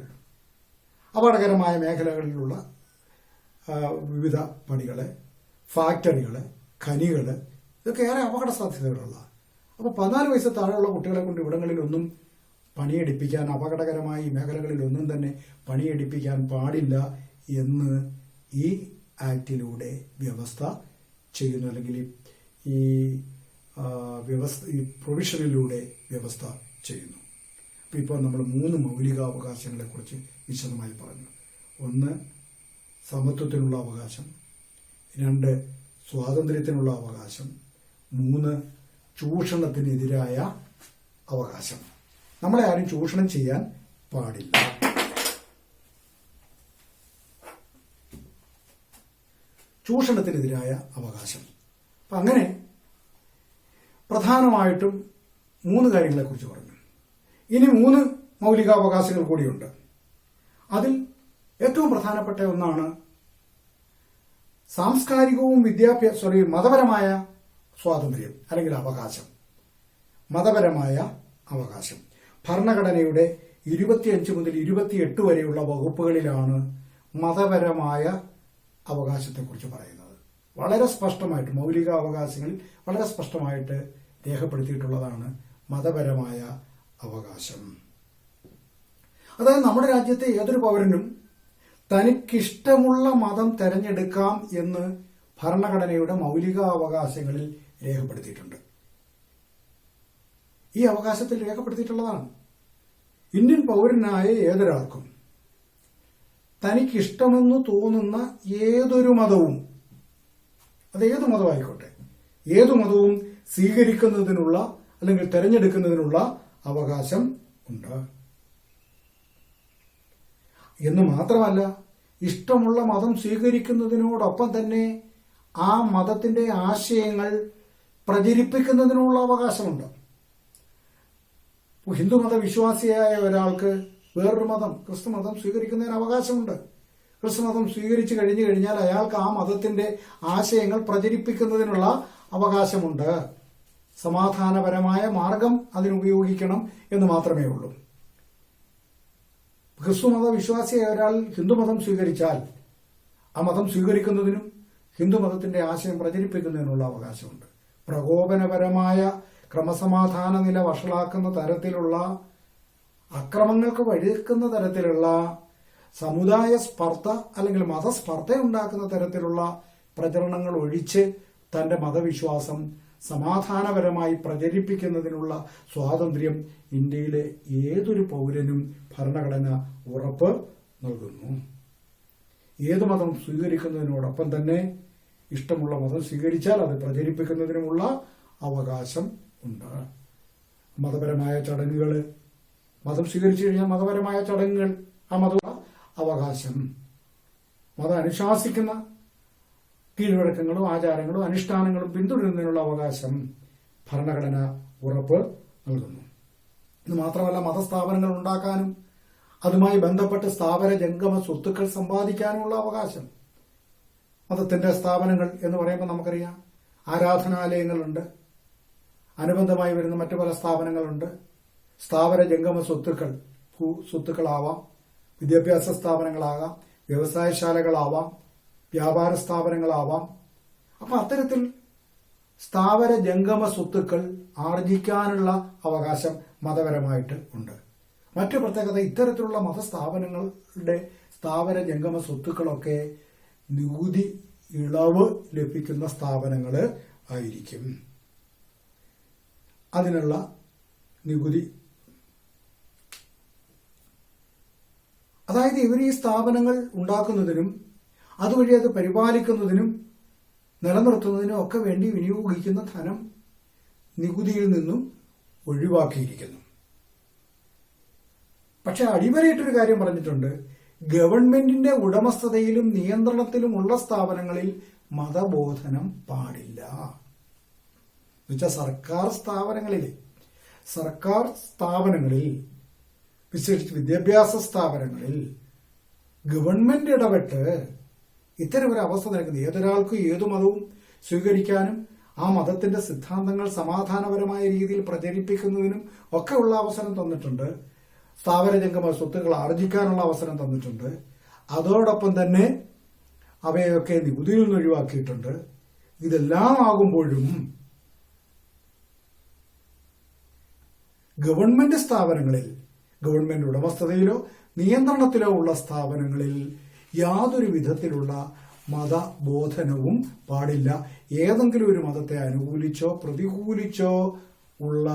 S1: അപകടകരമായ മേഖലകളിലുള്ള വിവിധ പണികള്, ഫാക്ടറികള്, ഖനികള്, ഇതൊക്കെ ഏറെ അപകട സാധ്യതകളുള്ള. അപ്പോൾ 14 വയസ്സിൽ താഴെയുള്ള കുട്ടികളെ കൊണ്ട് ഇവിടങ്ങളിലൊന്നും പണിയെടുപ്പിക്കാൻ, അപകടകരമായ മേഖലകളിലൊന്നും തന്നെ പണിയെടുപ്പിക്കാൻ പാടില്ല എന്ന് ഈ ആക്ടിലൂടെ വ്യവസ്ഥ ചെയ്യുന്നു, അല്ലെങ്കിൽ ഈ പ്രൊവിഷനിലൂടെ വ്യവസ്ഥ ചെയ്യുന്നു. അപ്പോൾ ഇപ്പോൾ നമ്മൾ 3 മൗലികാവകാശങ്ങളെ കുറിച്ച് വിശദമായി പറഞ്ഞു. 1, സമത്വത്തിനുള്ള അവകാശം. 2, സ്വാതന്ത്ര്യത്തിനുള്ള അവകാശം. 3, ചൂഷണത്തിനെതിരായ അവകാശം. നമ്മളെ ആരും ചൂഷണം ചെയ്യാൻ പാടില്ല. ചൂഷണത്തിനെതിരായ അവകാശം. അപ്പം അങ്ങനെ പ്രധാനമായിട്ടും 3 കാര്യങ്ങളെക്കുറിച്ച് പറഞ്ഞു. ഇനി 3 മൗലികാവകാശങ്ങൾ കൂടിയുണ്ട്. അതിൽ ഏറ്റവും പ്രധാനപ്പെട്ട ഒന്നാണ് സാംസ്കാരികവും മതപരമായ സ്വാതന്ത്ര്യം അല്ലെങ്കിൽ അവകാശം. മതപരമായ അവകാശം ഭരണഘടനയുടെ 25 മുതൽ 28 വരെയുള്ള വകുപ്പുകളിലാണ് മതപരമായ അവകാശത്തെക്കുറിച്ച് പറയുന്നത്. വളരെ സ്പഷ്ടമായിട്ട് മൗലിക അവകാശങ്ങളിൽ വളരെ സ്പഷ്ടമായിട്ട് രേഖപ്പെടുത്തിയിട്ടുള്ളതാണ് മതപരമായ അവകാശം. അതായത് നമ്മുടെ രാജ്യത്തെ ഏതൊരു പൗരനും തനിക്കിഷ്ടമുള്ള മതം തെരഞ്ഞെടുക്കാം എന്ന് ഭരണഘടനയുടെ മൗലിക അവകാശങ്ങളിൽ രേഖപ്പെടുത്തിയിട്ടുണ്ട്. ഈ അവകാശത്തിൽ രേഖപ്പെടുത്തിയിട്ടുള്ളതാണ് ഇന്ത്യൻ പൗരനായ ഏതൊരാൾക്കും തനിക്കിഷ്ടമെന്ന് തോന്നുന്ന ഏതൊരു മതവും, അത് ഏത് മതമായിക്കോട്ടെ, ഏതു മതവും സ്വീകരിക്കുന്നതിനുള്ള അല്ലെങ്കിൽ തെരഞ്ഞെടുക്കുന്നതിനുള്ള അവകാശം ഉണ്ട്. എന്ന് മാത്രമല്ല, ഇഷ്ടമുള്ള മതം സ്വീകരിക്കുന്നതിനോടൊപ്പം തന്നെ ആ മതത്തിന്റെ ആശയങ്ങൾ പ്രചരിപ്പിക്കുന്നതിനുള്ള അവകാശമുണ്ട്. ഹിന്ദുമത വിശ്വാസിയായ ഒരാൾക്ക് വേറൊരു മതം, ക്രിസ്തു മതം സ്വീകരിക്കുന്നതിന് അവകാശമുണ്ട്. ക്രിസ്തു മതം സ്വീകരിച്ചു കഴിഞ്ഞു കഴിഞ്ഞാൽ അയാൾക്ക് ആ മതത്തിന്റെ ആശയങ്ങൾ പ്രചരിപ്പിക്കുന്നതിനുള്ള അവകാശമുണ്ട്. സമാധാനപരമായ മാർഗം അതിനുപയോഗിക്കണം എന്ന് മാത്രമേ ഉള്ളൂ. ക്രിസ്തുമത വിശ്വാസിയായ ഒരാൾ ഹിന്ദുമതം സ്വീകരിച്ചാൽ ആ മതം സ്വീകരിക്കുന്നതിനും ഹിന്ദുമതത്തിന്റെ ആശയം പ്രചരിപ്പിക്കുന്നതിനുള്ള അവകാശമുണ്ട്. പ്രകോപനപരമായ ക്രമസമാധാന നില വഷളാക്കുന്ന തരത്തിലുള്ള അക്രമങ്ങൾക്ക് വഴിവെക്കുന്ന തരത്തിലുള്ള സമുദായ സ്പർദ്ധ അല്ലെങ്കിൽ മതസ്പർദ്ധ ഉണ്ടാക്കുന്ന തരത്തിലുള്ള പ്രചരണങ്ങൾ ഒഴിച്ച് തന്റെ മതവിശ്വാസം സമാധാനപരമായി പ്രചരിപ്പിക്കുന്നതിനുള്ള സ്വാതന്ത്ര്യം ഇന്ത്യയിലെ ഏതൊരു പൗരനും ഭരണഘടന ഉറപ്പ് നൽകുന്നു. ഏത് മതം സ്വീകരിക്കുന്നതിനോടൊപ്പം തന്നെ ഇഷ്ടമുള്ള മതം സ്വീകരിച്ചാൽ അത് പ്രചരിപ്പിക്കുന്നതിനുമുള്ള അവകാശം ഉണ്ട്. മതപരമായ ചടങ്ങുകൾ, മതം സ്വീകരിച്ചു കഴിഞ്ഞാൽ മതപരമായ ചടങ്ങുകൾ, ആ മത അവകാശം, മതം അനുശാസിക്കുന്ന കീഴ്വഴക്കങ്ങളും ആചാരങ്ങളും അനുഷ്ഠാനങ്ങളും പിന്തുടരുന്നതിനുള്ള അവകാശം ഭരണഘടന ഉറപ്പ് നൽകുന്നു. ഇത് മാത്രമല്ല, മതസ്ഥാപനങ്ങൾ ഉണ്ടാക്കാനും അതുമായി ബന്ധപ്പെട്ട് സ്ഥാപന ജംഗമ സ്വത്തുക്കൾ സമ്പാദിക്കാനുമുള്ള അവകാശം. മതത്തിന്റെ സ്ഥാപനങ്ങൾ എന്ന് പറയുമ്പോൾ നമുക്കറിയാം, ആരാധനാലയങ്ങളുണ്ട്, അനുബന്ധമായി വരുന്ന മറ്റു പല സ്ഥാപനങ്ങളുണ്ട്. സ്ഥാപന ജംഗമ സ്വത്തുക്കളാവാം, വിദ്യാഭ്യാസ സ്ഥാപനങ്ങളാകാം, വ്യവസായശാലകളാവാം, വ്യാപാര സ്ഥാപനങ്ങളാവാം. അപ്പൊ അത്തരത്തിൽ സ്ഥാവര ജംഗമ സ്വത്തുക്കൾ ആർജിക്കാനുള്ള അവകാശം മതപരമായിട്ട് ഉണ്ട്. മറ്റു പ്രത്യേകത, ഇത്തരത്തിലുള്ള മതസ്ഥാപനങ്ങളുടെ സ്ഥാവര ജംഗമ സ്വത്തുക്കളൊക്കെ നികുതി ഇളവ് ലഭിക്കുന്ന സ്ഥാപനങ്ങൾ ആയിരിക്കും. അതിനുള്ള നികുതി, അതായത് ഇവർ ഈ സ്ഥാപനങ്ങൾ ഉണ്ടാക്കുന്നതിനും അതുവഴി അത് പരിപാലിക്കുന്നതിനും നിലനിർത്തുന്നതിനും ഒക്കെ വേണ്ടി വിനിയോഗിക്കുന്ന ധനം നികുതിയിൽ നിന്നും ഒഴിവാക്കിയിരിക്കുന്നു. പക്ഷെ അടിവരയിട്ടൊരു കാര്യം പറഞ്ഞിട്ടുണ്ട്, ഗവൺമെന്റിന്റെ ഉടമസ്ഥതയിലും നിയന്ത്രണത്തിലുമുള്ള സ്ഥാപനങ്ങളിൽ മതബോധനം പാടില്ല. എന്നുവെച്ചാൽ സർക്കാർ സ്ഥാപനങ്ങളിൽ വിശേഷിച്ച് വിദ്യാഭ്യാസ സ്ഥാപനങ്ങളിൽ ഗവൺമെന്റ് ഇടപെട്ട് ഇത്തരം ഒരു അവസ്ഥ നിൽക്കുന്നത്, ഏതൊരാൾക്കും ഏതു മതവും സ്വീകരിക്കാനും ആ മതത്തിന്റെ സിദ്ധാന്തങ്ങൾ സമാധാനപരമായ രീതിയിൽ പ്രചരിപ്പിക്കുന്നതിനും ഒക്കെ ഉള്ള അവസരം തന്നിട്ടുണ്ട്. സ്ഥാവര ജംഗമ സ്വത്തുക്കൾ ആർജിക്കാനുള്ള അവസരം തന്നിട്ടുണ്ട്. അതോടൊപ്പം തന്നെ അവയൊക്കെ നികുതിയിൽ നിന്ന് ഒഴിവാക്കിയിട്ടുണ്ട്. ഇതെല്ലാം ആകുമ്പോഴും ഗവൺമെന്റ് സ്ഥാപനങ്ങളിൽ, ഗവൺമെന്റ് ഉടമസ്ഥതയിലോ നിയന്ത്രണത്തിലോ ഉള്ള സ്ഥാപനങ്ങളിൽ യാതൊരു വിധത്തിലുള്ള മതബോധനവും പാടില്ല. ഏതെങ്കിലും ഒരു മതത്തെ അനുകൂലിച്ചോ പ്രതികൂലിച്ചോ ഉള്ള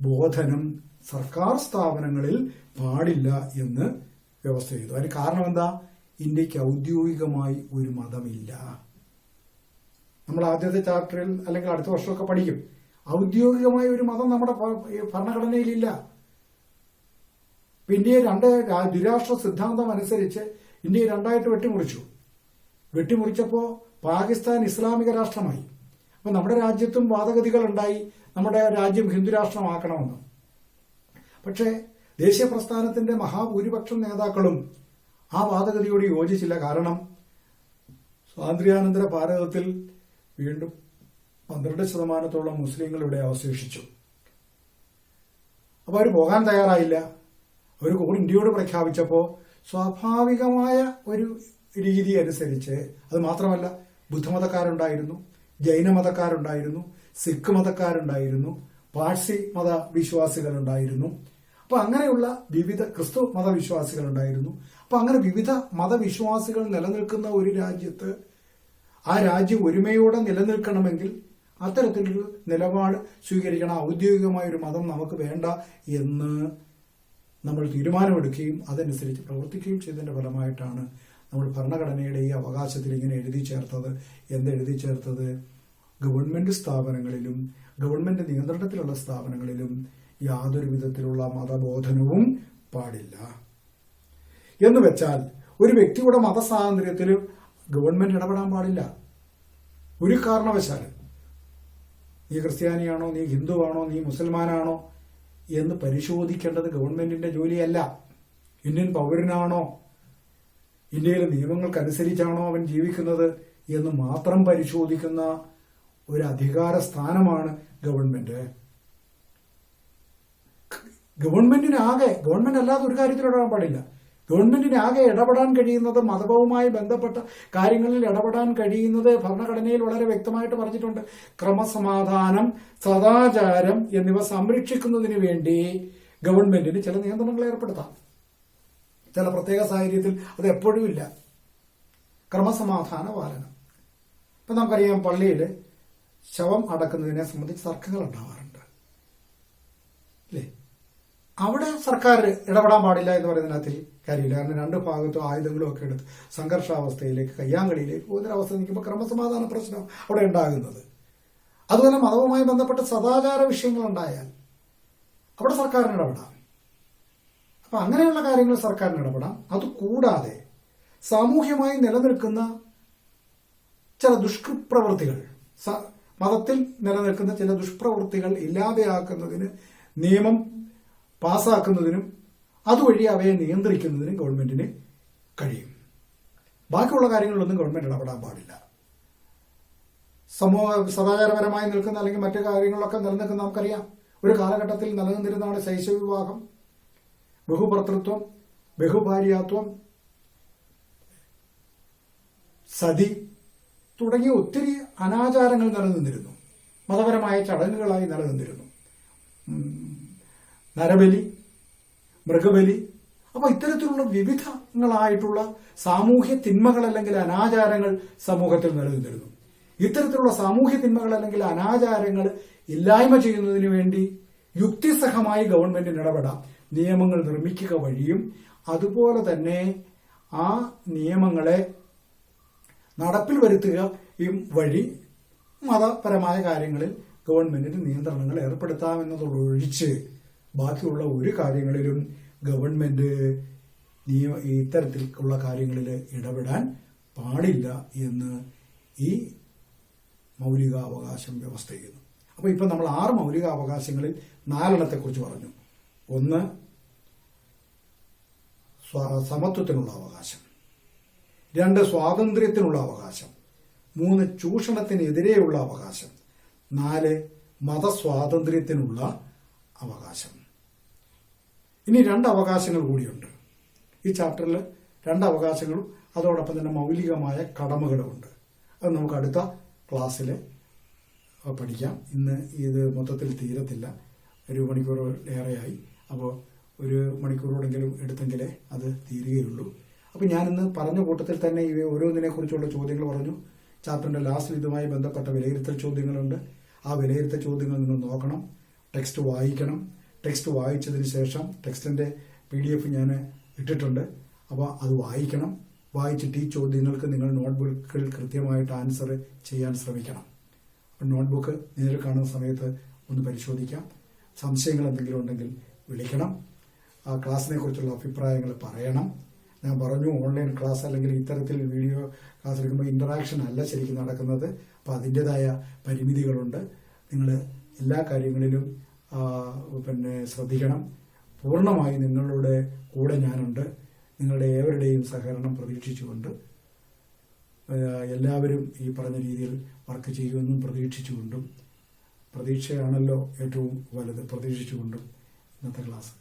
S1: ബോധനം സർക്കാർ സ്ഥാപനങ്ങളിൽ പാടില്ല എന്ന് വ്യവസ്ഥ ചെയ്തു. അതിന് കാരണം എന്താ? ഇന്ത്യക്ക് ഔദ്യോഗികമായി ഒരു മതമില്ല. നമ്മൾ ആദ്യത്തെ ചാപ്റ്ററിൽ അല്ലെങ്കിൽ അടുത്ത വർഷമൊക്കെ പഠിക്കും, ഔദ്യോഗികമായ ഒരു മതം നമ്മുടെ ഭരണഘടനയിലില്ല. ഇന്ത്യയെ ദ്വിരാഷ്ട്ര സിദ്ധാന്തം അനുസരിച്ച് ഇന്ത്യയെ രണ്ടായിട്ട് വെട്ടിമുറിച്ചപ്പോൾ പാകിസ്ഥാൻ ഇസ്ലാമിക രാഷ്ട്രമായി. അപ്പൊ നമ്മുടെ രാജ്യത്തും വാദഗതികൾ ഉണ്ടായി, നമ്മുടെ രാജ്യം ഹിന്ദു രാഷ്ട്രമാക്കണമെന്ന്. പക്ഷേ ദേശീയ പ്രസ്ഥാനത്തിന്റെ മഹാഭൂരിപക്ഷം നേതാക്കളും ആ വാദഗതിയോട് യോജിച്ചില്ല. കാരണം സ്വാതന്ത്ര്യാനന്തര ഭാരതത്തിൽ വീണ്ടും 12% മുസ്ലിങ്ങൾ ഇവിടെ അവശേഷിച്ചു. അപ്പോൾ അവർ പോകാൻ തയ്യാറായില്ല. അവർ കൂടി ഇന്ത്യയോട് പ്രഖ്യാപിച്ചപ്പോൾ സ്വാഭാവികമായ ഒരു രീതി അനുസരിച്ച്, അത് മാത്രമല്ല ബുദ്ധമതക്കാരുണ്ടായിരുന്നു, ജൈനമതക്കാരുണ്ടായിരുന്നു, സിഖ് മതക്കാരുണ്ടായിരുന്നു, പാഴ്സി മത വിശ്വാസികളുണ്ടായിരുന്നു. അപ്പൊ അങ്ങനെയുള്ള വിവിധ ക്രിസ്തു മതവിശ്വാസികളുണ്ടായിരുന്നു. അപ്പൊ അങ്ങനെ വിവിധ മതവിശ്വാസികൾ നിലനിൽക്കുന്ന ഒരു രാജ്യത്ത് ആ രാജ്യം ഒരുമയോടെ നിലനിൽക്കണമെങ്കിൽ അത്തരത്തിലൊരു നിലപാട് സ്വീകരിക്കണം. ഔദ്യോഗികമായ ഒരു മതം നമുക്ക് വേണ്ട എന്ന് നമ്മൾ തീരുമാനമെടുക്കുകയും അതനുസരിച്ച് പ്രവർത്തിക്കുകയും ചെയ്തതിന്റെ ഫലമായിട്ടാണ് നമ്മൾ ഭരണഘടനയുടെ ഈ അവകാശത്തിൽ ഇങ്ങനെ എഴുതി ചേർത്തത്. ഗവൺമെന്റ് സ്ഥാപനങ്ങളിലും ഗവൺമെന്റ് നിയന്ത്രണത്തിലുള്ള സ്ഥാപനങ്ങളിലും യാതൊരു വിധത്തിലുള്ള മതബോധനവും പാടില്ല. എന്ന് വെച്ചാൽ ഒരു വ്യക്തിയുടെ മതസ്വാതന്ത്ര്യത്തിൽ ഗവൺമെന്റ് ഇടപെടാൻ പാടില്ല ഒരു കാരണവശാലും. നീ ക്രിസ്ത്യാനിയാണോ, നീ ഹിന്ദുവാണോ, നീ മുസൽമാനാണോ എന്ന് പരിശോധിക്കേണ്ടത് ഗവൺമെന്റിന്റെ ജോലിയല്ല. ഇന്ത്യൻ പൗരനാണോ, ഇന്ത്യയിലെ നിയമങ്ങൾക്കനുസരിച്ചാണോ അവൻ ജീവിക്കുന്നത് എന്ന് മാത്രം പരിശോധിക്കുന്ന ഒരു അധികാര സ്ഥാനമാണ് ഗവൺമെന്റ്. ഗവൺമെന്റ് അല്ലാതെ ഒരു കാര്യത്തിൽ ഇടപെടാൻ പാടില്ല. ഗവൺമെന്റിന് ആകെ ഇടപെടാൻ കഴിയുന്നത് മതവുമായി ബന്ധപ്പെട്ട കാര്യങ്ങളിൽ ഇടപെടാൻ കഴിയുന്നത് ഭരണഘടനയിൽ വളരെ വ്യക്തമായിട്ട് പറഞ്ഞിട്ടുണ്ട്. ക്രമസമാധാനം, സദാചാരം എന്നിവ സംരക്ഷിക്കുന്നതിന് വേണ്ടി ഗവൺമെന്റിന് ചില നിയന്ത്രണങ്ങൾ ഏർപ്പെടുത്താം. ചില പ്രത്യേക സാഹചര്യത്തിൽ അത് എപ്പോഴും ഇല്ല. ക്രമസമാധാന പാലനം. ഇപ്പൊ നമുക്കറിയാം, പള്ളിയിൽ ശവം അടക്കുന്നതിനെ സംബന്ധിച്ച് തർക്കങ്ങൾ ഉണ്ടാവാറുണ്ട് അല്ലേ? അവിടെ സർക്കാർ ഇടപെടാൻ പാടില്ല എന്ന് പറയുന്നതിനകത്തിൽ കാര്യമില്ല. കാരണം രണ്ട് ഭാഗത്തും ആയുധങ്ങളും ഒക്കെ എടുത്ത് സംഘർഷാവസ്ഥയിലേക്ക്, കയ്യാങ്കളിയിലേക്ക് പോകുന്നൊരവസ്ഥ നിൽക്കുമ്പോൾ ക്രമസമാധാന പ്രശ്നം അവിടെ ഉണ്ടാകുന്നത്. അതുപോലെ മതവുമായി ബന്ധപ്പെട്ട സദാചാര വിഷയങ്ങൾ ഉണ്ടായാൽ അവിടെ സർക്കാരിന് ഇടപെടാം. അപ്പൊ അങ്ങനെയുള്ള കാര്യങ്ങൾ സർക്കാരിന് ഇടപെടാം. അതുകൂടാതെ സാമൂഹ്യമായി നിലനിൽക്കുന്ന ചില ദുഷ്പ്രവൃത്തികൾ, മതത്തിൽ നിലനിൽക്കുന്ന ചില ദുഷ്പ്രവൃത്തികൾ ഇല്ലാതെയാക്കുന്നതിന് നിയമം പാസ്സാക്കുന്നതിനും അതുവഴി അവയെ നിയന്ത്രിക്കുന്നതിനും ഗവൺമെന്റിന് കഴിയും. ബാക്കിയുള്ള കാര്യങ്ങളിലൊന്നും ഗവൺമെന്റ് ഇടപെടാൻ പാടില്ല. സദാചാരപരമായി നിൽക്കുന്ന അല്ലെങ്കിൽ മറ്റു കാര്യങ്ങളിലൊക്കെ നിലനിൽക്കുന്ന നമുക്കറിയാം. ഒരു കാലഘട്ടത്തിൽ നിലനിന്നിരുന്നതാണ് ശൈശവ വിവാഹം, ബഹുഭർത്തൃത്വം, ബഹുഭാര്യാത്വം, സതി തുടങ്ങിയ ഒത്തിരി അനാചാരങ്ങൾ നിലനിന്നിരുന്നു. മതപരമായ ചടങ്ങുകളായി നിലനിന്നിരുന്നു. നരബലി, മൃഗബലി. അപ്പൊ ഇത്തരത്തിലുള്ള വിവിധങ്ങളായിട്ടുള്ള സാമൂഹ്യ തിന്മകൾ അല്ലെങ്കിൽ അനാചാരങ്ങൾ സമൂഹത്തിൽ നിലനിന്നിരുന്നു. ഇത്തരത്തിലുള്ള സാമൂഹ്യ തിന്മകൾ അല്ലെങ്കിൽ അനാചാരങ്ങൾ ഇല്ലായ്മ ചെയ്യുന്നതിന് വേണ്ടി യുക്തിസഹമായി ഗവൺമെന്റിന് ഇടപെടാം. നിയമങ്ങൾ നിർമ്മിക്കുക വഴിയും അതുപോലെ തന്നെ ആ നിയമങ്ങളെ നടപ്പിൽ വരുത്തുകയും വഴി മതപരമായ കാര്യങ്ങളിൽ ഗവൺമെന്റിന് നിയന്ത്രണങ്ങൾ ഏർപ്പെടുത്താമെന്നതൊഴിച്ച് ബാക്കിയുള്ള ഒരു കാര്യങ്ങളിലും ഗവൺമെന്റ് ഇത്തരത്തിലുള്ള കാര്യങ്ങളിൽ ഇടപെടാൻ പാടില്ല എന്ന് ഈ മൗലികാവകാശം വ്യവസ്ഥ ചെയ്യുന്നു. അപ്പോൾ ഇപ്പം നമ്മൾ 6 മൗലികാവകാശങ്ങളിൽ 4 പറഞ്ഞു. 1 സമത്വത്തിനുള്ള അവകാശം, 2 സ്വാതന്ത്ര്യത്തിനുള്ള അവകാശം, 3 ചൂഷണത്തിനെതിരെയുള്ള അവകാശം, 4 മതസ്വാതന്ത്ര്യത്തിനുള്ള അവകാശം. ഇനി 2 അവകാശങ്ങൾ കൂടിയുണ്ട്. ഈ ചാപ്റ്ററിൽ 2 അവകാശങ്ങളും അതോടൊപ്പം തന്നെ മൗലികമായ കടമകളുമുണ്ട്. അത് നമുക്ക് അടുത്ത ക്ലാസ്സിൽ പഠിക്കാം. ഇന്ന് ഇത് മൊത്തത്തിൽ തീരത്തില്ല. 1 മണിക്കൂർ ഏറെയായി. അപ്പോൾ 1 മണിക്കൂറോടെങ്കിലും എടുത്തെങ്കിലേ അത് തീരുകയുള്ളൂ. അപ്പോൾ ഞാനിന്ന് പറഞ്ഞ കൂട്ടത്തിൽ തന്നെ ഇവ ഓരോന്നിനെ കുറിച്ചുള്ള ചോദ്യങ്ങൾ പറഞ്ഞു. ചാപ്റ്ററിന്റെ ലാസ്റ്റിൽ ഇതുമായി ബന്ധപ്പെട്ട വിലയിരുത്തൽ ചോദ്യങ്ങളുണ്ട്. ആ വിലയിരുത്തൽ ചോദ്യങ്ങൾ നിങ്ങൾ നോക്കണം, ടെക്സ്റ്റ് വായിക്കണം. ടെക്സ്റ്റ് വായിച്ചതിന് ശേഷം ടെക്സ്റ്റിന്റെ PDF ഞാൻ ഇട്ടിട്ടുണ്ട്. അപ്പോൾ അത് വായിക്കണം. വായിച്ചിട്ട് ഈ ചോദ്യങ്ങൾക്ക് നിങ്ങൾ നോട്ട്ബുക്കിൽ കൃത്യമായിട്ട് ആൻസർ ചെയ്യാൻ ശ്രമിക്കണം. അപ്പം നോട്ട്ബുക്ക് നേരിൽ കാണുന്ന സമയത്ത് ഒന്ന് പരിശോധിക്കാം. സംശയങ്ങൾ എന്തെങ്കിലും ഉണ്ടെങ്കിൽ വിളിക്കണം. ആ ക്ലാസ്സിനെ കുറിച്ചുള്ള അഭിപ്രായങ്ങൾ പറയണം. ഞാൻ പറഞ്ഞു, ഓൺലൈൻ ക്ലാസ് അല്ലെങ്കിൽ ഇത്തരത്തിൽ വീഡിയോ ക്ലാസ് എടുക്കുമ്പോൾ ഇന്ററാക്ഷൻ അല്ല ശരിക്കും നടക്കുന്നത്. അപ്പം അതിൻ്റെതായ പരിമിതികളുണ്ട്. നിങ്ങൾ എല്ലാ കാര്യങ്ങളിലും ശ്രദ്ധിക്കണം. പൂർണ്ണമായി നിങ്ങളുടെ കൂടെ ഞാനുണ്ട്. നിങ്ങളുടെ ഏവരുടെയും സഹകരണം പ്രതീക്ഷിച്ചുകൊണ്ട് എല്ലാവരും ഈ പറഞ്ഞ രീതിയിൽ വർക്ക് ചെയ്യുമെന്നും പ്രതീക്ഷിച്ചുകൊണ്ടും, പ്രതീക്ഷയാണല്ലോ ഏറ്റവും വലുത്, പ്രതീക്ഷിച്ചുകൊണ്ടും ഇന്നത്തെ ക്ലാസ്